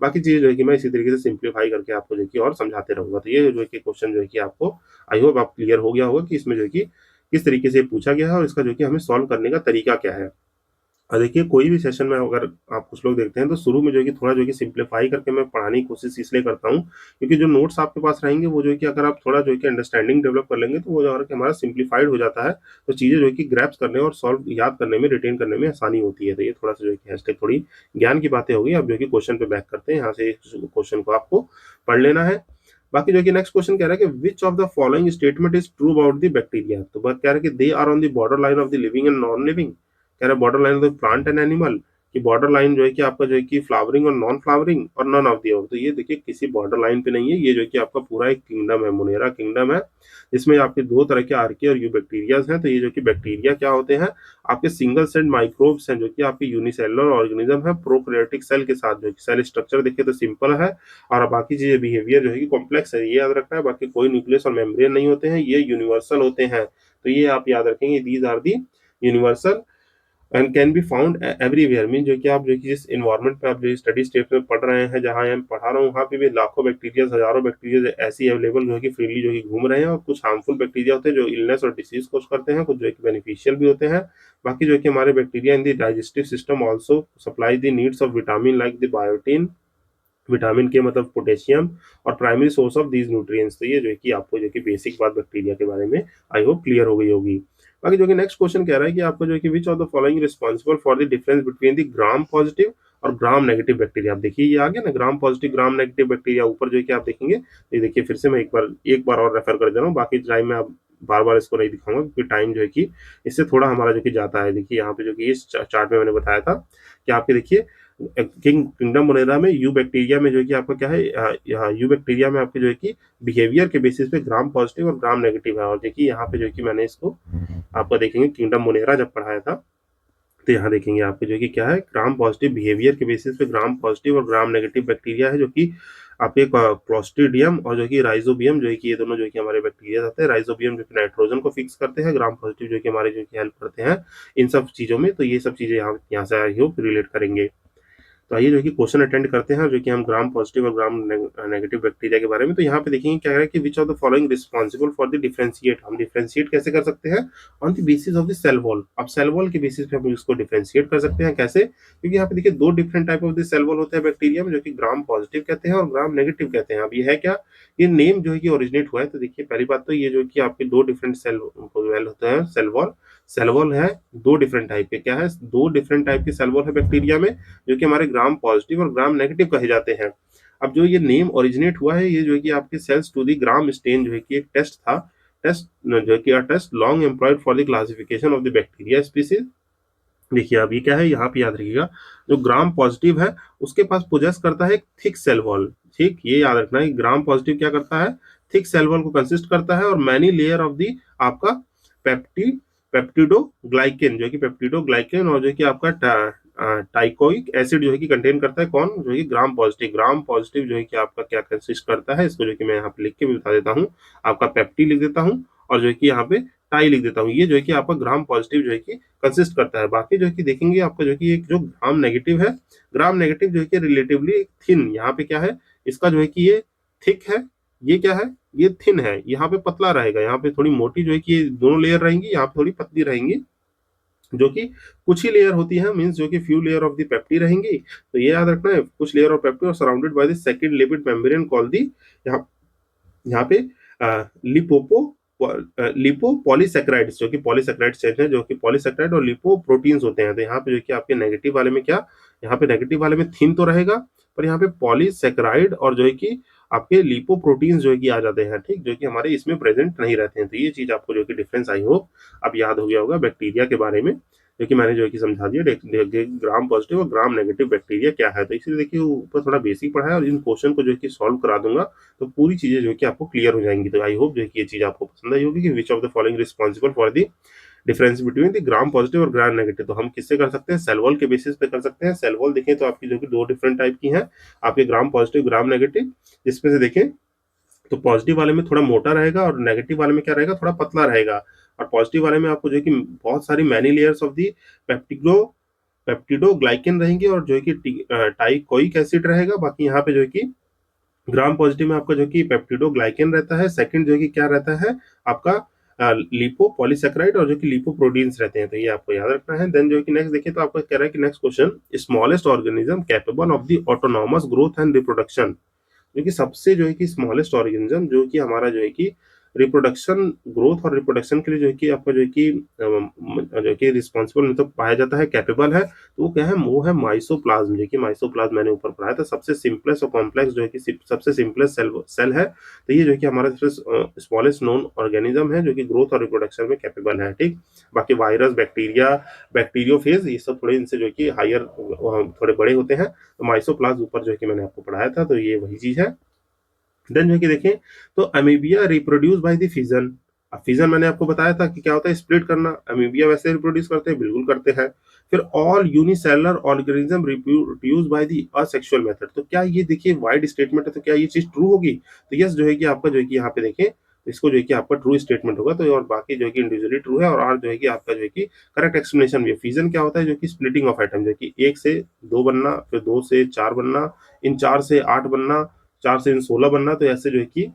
बाकी चीज़ें जो है कि मैं इसी तरीके से सिंप्लीफाई करके आपको जो है कि और समझाते रहूँगा। तो ये जो है कि क्वेश्चन जो है कि आपको आई होप आप क्लियर हो गया होगा कि इसमें जो है कि किस तरीके से पूछा गया है और इसका जो है कि हमें सॉल्व करने का तरीका क्या है। और देखिए कोई भी सेशन में अगर आप कुछ लोग देखते हैं तो शुरू में जो है कि थोड़ा जो है कि सिंप्लीफाई करके मैं पढ़ाने की कोशिश इसलिए करता हूँ क्योंकि जो नोट्स आपके पास रहेंगे वो जो है कि अगर आप थोड़ा जो है कि अंडरस्टैंडिंग डेवलप कर लेंगे तो वो जो है कि हमारा सिंप्लीफाइड हो जाता है, तो चीज़ें जो है कि ग्रैप्स करने और सॉल्व याद करने में रिटेन करने में आसानी होती है। तो ये थोड़ा सा जो है कि हैशटैग थोड़ी ज्ञान की बातें होगी। अब जो है कि क्वेश्चन पे बैक करते हैं, यहाँ से क्वेश्चन को आपको पढ़ लेना है। बाकी जो है कि नेक्स्ट क्वेश्चन कह रहा है कि which of the following statement is true about the bacteria. तो बात कह रहा है कि they are on the border line of the living and non living. कह रहा है border line of the plant and animal, कि बॉर्डर लाइन जो है कि आपका जो है कि फ्लावरिंग और नॉन फ्लावरिंग और नन ऑफ दी। तो ये देखिए किसी बॉर्डर लाइन पे नहीं है, ये जो है कि आपका पूरा एक किंगडम है, मोनेरा किंगडम है, जिसमें आपके दो तरह के आर्के और यू बैक्टीरियाज हैं। तो ये जो कि बैक्टीरिया क्या होते हैं, आपके सिंगल सेल माइक्रोब्स हैं जो कि आपके यूनिसेलुलर ऑर्गेनिज्म है प्रोकैरियोटिक सेल के साथ। जो कि सेल स्ट्रक्चर देखिए तो सिंपल है और बाकी चीजें बिहेवियर जो है कि कॉम्प्लेक्स है, ये याद रखना है। बाकी कोई न्यूक्लियस और मेम्ब्रेन नहीं होते हैं, ये यूनिवर्सल होते हैं। तो ये आप याद रखेंगे, these are the universal and can be found everywhere. Mean जो कि आप जो कि जिस इन्वायरमेंट पे आप जो स्टडी स्टेट में पढ़ रहे हैं, जहां मैं पढ़ा रहा हूँ, वहां पे भी लाखों बैक्टीरिया, हजारों बैक्टीरिया ऐसी अवेलेबल जो है कि फ्रीली जो कि घूम रहे हैं। और कुछ हार्मफुल बैक्टीरिया होते हैं जो इलनेस और डिसीज कोज करते हैं, कुछ जो है कि बेनिफिशियल भी होते हैं। बाकी जो है कि हमारे bacteria in the digestive system also supply the needs of vitamin like the biotin, vitamin के मतलब पोटेशियम, और primary source of these nutrients. तो ये जो है कि आपको जो कि बेसिक बात बैक्टीरिया के बारे में आई होप क्लियर हो गई होगी। बाकी जो कि नेक्स्ट क्वेश्चन कह रहा है कि आपको जो है कि which of the following responsible for the difference between the gram positive और ग्राम नेगेटिव बैक्टीरिया। आप देखिए ये आ गया ना, gram positive gram negative bacteria, ऊपर जो है कि आप देखेंगे। ये देखिए फिर से मैं एक बार और रेफर कर दे रहा हूँ, बाकी टाइम में आप बार बार इसको नहीं दिखाऊंगा क्योंकि टाइम जो है कि इससे थोड़ा हमारा जो कि जाता है। देखिए यहाँ पे जो कि इस चार्ट में मैंने बताया था कि आपके देखिए किंगडम मोनेरा में यू बैक्टीरिया में जो है कि आपका क्या है, यू बैक्टीरिया में आपके जो है कि बिहेवियर के बेसिस पे ग्राम पॉजिटिव और ग्राम नेगेटिव है। और देखिए यहाँ पे जो है कि मैंने इसको आपको देखेंगे किंगडम मोनेरा जब पढ़ाया था, तो यहाँ देखेंगे आपके जो कि क्या है, ग्राम पॉजिटिव बिहेवियर के बेसिस पे ग्राम पॉजिटिव और ग्राम नेगेटिव बैक्टीरिया है, जो कि आपके क्लोस्ट्रीडियम और जो कि राइजोबियम, जो है कि ये दोनों जो है कि हमारे बैक्टीरिया होते हैं। राइजोबियम जो कि नाइट्रोजन को फिक्स करते हैं, ग्राम पॉजिटिव जो कि हमारे जो कि हेल्प करते हैं इन सब चीजों में। तो ये सब चीजें यहाँ से आई होप रिलेट करेंगे। तो आइए जो कि क्वेश्चन अटेंड करते हैं जो कि हम ग्राम पॉजिटिव और ग्राम नेगेटिव बैक्टीरिया के बारे में। तो यहाँ पे देखेंगे क्या है कि which of the following responsible for the differentiate. हम डिफरेंशिएट कैसे कर सकते हैं, on the basis of the cell wall. अब सेल वॉल के बेसिस पे हम इसको डिफरेंशिएट कर सकते हैं कैसे, क्योंकि यहाँ पे देखिए दो different type of the cell wall होते हैं बैक्टीरिया में, जो कि ग्राम पॉजिटिव कहते हैं और ग्राम नेगेटिव कहते हैं। अब ये है क्या, ये नेम जो है कि ओरिजिनेट हुआ है। तो देखिए पहली बात तो ये जो कि आपके दो डिफरेंट सेल होते हैं सेल वॉल। सेल वॉल है दो डिफरेंट टाइप के, क्या है, दो डिफरेंट टाइप के सेल वॉल है बैक्टीरिया में, जो कि हमारे ग्राम पॉजिटिव और ग्राम नेगेटिव कहे जाते हैं। अब जो ये नेम ओरिजिनेट हुआ है, ये जो है कि आपके cells to the Gram stain जो है कि एक टेस्ट था, टेस्ट जो है कि test long employed for the classification of the bacteria species. देखिए अब ये क्या है, यहाँ पे याद रखिएगा, जो ग्राम पॉजिटिव है उसके पास पोजेस करता है एक थिक सेल वॉल। ठीक, ये याद रखना है, ग्राम पॉजिटिव क्या करता है, थिक सेल वॉल को कंसिस्ट करता है और मैनी लेयर ऑफ दी आपका पेप्टी पेप्टिडोग्लाइकेन, जो कि पेप्टिडोग्लाइकेन और जो कि आपका टाइकोइक एसिड जो है कि कंटेन करता है। कौन, जो है कि ग्राम पॉजिटिव। ग्राम पॉजिटिव जो है कि आपका क्या कंसिस्ट करता है, इसको जो कि मैं यहाँ पे लिख के भी बता देता हूँ। आपका पेप्टी लिख देता हूँ और जो है कि यहाँ पे टाई लिख देता हूँ। ये जो है कि आपका ग्राम पॉजिटिव जो है कि कंसिस्ट करता है। बाकी जो है कि देखेंगे आपका जो है कि एक जो ग्राम नेगेटिव है, ग्राम नेगेटिव जो है कि रिलेटिवली थिन, यहाँ पे क्या है, इसका जो है कि ये थिक है, ये क्या है, ये थिन है, यहाँ पे पतला रहेगा, यहाँ पे थोड़ी मोटी जो है कि ये दोनों लेयर रहेंगी, यहाँ पे थोड़ी पतली रहेंगी, जो कि कुछ ही लेयर होती है, मींस जो कि फ्यू लेयर ऑफ द पेप्टी रहेंगी। तो ये याद रखना है, कुछ लेयर ऑफ पेप्टी और surrounded by the second lipid membrane called the, यहाँ यहाँ पे लिपोपो लिपोपॉलीसेक्राइड्स, जो कि पॉलीसेक्राइड चेन है, जो कि पॉलीसेक्राइड और लिपोप्रोटीन्स होते हैं। तो यहाँ पे जो कि आपके नेगेटिव वाले में क्या, यहाँ पे नेगेटिव वाले में थिन तो रहेगा, पर यहाँ पे पॉलीसेक्राइड और जो है कि आपके लिपोप्रोटीन्स जो है कि आ जाते हैं। ठीक, जो कि हमारे इसमें प्रेजेंट नहीं रहते हैं। तो ये चीज आपको जो कि डिफरेंस आई हो अब याद हो गया होगा बैक्टीरिया के बारे में, जो कि मैंने जो है कि समझा दिया ग्राम पॉजिटिव और ग्राम नेगेटिव बैक्टीरिया क्या है। तो इसलिए देखिए ऊपर थोड़ा बेसिक पढ़ा है और इन क्वेश्चन को जो है कि सॉल्व करा दूंगा, तो पूरी चीजें जो है कि आपको क्लियर हो जाएंगी। तो आई होप जो है कि ये चीज आपको पसंद आई होगी कि which of the following responsible for the difference between the gram positive और ग्राम नेगेटिव। तो हम किससे कर सकते हैं, सेल वॉल के बेसिस पे कर सकते हैं। सेल वॉल देखें तो आपकी जो कि दो डिफरेंट टाइप की है, आपके ग्राम पॉजिटिव ग्राम नेगेटिव, जिसमें से देखें तो पॉजिटिव वाले में थोड़ा मोटा रहेगा और नेगेटिव वाले में क्या रहेगा, थोड़ा पतला रहेगा। और पॉजिटिव वाले में आपको जो है कि बहुत सारी many layers of the पेप्टिडो peptidoglycan रहेंगे और जो है कि टाइकोइक एसिड रहेगा। बाकी यहाँ पे जो है कि ग्राम पॉजिटिव में आपका जो कि पेप्टिडोग्लाइकेन रहता है। सेकंड जो है कि क्या रहता है आपका लिपोपॉलीसैकेराइड और जो कि लिपोप्रोटीन्स रहते हैं, तो ये आपको याद रखना है। देन जो है कि नेक्स्ट देखिए तो आपका कह रहा है कि next question, smallest organism capable of the autonomous growth and reproduction, जो कि सबसे जो है कि स्मॉलेस्ट ऑर्गेनिज्म जो कि हमारा जो है कि रिप्रोडक्शन, ग्रोथ और रिप्रोडक्शन के लिए जो है कि आपका जो है कि जो कि रिस्पॉन्सिबल मतलब पाया जाता है, कैपेबल है, तो वो क्या है, वो है माइसोप्लाज्म। जो कि माइसोप्लाज्म मैंने ऊपर पढ़ाया था, सबसे सिंपलेस्ट और कॉम्प्लेक्स जो है कि सबसे सिंपलेस्ट सेल है। तो ये जो है कि हमारा सबसे स्मॉलेस्ट नोन ऑर्गेनिज्म है जो कि ग्रोथ और रिप्रोडक्शन में कैपेबल है। ठीक, बाकी वायरस, बैक्टीरिया, बैक्टीरियोफेज, ये सब थोड़े इनसे जो है कि हायर, थोड़े बड़े होते हैं। तो माइसोप्लाज्म ऊपर जो है कि मैंने आपको पढ़ाया था, तो ये वही चीज है। देन जो है कि देखें तो amoebae reproduce by the fission. अब फिजन मैंने आपको बताया था कि क्या होता है, स्प्लिट करना। अमीबिया वैसे रिप्रोड्यूस करते हैं, बिल्कुल करते हैं। फिर all unicellular organism reproduce by the asexual method, तो क्या ये देखिए वाइड स्टेटमेंट है, तो क्या ये चीज ट्रू होगी? तो यस जो है कि आपका जो है कि यहाँ पे देखें, इसको जो है कि आपका ट्रू स्टेटमेंट होगा। तो और बाकी जो है कि इंडिविजुअली ट्रू है, और आर जो है कि आपका जो है कि करेक्ट एक्सप्लेनेशन भी है। फिजन क्या होता है, जो कि स्प्लिटिंग ऑफ एटम, जो कि 1 से 2 बनना, फिर 2 से 4 बनना, इन 4 से 8 बनना, 4 से इन 16 बनना, तो ऐसे जो है कि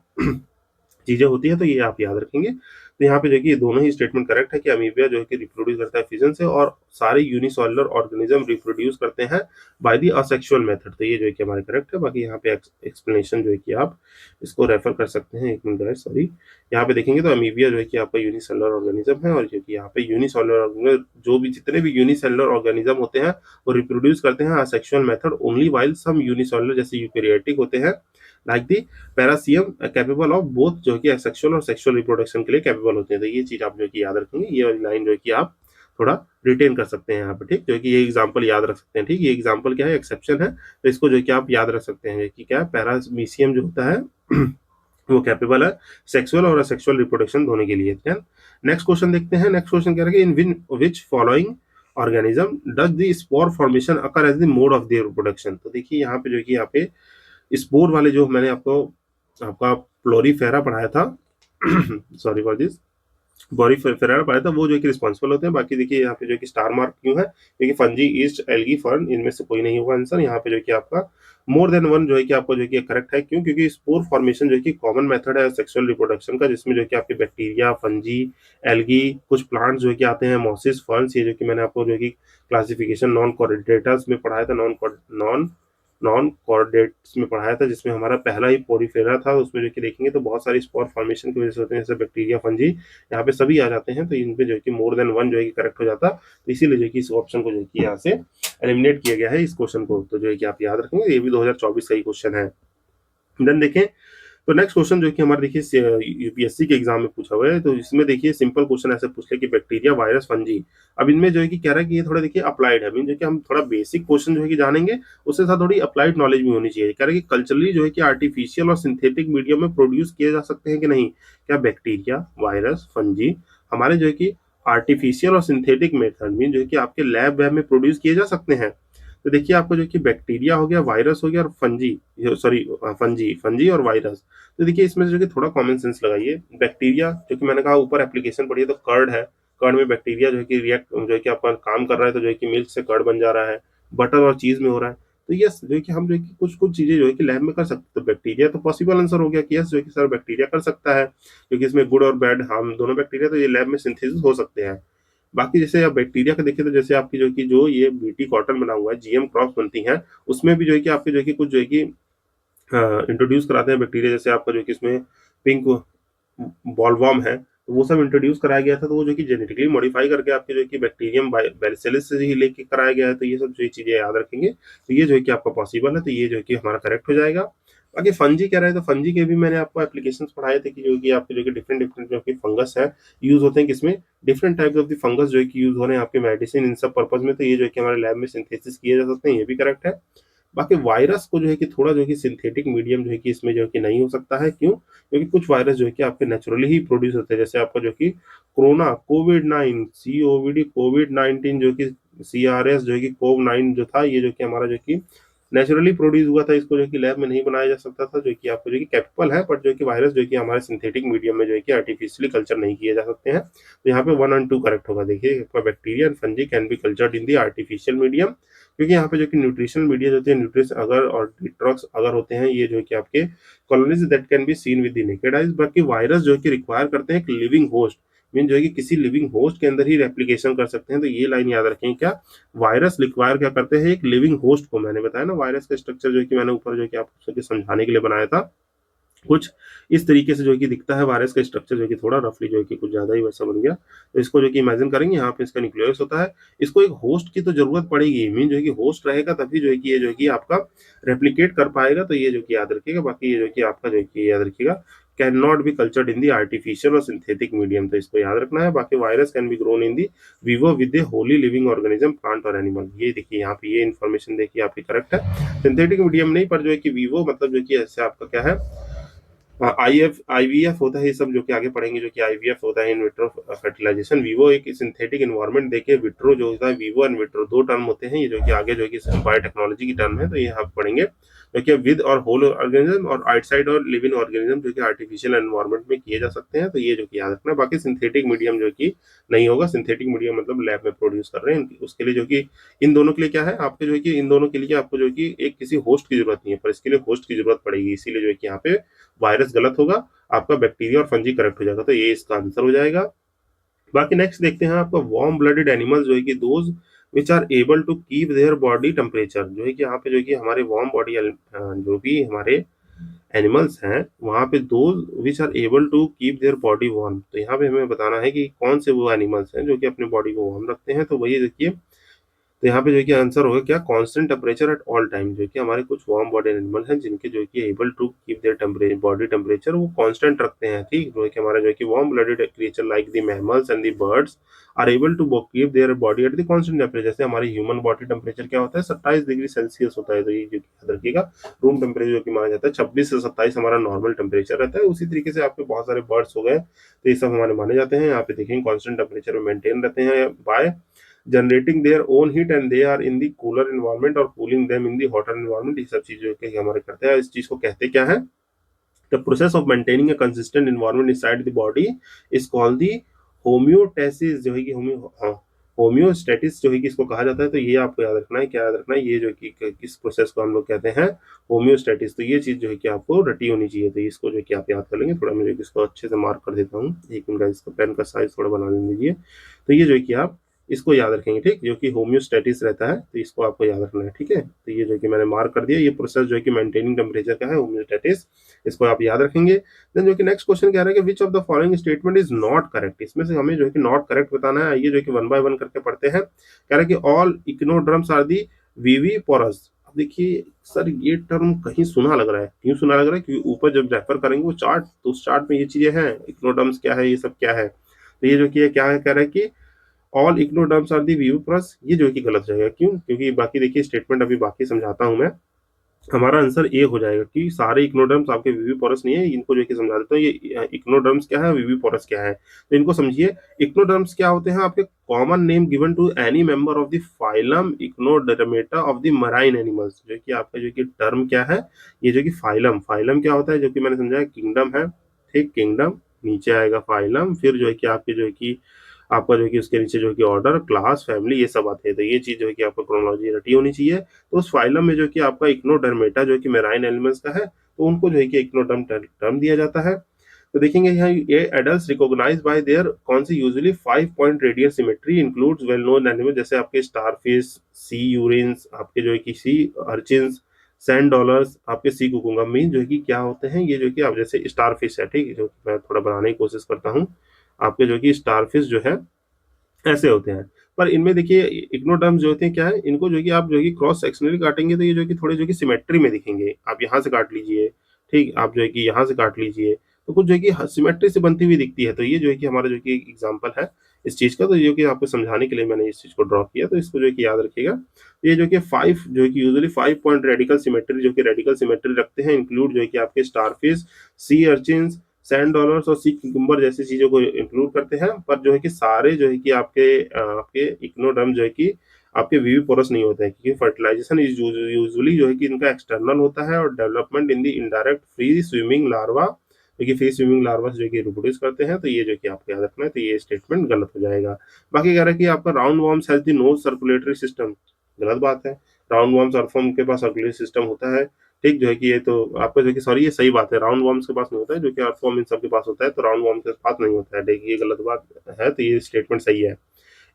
चीजें होती है। तो ये आप याद रखेंगे। तो यहाँ पे जो है कि ये दोनों ही स्टेटमेंट करेक्ट है कि अमीबिया जो है कि रिप्रोड्यूस करता है फिजन से, और सारे यूनिसेलुलर ऑर्गेनिज्म रिप्रोड्यूस करते हैं बाय द असेक्सुअल मेथड। तो ये जो है कि हमारे करेक्ट है। बाकी यहाँ पे एक्सप्लेनेशन जो है कि आप इसको रेफर कर सकते हैं। एक मिनट गाइस, सॉरी, यहाँ पे देखेंगे तो अमीबिया जो है कि आपका यूनिसेलुलर ऑर्गेनिज्म है, और जो कि यहाँ पे यूनिसेलुलर ऑर्गेनिज्म, जो भी जितने भी यूनिसेलुलर ऑर्गेनिज्म होते हैं वो रिप्रोड्यूस करते हैं asexual method only, while some unicellular जैसे यूकैरियोटिक होते हैं like the paramecium capable of both, जो कि सेक्सुअल और सेक्सुअल रिप्रोडक्शन के लिए कैपेबल होते हैं। तो ये चीज आप जो कि याद रखेंगे, ये वाली लाइन जो है कि आप थोड़ा रिटेन कर सकते हैं यहाँ पे। ठीक, जो कि ये एग्जांपल याद रख सकते हैं। ठीक, ये एग्जांपल क्या है, एक्सेप्शन है, तो इसको जो कि आप याद रख सकते हैं कि क्या पैरामीशियम जो होता है वो कैपेबल है सेक्सुअल और असेक्सुअल रिप्रोडक्शन दोनों के लिए। नेक्स्ट क्वेश्चन देखते हैं। नेक्स्ट क्वेश्चन कह रहा है in which following organism does the spore formation occur as the mode of their reproduction. तो देखिए यहाँ पे जो कि यहाँ पे स्पोर वाले जो मैंने आपको आपका प्लोरीफेरा पढ़ाया था सॉरी फॉर दिस, बोरीफेरा पढ़ाया था, वो जो कि रिस्पॉन्सिबल होते हैं। बाकी देखिए यहाँ पे जो कि स्टार मार्क क्यों है, क्योंकि फंजी, ईस्ट, एल्गी, फर्न, इनमें से कोई नहीं होगा आंसर। यहाँ पे जो कि आपका मोर देन वन जो है कि आपको जो कि करेक्ट है। क्यों? क्योंकि स्पोर फॉर्मेशन जो है कि कॉमन मेथड है सेक्सुअल रिप्रोडक्शन का, जिसमें जो कि आपके बैक्टीरिया, फंजी, एल्गी, कुछ प्लांट्स जो है कि आते हैं, मॉसिस, फर्न्स, ये जो कि मैंने आपको जो कि क्लासिफिकेशन नॉन कॉर्डेटास में पढ़ाया था, नॉन नॉन कॉर्डेट्स में पढ़ाया था, जिसमें हमारा पहला ही पोरीफेरा था। उसमें जो कि देखेंगे तो बहुत सारी स्पोर फॉर्मेशन की वजह से होते हैं, जैसे बैक्टीरिया, फंजी, यहाँ पे सभी आ जाते हैं। तो इन पे जो है कि मोर देन वन जो है कि करेक्ट हो जाता, तो इसीलिए जो है कि इस ऑप्शन को जो है कि यहाँ से एलिमिनेट किया गया है इस क्वेश्चन को। तो जो है कि आप याद रखेंगे, ये भी 2024 का ही क्वेश्चन है। देन देखें तो नेक्स्ट क्वेश्चन जो कि हमारे देखिए यूपीएससी के एग्जाम में पूछा हुआ है। तो इसमें देखिए सिंपल क्वेश्चन ऐसे पूछ ले कि बैक्टीरिया, वायरस, फंजी। अब इनमें जो है कि कह रहा है कि ये थोड़ा देखिए अप्लाइड है, मीन जो कि हम थोड़ा बेसिक क्वेश्चन जो है कि जानेंगे, उसके साथ थोड़ी अप्लाइड नॉलेज भी होनी चाहिए। कह रहा है कि कल्चरली जो है कि आर्टिफिशियल और सिंथेटिक मीडियम में प्रोड्यूस किए जा सकते हैं कि नहीं। क्या बैक्टीरिया, वायरस, फंजी हमारे जो है कि आर्टिफिशियल और सिंथेटिक मेथड में जो है कि आपके लैब वैब में प्रोड्यूस किए जा सकते हैं। तो देखिए आपको जो कि बैक्टीरिया हो गया, वायरस हो गया, और फंजी, सॉरी फंजी फंजी और वायरस। तो देखिए इसमें जो कि थोड़ा कॉमन सेंस लगाइए। बैक्टीरिया जो कि मैंने कहा ऊपर एप्लीकेशन पढ़ी है, तो कर्ड है, कर्ड में बैक्टीरिया जो है कि रिएक्ट जो है कि आपका काम कर रहा है, तो जो है कि मिल्क से कर्ड बन जा रहा है, बटर और चीज में हो रहा है। तो यस जो है कि हम जो है कि कुछ कुछ चीजें जो है कि लैब में कर सकते हैं। तो बैक्टीरिया तो पॉसिबल आंसर हो गया कि यस जो है कि सर बैक्टीरिया कर सकता है, क्योंकि इसमें गुड और बैड हम दोनों बैक्टीरिया, तो ये लैब में सिंथेसिस हो सकते हैं। बाकी जैसे आप बैक्टीरिया का देखिए तो जैसे आपकी जो कि जो ये बीटी कॉटन बना हुआ है, जीएम क्रॉप्स बनती हैं, उसमें भी जो है कि आपके जो है कि कुछ जो है कि इंट्रोड्यूस कराते हैं बैक्टीरिया। जैसे आपका जो कि इसमें पिंक बॉलवॉर्म है, तो वो सब इंट्रोड्यूस कराया गया था। तो वो जो कि जेनेटिकली मॉडिफाई करके आपके जो कि बैक्टीरियम बैसिलस से ही लेके कराया गया है। तो ये सब जो चीजें याद रखेंगे, तो ये जो है कि आपका पॉसिबल है, तो ये जो है कि हमारा करेक्ट हो जाएगा। बाकी फंजी कह रहे हैं, तो फंजी के भी मैंने आपको एप्लीकेशंस पढ़ाए थे कि जो कि आपके जो कि डिफरेंट डिफरेंट जो कि फंगस है यूज होते हैं, किसमें different types of the fungus जो है कि यूज हो रहे हैं आपके मेडिसिन, इन सब पर्पज में। तो ये जो है कि हमारे लैब में सिंथेसिस किए जा सकते हैं, ये भी करेक्ट है। बाकी वायरस को जो है कि थोड़ा जो है कि सिंथेटिक मीडियम जो है कि इसमें जो है कि नहीं हो सकता है। क्यों? क्योंकि कुछ वायरस जो है कि आपके नेचुरली ही प्रोड्यूस होते हैं, जैसे आपका जो कि कोरोना, कोविड 9, COVD, कोविड 19, जो कि CRS जो है कि कोव 9 जो था, ये जो कि हमारा जो कि नेचुरली प्रोड्यूस हुआ था, इसको जो है कि लैब में नहीं बनाया जा सकता था, जो कि आपको जो है कि कैपेबल है, बट जो है कि वायरस जो है कि हमारे सिंथेटिक मीडियम में जो है कि आर्टिफिशियली कल्चर नहीं किए जा सकते हैं। तो यहाँ पे 1 और 2 करेक्ट होगा। देखिए आपका bacteria and fungi can be cultured in the artificial medium, क्योंकि यहाँ पे जो कि न्यूट्रिशनल मीडिया जो होते हैं, न्यूट्रिश अगर और डिट्रॉक्स अगर होते हैं, ये जो है कि आपके colonies that can be seen with the naked eyes. बाकी वायरस जो है कि रिक्वायर करते हैं एक लिविंग होस्ट, मीन जो है कि किसी लिविंग होस्ट के अंदर ही रेप्लिकेशन कर सकते हैं। तो ये लाइन याद रखें, क्या वायरस रिक्वायर क्या करते हैं, एक लिविंग होस्ट को। मैंने बताया ना वायरस का स्ट्रक्चर जो है कि मैंने ऊपर जो है कि आपको समझाने के लिए बनाया था, कुछ इस तरीके से जो है कि दिखता है वायरस का स्ट्रक्चर, जो है कि थोड़ा रफली जो है कि कुछ ज्यादा ही वैसा बन गया। तो इसको जो कि इमेजिन करेंगे, यहाँ पे इसका न्यूक्लियस होता है, इसको एक होस्ट की तो जरूरत पड़ेगी, मीन जो है कि होस्ट रहेगा तभी जो है कि ये जो है कि आपका रेप्लिकेट कर पाएगा। तो ये जो कि याद रखिएगा। बाकी ये जो कि आपका जो है कि याद रखिएगा, can not be cultured in the artificial और सिंथेटिक मीडियम, तो इसको याद रखना है। बाकी virus can be grown in the Vivo with A Holi living organism, plant और एनिमल। ये देखिए यहाँ पे ये इन्फॉर्मेशन देखिए आपकी करेक्ट है। सिंथेटिक मीडियम नहीं, पर जो है कि विवो मतलब जो कि ऐसे आपका क्या है, आईवीएफ होता है, ये सब जो कि आगे पढ़ेंगे, जो कि आईवीएफ होता है इन विट्रो फर्टिलाइजेशन। वीवो एक सिंथेटिक एनवायरनमेंट, देखिए विट्रो जो होता है, वीवो एंड विट्रो दो टर्म होते हैं, ये जो कि आगे जो कि बायोटेक्नोलॉजी की टर्म है, तो ये आप पढ़ेंगे। जो कि विद और होल ऑर्गेनिज्म और आउटसाइड और लिविंग ऑर्गेनिज्म जो कि आर्टिफिशियल एनवायरनमेंट में किए जा सकते हैं, तो ये जो कि याद रखना है। बाकी सिंथेटिक मीडियम जो कि नहीं होगा, सिंथेटिक मीडियम मतलब लैब में प्रोड्यूस कर रहे हैं, उसके लिए जो कि इन दोनों के लिए क्या है आपके जो है कि इन दोनों के लिए आपको जो है कि एक किसी होस्ट की जरूरत नहीं है, पर इसके लिए होस्ट की जरूरत पड़ेगी, इसीलिए जो है कि यहाँ पे वायरस गलत होगा, आपका बैक्टीरिया और फंजी करेक्ट हो जाएगा। तो ये इसका आंसर हो जाएगा। बाकी नेक्स्ट देखते हैं आपका वार्म ब्लडेड एनिमल्स जो है कि those which are able to keep their body temperature, जो है कि यहाँ पे जो है कि हमारे वार्म बॉडी जो भी हमारे एनिमल्स हैं, वहां पे those which are able to keep their body warm. तो यहाँ पे हमें बताना है कि कौन से वो एनिमल्स हैं जो कि अपने बॉडी को वार्म रखते हैं। तो वही देखिए, तो यहाँ पे जो है कि आंसर होगा क्या, constant temperature at all time. जो कि हमारे कुछ वार्म बॉडी एनिमल हैं जिनके जो है कि able to keep their temperature body temperature वो कांस्टेंट रखते हैं, ठीक। जो है कि हमारा जो है कि warm blooded creature like the mammals and the birds are able to keep their body at the constant temperature. जैसे हमारे ह्यूमन बॉडी टेम्परेचर क्या होता है, 27 डिग्री सेल्सियस होता है। तो ये जो कि याद रखिएगा, रूम टेम्परेचर जो कि माना जाता है 26 से 27 हमारा नॉर्मल टेम्परेचर रहता है। उसी तरीके से आपके बहुत सारे बर्ड्स हो गए, तो ये सब हमारे माने जाते हैं। यहाँ पे देखेंगे कांस्टेंट टेम्परेचर में मेंटेन रहते हैं by generating their own heat and they are in the cooler environment और cooling them in the hotter environment. ये सब चीजें जो कि हमारे करते हैं, इस चीज को कहते क्या है, the process of maintaining a consistent environment inside the body is called the homeostasis, जो है कि होम्योस्टेटिस जो है कि इसको कहा जाता है। तो ये आपको याद रखना है, क्या याद रखना है, ये जो कि किस प्रोसेस को हम लोग कहते हैं, होम्योस्टेटिस। तो ये चीज जो है कि आपको रटी होनी चाहिए, तो इसको जो है कि आप याद कर लेंगे। थोड़ा मैं जो इसको अच्छे से मार्क कर देता हूँ, एक मिनट, इसका पेन का साइज थोड़ा बना लीजिए। तो ये जो है कि आप इसको याद रखेंगे, ठीक, जो कि होम्योस्टेटिस रहता है, तो इसको आपको याद रखना है, ठीक है। तो ये जो कि मैंने मार्क कर दिया, ये प्रोसेस जो है कि मेंटेनिंग टेम्परेचर का है, होम्योस्टेटिस, इसको आप याद रखेंगे। देन जो कि नेक्स्ट क्वेश्चन कह रहा है कि which of the following statement is not correct, इसमें से हमें जो है कि नॉट करेक्ट बताना है। आइए जो है कि वन बाय वन करके पढ़ते हैं। कह रहा है कि ऑल इक्नोड्रम्स आर दी विविपोरस। अब देखिए सर, ये टर्म कहीं सुना लग रहा है, क्यों सुना लग रहा है, क्योंकि ऊपर जब रेफर करेंगे वो चार्ट, तो उस चार्ट में ये चीजें हैं, इक्नोड्रम्स क्या है, ये सब क्या है। तो ये जो कि क्या है, कह रहा है कि ऑल इक्नोडर्म्स आर दी विविपोरस, ये जो है कि गलत जाएगा। क्यों, क्योंकि बाकी देखिए स्टेटमेंट अभी बाकी समझाता हूं मैं। हमारा आंसर ए हो जाएगा कि सारे इक्नोडर्म्स आपके विविपोरस नहीं है। इनको जो है कि समझा देता हूँ, ये इक्नोडर्म्स क्या है, विविपोरस क्या है, तो इनको समझिए। इक्नोडर्म्स क्या होते हैं आपके, common name given to any member of the phylum Echinodermata of the marine animals. जो कि आपका जो कि टर्म क्या है, ये जो कि फाइलम, फाइलम क्या होता है, जो कि मैंने समझाया किंगडम है, ठीक, किंगडम, नीचे आएगा फाइलम, फिर जो है कि आपके जो है कि आपका जो है कि उसके नीचे जो है कि ऑर्डर, क्लास, फैमिली, ये सब आते हैं। तो ये चीज जो है कि आपको क्रोनोलॉजी रटी होनी चाहिए। तो उस फाइलम में जो कि आपका इक्नोडर्मेटा जो कि मेराइन एनिमल्स का है, तो उनको जो है कि इक्नोडर्म टर्म दिया जाता है। तो देखेंगे यहाँ, ये एडल्ट रिकॉग्नाइज बाय देयर कौन सी usually 5 point radial symmetry includes well known animal, जैसे आपके स्टारफिश, सी यूरिन्स, आपके जो है कि सी अर्चिन्स, सैंड डॉलर्स, आपके सी कुकुंगम मीन जो है कि क्या होते हैं, ये जो कि आप जैसे स्टारफिश है, ठीक, जो मैं थोड़ा बनाने की कोशिश करता हूँ। आपके जो कि स्टारफिश जो है ऐसे होते हैं, पर इनमें देखिए इग्नोडर्म्स जो होते हैं क्या है, इनको जो कि आप जो कि क्रॉस सेक्शनली काटेंगे तो ये जो कि थोड़े जो कि सिमेट्री में दिखेंगे। आप यहाँ से काट लीजिए, ठीक, आप जो है कि यहाँ से काट लीजिए, तो कुछ जो है कि सिमेट्री से बनती हुई दिखती है। तो ये जो है कि हमारा जो कि एग्जाम्पल है इस चीज का, तो ये कि आपको समझाने के लिए मैंने इस चीज को ड्रॉ किया, तो इसको जो है कि याद रखिएगा। ये जो कि 5 जो है कि यूजुअली 5 पॉइंट रेडिकल सिमेट्री, जो कि रेडिकल सिमेट्री रखते हैं, इंक्लूड जो है कि आपके स्टारफिश, सी अर्चिन्स, सैंड डॉलर्स और सी क्यूकम्बर जैसी चीजों को इंक्लूड करते हैं। पर जो है कि सारे जो है कि आपके आपके इक्नोडर्म जो है कि आपके वीवी पोरस नहीं होते हैं, क्योंकि फर्टिलाइजेशन इज यूजुअली जो है कि इनका एक्सटर्नल होता है, और development in the indirect free swimming larva, देखिए फ्री स्विमिंग लार्वा जो कि रिप्रोड्यूस करते हैं। तो ये जो कि आपको याद रखना है, तो ये स्टेटमेंट गलत हो जाएगा। बाकी कह रहा है कि आपका round worms has the no circulatory system, गलत बात है। राउंड वॉर्म्स अर्थवर्म के पास सर्कुलेटरी सिस्टम होता है, ठीक, जो है कि ये तो आपका जो कि सॉरी ये सही बात है, राउंड वॉर्म्स के पास नहीं होता है, जो कि अर्थवर्म इन सब के पास होता है, तो राउंड वॉर्म के पास नहीं होता है, देखिए ये गलत बात है, तो ये स्टेटमेंट सही है।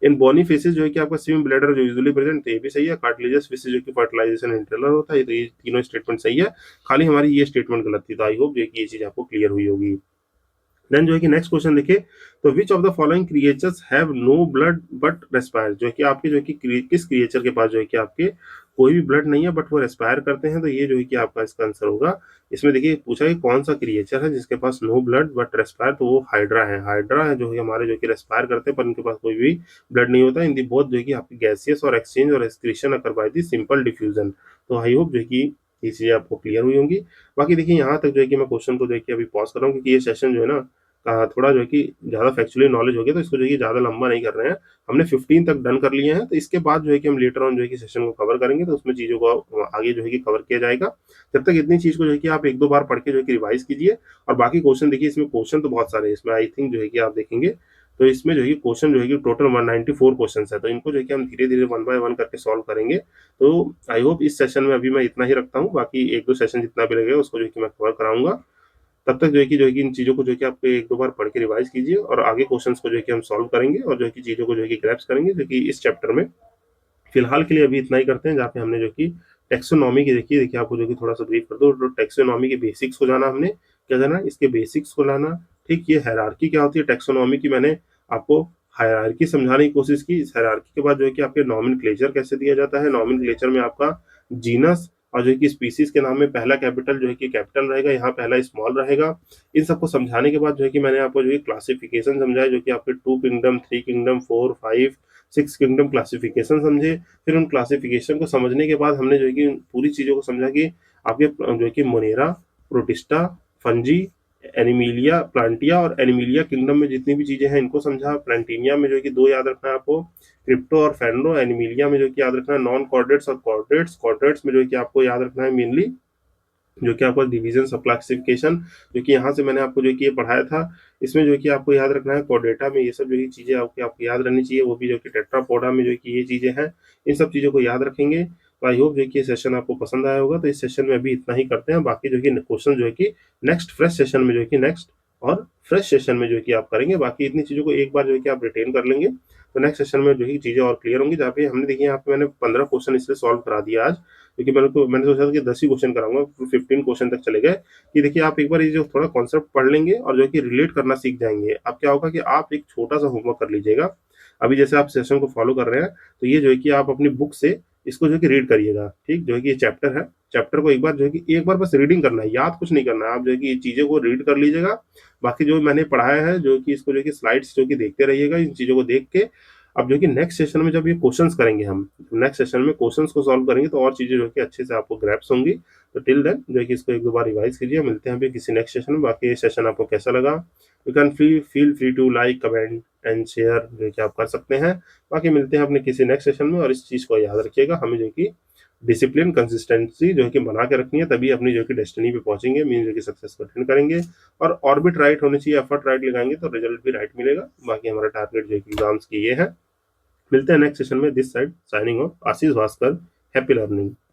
इन बोनी फिशेज जो है कि आपका स्विम ब्लैडर जो यूजुअली प्रेजेंट, तो ये भी सही है। कार्टिलेजस फिशेज जो कि फर्टिलाइजेशन इंटरनल होता है, तो ये तीनों स्टेटमेंट सही है, खाली हमारी ये स्टेटमेंट गलत थी। तो आई होप जो है कि ये चीज आपको क्लियर हुई होगी। देन जो है कि नेक्स्ट क्वेश्चन देखिए, तो which of the following creatures have no blood but respire, जो है कि आपके जो है कि किस क्रिएचर के पास जो है कि आपके कोई भी ब्लड नहीं है बट वो रेस्पायर करते हैं, तो ये जो है कि आपका इसका आंसर होगा। इसमें देखिए पूछा कि कौन सा क्रिएचर है जिसके पास नो ब्लड बट रेस्पायर, तो वो हाइड्रा है। हाइड्रा है जो है हमारे जो कि रेस्पायर करते हैं पर उनके पास कोई भी ब्लड नहीं होता। इन दी बोथ जो है कि आपकी गैसियस और एक्सचेंज और excretion occur by the simple diffusion. तो आई होप जो है कि ये चीजें आपको क्लियर हुई होंगी। बाकी देखिए यहाँ तक जो है कि मैं क्वेश्चन को जो है कि अभी पॉज कर रहा हूँ, क्योंकि ये सेशन जो है ना थोड़ा जो है कि ज़्यादा फैक्चुअली नॉलेज हो गया, तो इसको जो है कि ज़्यादा लंबा नहीं कर रहे हैं। हमने 15 तक डन कर लिए हैं, तो इसके बाद जो है कि हम लेटर ऑन जो है कि सेशन को कवर करेंगे, तो उसमें चीज़ों को आगे जो है कि कवर किया जाएगा। जब तक इतनी चीज़ को जो है कि आप एक दो बार पढ़ के जो है कि रिवाइज कीजिए। और बाकी क्वेश्चन देखिए, इसमें क्वेश्चन तो बहुत सारे हैं, इसमें आई थिंक जो है कि आप देखेंगे तो इसमें जो है कि क्वेश्चन जो है कि टोटल 194 क्वेश्चन है, तो इनको जो है कि हम धीरे धीरे वन बाय वन करके सॉल्व करेंगे। तो आई होप इस सेशन में अभी मैं इतना ही रखता हूँ, बाकी एक दो सेशन जितना भी लगेगा उसको जो है कि मैं कवर कराऊंगा। तब तक जो है कि इन चीज़ों को जो है कि आप एक दो बार पढ़ के रिवाइज कीजिए, और आगे क्वेश्चंस को जो है कि हम सॉल्व करेंगे, और जो है कि चीज़ों को जो है कि ग्रैप्स करेंगे, जो कि इस चैप्टर में फिलहाल के लिए अभी इतना ही करते हैं, जहाँ पे हमने जो कि टेक्सोनॉमी की देखिए आपको जो कि थोड़ा सा ब्रीफ कर दो। तो टेक्सोनॉमी के बेसिक्स को जाना हमने, क्या जाना, इसके बेसिक्स को लाना। ठीक, ये हायरार्की क्या होती है टेक्सोनॉमी की, मैंने आपको हायरार्की समझाने की कोशिश की। इस हायरार्की के बाद जो है कि आपके नॉमेनक्लेचर कैसे दिया जाता है, नॉमेनक्लेचर में आपका जीनस और जो है कि स्पीसीज के नाम में पहला कैपिटल जो है कि कैपिटल रहेगा, यहाँ पहला स्मॉल रहेगा। इन सबको समझाने के बाद जो है कि मैंने आपको जो है क्लासिफिकेशन समझाया, जो कि आपके 2 किंगडम, 3 किंगडम, 4, 5, 6 किंगडम क्लासिफिकेशन समझे। फिर उन क्लासिफिकेशन को समझने के बाद हमने जो है कि पूरी चीज़ों को समझा कि आपके जो है कि मोनेरा, प्रोटिस्टा, फंजी, एनिमिलिया, प्लांटिया और एनिमिलिया किंगडम में जितनी भी चीज़ें हैं इनको समझा। प्लांटिनिया में जो है कि दो याद रखना है आपको, क्रिप्टो और फेनरो। एनिमिलिया में जो कि याद रखना है नॉन कॉर्डेट्स और कॉर्डेट्स। कॉर्डेट्स में जो है कि आपको याद रखना है मेनली जो कि आपका डिवीजन सब क्लासिफिकेशन, जो कि यहाँ से मैंने आपको जो कि ये पढ़ाया था। इसमें जो कि आपको याद रखना है कोडेटा में ये सब जो कि चीज़ें आपको याद रहनी चाहिए, वो भी जो कि टेट्रापोडा में जो कि ये चीज़ें हैं, इन सब चीज़ों को याद रखेंगे। तो आई होप जो कि ये सेशन आपको पसंद आया होगा। तो इस सेशन में अभी इतना ही करते हैं, बाकी जो कि क्वेश्चन जो है कि नेक्स्ट फ्रेश सेशन में जो है कि नेक्स्ट और फ्रेश सेशन में जो है कि आप करेंगे। बाकी इतनी चीज़ों को एक बार जो है कि आप रिटेन कर लेंगे, तो नेक्स्ट सेशन में जो है चीज़ें और क्लियर होंगी। जहाँ पे हमने देखिए यहाँ पे मैंने 15 क्वेश्चन इसलिए सॉल्व करा दिया आज, क्योंकि मैंने सोचा था कि 10 ही क्वेश्चन कराऊंगा, 15 क्वेश्चन तक चले गए। कि देखिए आप एक बार ये जो थोड़ा कॉन्सेप्ट पढ़ लेंगे और जो है कि रिलेट करना सीख जाएंगे, अब क्या होगा कि आप एक छोटा सा होमवर्क कर लीजिएगा। अभी जैसे आप सेशन को फॉलो कर रहे हैं, तो ये जो है कि आप अपनी बुक से इसको जो है कि रीड करिएगा। ठीक, जो है कि ये चैप्टर है, चैप्टर को एक बार जो है कि एक बार बस रीडिंग करना है, याद कुछ नहीं करना है। आप जो है कि ये चीज़ों को रीड कर लीजिएगा। बाकी जो मैंने पढ़ाया है जो कि इसको जो है कि स्लाइड्स जो कि देखते रहिएगा, इन चीज़ों को देख के। अब जो कि नेक्स्ट सेशन में जब ये क्वेश्चंस करेंगे, हम नेक्स्ट सेशन में क्वेश्चंस को सॉल्व करेंगे, तो और चीज़ें जो कि अच्छे से आपको ग्रैप्स होंगी। तो टिल देन जो है कि इसको एक दो बार रिवाइज कीजिए। मिलते हैं अभी किसी नेक्स्ट सेशन में। बाकी ये सेशन आपको कैसा लगा, you can feel free to like, comment and share जो कि आप कर सकते हैं। बाकी मिलते हैं अपने किसी नेक्स्ट सेशन में, और इस चीज़ को याद रखिएगा, हमें जो कि डिसिप्लिन कंसिस्टेंसी जो है कि बना के रखनी है, तभी अपनी जो कि डेस्टिनी पे पहुंचेंगे, मीन जो कि सक्सेस को अटेंड करेंगे। और ऑर्बिट राइट होनी चाहिए, एफर्ट राइट लगाएंगे तो रिजल्ट भी राइट मिलेगा। बाकी हमारा टारगेट जो है कि एग्जाम्स की ये है। मिलते हैं नेक्स्ट सेशन में। This side signing off, Ashish Bhaskar. Happy learning.